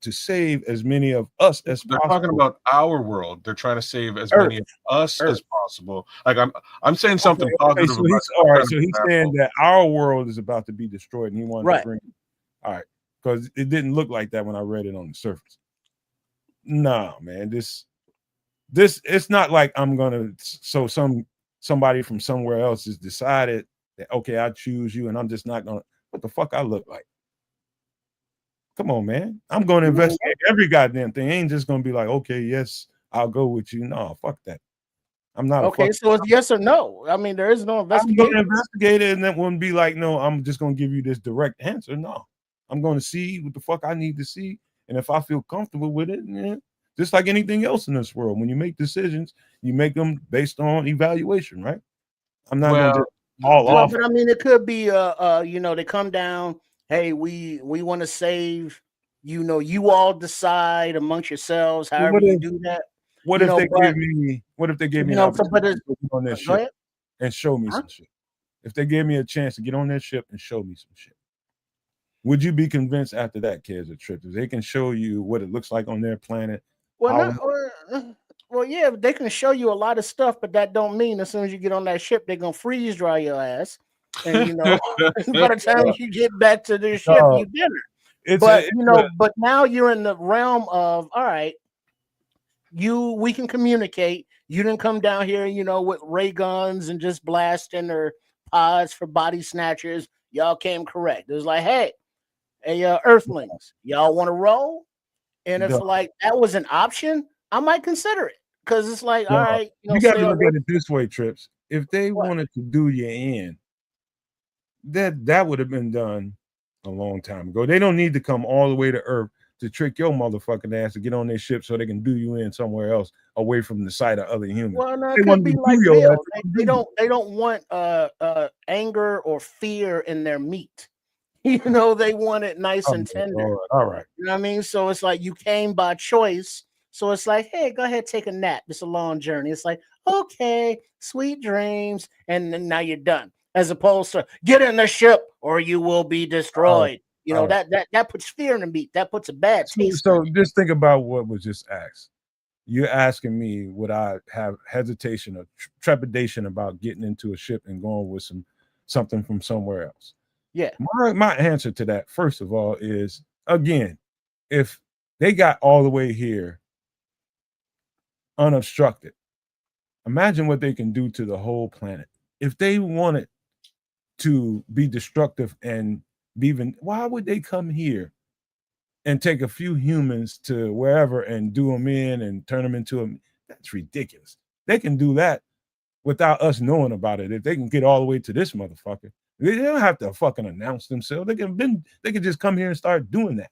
to save as many of us as they're possible? talking about our world. They're trying to save as many of us as possible. Like I'm saying something positive. So he's saying that our world is about to be destroyed, and he wanted to bring it. All right, because it didn't look like that when I read it on the surface. No, man, this it's not like I'm gonna. So somebody from somewhere else has decided that, okay, I choose you, and I'm just not gonna. What the fuck I look like? Come on, man. I'm going to investigate every goddamn thing. I ain't just going to be like, okay, yes, I'll go with you. No, fuck that. I'm not. Okay, so it's yes or no. I mean, there is no investigation. I'm going to investigate it, and that wouldn't be like, no, I'm just going to give you this direct answer. No, I'm going to see what the fuck I need to see. And if I feel comfortable with it, yeah, just like anything else in this world, when you make decisions, you make them based on evaluation, right? I'm not going to just all off. But I mean, it could be, they come down. Hey, we want to save. You all decide amongst yourselves however you do that. What if they gave me an opportunity to get on that ship and show me some shit? If they gave me a chance to get on that ship and show me some shit, would you be convinced after that, kids, a trip? If they can show you what it looks like on their planet? Well, yeah, they can show you a lot of stuff, but that don't mean as soon as you get on that ship, they're gonna freeze dry your ass. And by the time you get back to the ship, you dinner. But now you're in the realm of, all right, we can communicate. You didn't come down here, with ray guns and just blasting or pods for body snatchers. Y'all came correct. It was like, hey, Earthlings, y'all want to roll? And if like that was an option, I might consider it, because it's like, all right, you got to look at it this way, Trips. If they wanted to do you in, that would have been done a long time ago. They don't need to come all the way to Earth to trick your motherfucking ass to get on their ship so they can do you in somewhere else away from the sight of other humans. Well, no, it could be like Bill. They don't want anger or fear in their meat. They want it nice and tender. All right. You know what I mean? So it's like you came by choice. So it's like, hey, go ahead, take a nap. It's a long journey. It's like, okay, sweet dreams. And then now you're done. As opposed to get in the ship or you will be destroyed. That puts fear in the meat. That puts a bad taste. So just think about what was just asked. You're asking me, would I have hesitation or trepidation about getting into a ship and going with something from somewhere else? Yeah. My answer to that, first of all, is, again, if they got all the way here unobstructed, Imagine what they can do to the whole planet. If they wanted to be destructive and be even, why would they come here and take a few humans to wherever and do them in and turn them into them? That's ridiculous. They can do that without us knowing about it. If they can get all the way to this motherfucker, they don't have to fucking announce themselves. They can just come here and start doing that.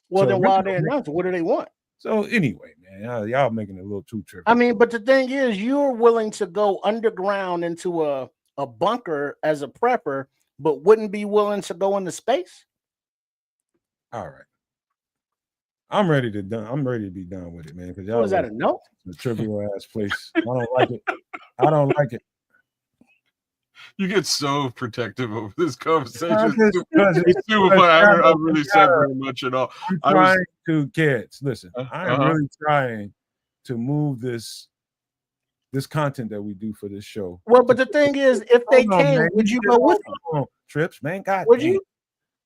Well, So then it why really they don't make- announce it? What do they want? So anyway, man, y'all making it a little too trivial. I mean, but the thing is, you're willing to go underground into a bunker as a prepper, but wouldn't be willing to go into space. All right. I'm ready to be done with it, man. Because y'all Was that a no? a trivial ass place. I don't like it. I don't like it. You get so protective over this conversation. It's It's super fun. I haven't really said very much at all. I'm trying to, kids, listen, I'm Uh-huh. really trying to move this content that we do for this show. Well, but the thing is, if they Hold on, came, man. would you go with them? Hold on, Trips, man? God Would damn. you?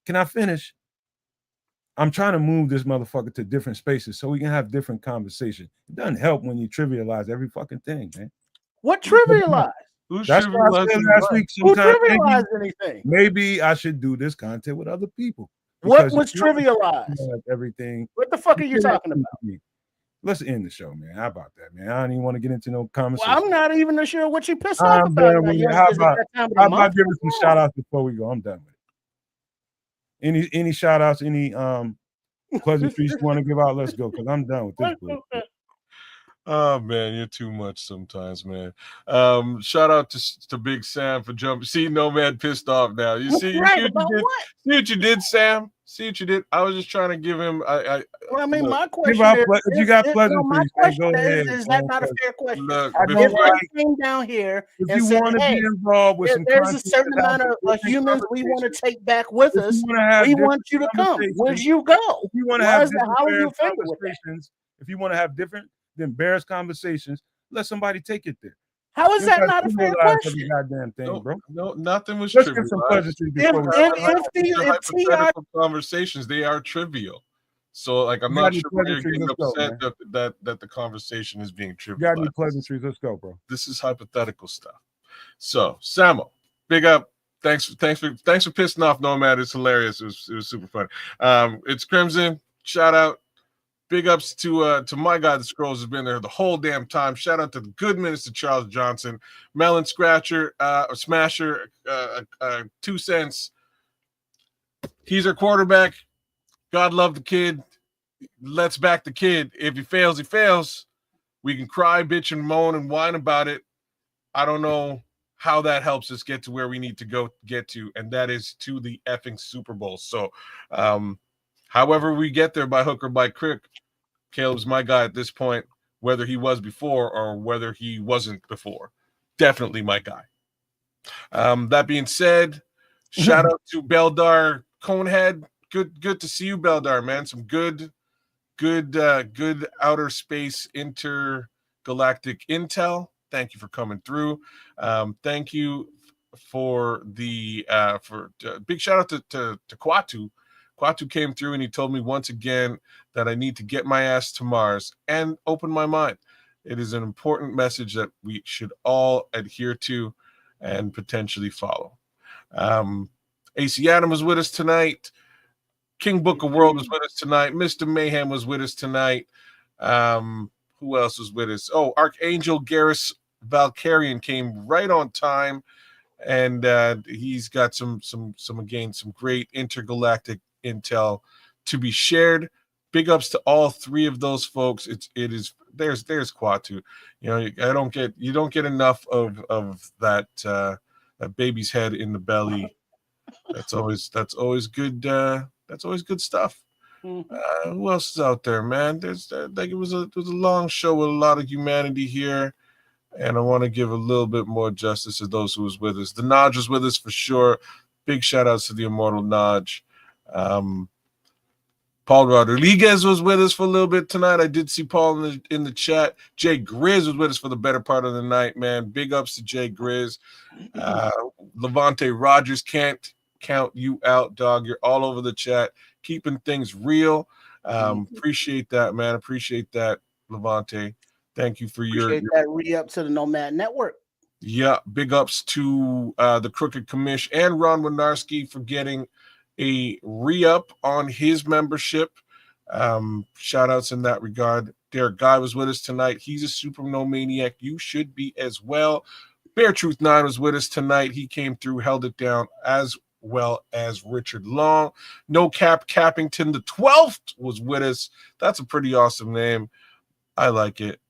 Can I finish? I'm trying to move this motherfucker to different spaces so we can have different conversation. It doesn't help when you trivialize every fucking thing, man. What trivialized? That's what I said last week. Who Sometimes trivialized anything? maybe I should do this content with other people. What because was if you don't trivialized? trivialize everything. What the fuck are you talking about? Let's end the show, man. How about that, man? I don't even want to get into no Well, conversation. I'm not even sure what you pissed off I'm about. done with now. it. How Is it about, that time of the how about month? giving some shout outs before we go? I'm done with it. Any shout outs, any pleasantries you want to give out? Let's go, because I'm done with this bullshit. Oh man, you're too much sometimes, man. Shout out to Big Sam for jumping. See, Nomad pissed off now. You see, Right, see what about you did? what? See what you did, Sam? See what you did? I was just trying to give him. Well, I mean, look, my Give question out is, if you got my pleasantries, then question go ahead. is that not a fair question? look, I before don't If like they came down here if and you said, want to hey, be involved with if some there's a content certain that has amount of different humans we want to conversations, take back with if us, you want to have we different want you to come. Would conversations, you go? if you want to Why have is that? different How are you Bears offended with that? conversations, if you want to have different than Bears conversations, let somebody take it there. How is You that gotta not a fair trivialize every question? goddamn thing, bro. no, nothing was Let's trivial. get some pleasantries If before we These are if T.I. hypothetical conversations. They are trivial. So, like, I'm You got not any sure why you're pleasantries? getting Let's go, upset man. that the conversation is being You got any trivialized. pleasantries? Let's go, bro. This is hypothetical stuff. So, Samo, big up. Thanks for pissing off Nomad. It's hilarious. It was super fun. It's Crimson. Shout out. Big ups to my guy, the Scrolls, has been there the whole damn time. Shout out to the good minister Charles Johnson, Melon Scratcher, or Smasher, 2 cents. He's our quarterback. God love the kid. Let's back the kid. If he fails, he fails. We can cry, bitch, and moan and whine about it. I don't know how that helps us get to where we need to get to, and that is to the effing Super Bowl. So, however we get there by hook or by crook, Caleb's my guy at this point, whether he was before or whether he wasn't before. Definitely my guy. That being said, shout out to Beldar Conehead. Good to see you, Beldar, man. Some good outer space intergalactic intel. Thank you for coming through. Thank you for the big shout out to Kwatu. Kwatu came through and he told me once again that I need to get my ass to Mars and open my mind. It is an important message that we should all adhere to and potentially follow. AC Adam was with us tonight. King Booker World was with us tonight. Mr. Mayhem was with us tonight. Who else was with us? Oh, Archangel Garrus Valkyrian came right on time, and he's got some great intergalactic intel to be shared. Big ups to all three of those folks. There's Kwatu. You know, you don't get enough of that that baby's head in the belly. That's always good. That's always good stuff. Who else is out there, man? It was a long show with a lot of humanity here, and I want to give a little bit more justice to those who was with us. The Naj was with us for sure. Big shout outs to the immortal Naj. Paul Rodriguez was with us for a little bit tonight. I did see Paul in the chat. Jay Grizz was with us for the better part of the night, man. Big ups to Jay Grizz. Levante Rogers, can't count you out, dog. You're all over the chat, keeping things real. Appreciate that, man. Appreciate that, Levante. Thank you for your Appreciate that re-up to the Nomad Network. Yeah, big ups to the Crooked Commish and Ron Winarski for getting a re-up on his membership. Shout outs in that regard. Derek Guy was with us tonight. He's a super maniac. You should be as well. Bear Truth 9 was with us tonight. He came through, held it down, as well as Richard Long. No Cap Cappington the 12th was with us. That's a pretty awesome name. I like it.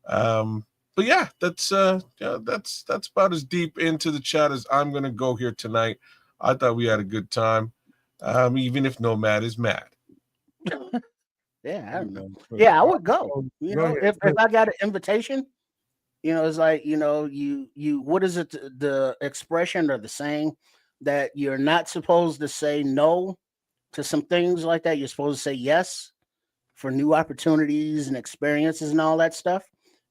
But yeah, that's about as deep into the chat as I'm gonna go here tonight. I thought we had a good time, even if Nomad is mad. Yeah, I don't know. Yeah, I would go. You know, if I got an invitation, you know, it's like, you know, you what is it, the expression or the saying that you're not supposed to say no to some things like that. You're supposed to say yes for new opportunities and experiences and all that stuff.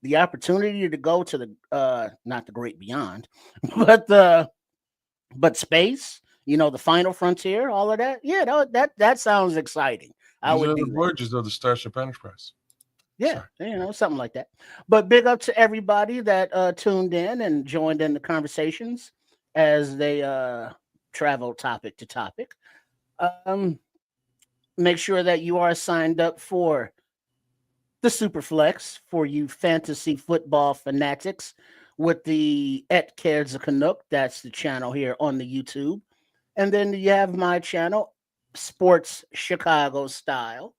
The opportunity to go to the not the great beyond, but space, you know, the final frontier, all of that. Yeah, that sounds exciting. I would do the voyages of the Starship Enterprise. Yeah, you know, something like that. But big up to everybody that tuned in and joined in the conversations as they travel topic to topic. Make sure that you are signed up for the Superflex for you fantasy football fanatics with the Et Cares a Canuck. That's the channel here on the YouTube. And then you have my channel, Sports Chicago Style,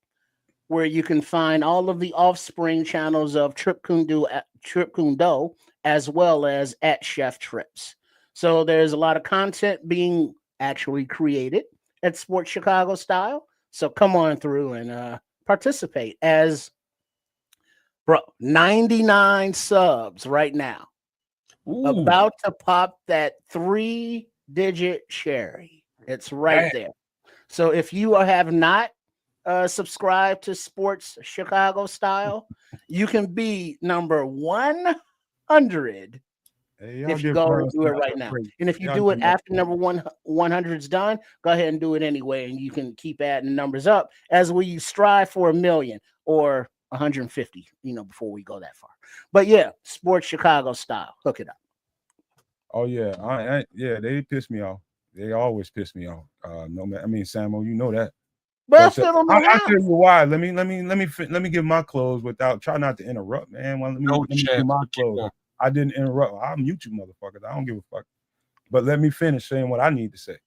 where you can find all of the offspring channels of Trip Kundo, as well as at Chef Trips. So there's a lot of content being actually created at Sports Chicago Style. So come on through and participate. As 99 subs right now. Ooh. About to pop that 3-digit cherry. It's right there. So if you have not subscribe to Sports Chicago Style, you can be number 100 if you go and do it right now. And if you do it after number 100 is done, go ahead and do it anyway, and you can keep adding numbers up as we strive for 1 million or 150, you know, before we go that far. But yeah, Sports Chicago Style, hook it up. Oh yeah, yeah, they piss me off. They always piss me off. No man, I mean, Samo, you know that. But I still don't know I'll tell you why. Let me give my close without try not to interrupt, man. Well, let me do my close. I didn't interrupt. I'll mute you, motherfuckers. I don't give a fuck. But let me finish saying what I need to say.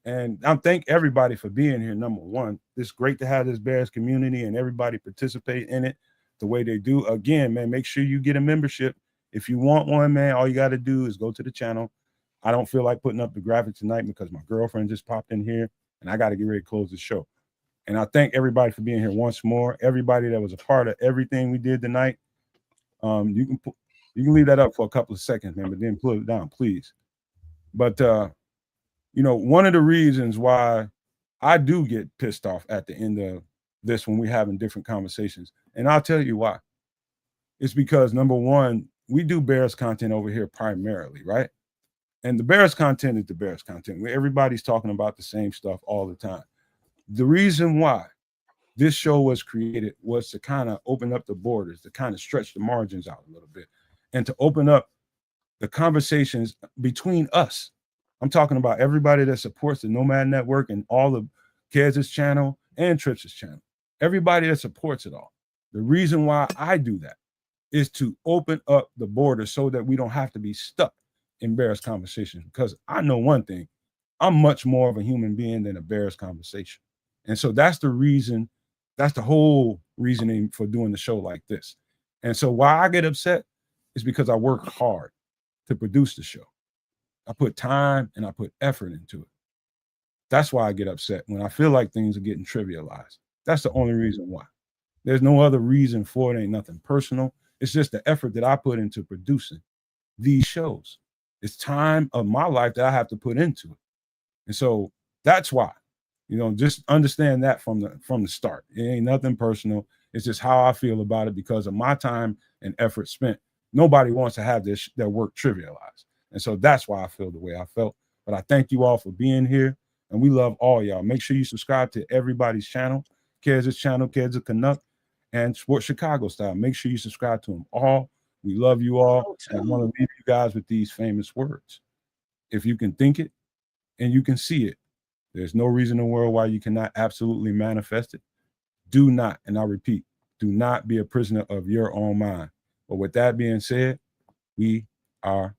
And I thank everybody for being here. Number one, it's great to have this Bears community and everybody participate in it the way they do. Again, man, make sure you get a membership. If you want one, man, all you got to do is go to the channel. I don't feel like putting up the graphic tonight because my girlfriend just popped in here and I got to get ready to close the show. And I thank everybody for being here once more. Everybody that was a part of everything we did tonight. You can leave that up for a couple of seconds, man, but then pull it down, please. But you know, one of the reasons why I do get pissed off at the end of this when we're having different conversations, and I'll tell you why. It's because number one, we do Bears content over here primarily, right? And the Bears content is the Bears content. Everybody's talking about the same stuff all the time. The reason why this show was created was to kind of open up the borders, to kind of stretch the margins out a little bit, and to open up the conversations between us. I'm talking about everybody that supports the Nomad Network and all of Kez's channel and Trips' channel. Everybody that supports it all. The reason why I do that is to open up the border so that we don't have to be stuck in Bears conversations. Because I know one thing, I'm much more of a human being than a Bears conversation. And so that's the reason, that's the whole reasoning for doing the show like this. And so why I get upset is because I work hard to produce the show. I put time and I put effort into it. That's why I get upset when I feel like things are getting trivialized. That's the only reason why. There's no other reason for it. Ain't nothing personal. It's just the effort that I put into producing these shows. It's time of my life that I have to put into it. And so that's why, you know, just understand that from the start. It ain't nothing personal. It's just how I feel about it because of my time and effort spent. Nobody wants to have their work trivialized. And so that's why I feel the way I felt. But I thank you all for being here. And we love all y'all. Make sure you subscribe to everybody's channel. Kez's channel, Kez a Canuck. and Sports Chicago Style. Make sure you subscribe to them all. We love you all. And I want to leave you guys with these famous words. If you can think it and you can see it, there's no reason in the world why you cannot absolutely manifest it. Do not, and I repeat, do not be a prisoner of your own mind. But with that being said, we are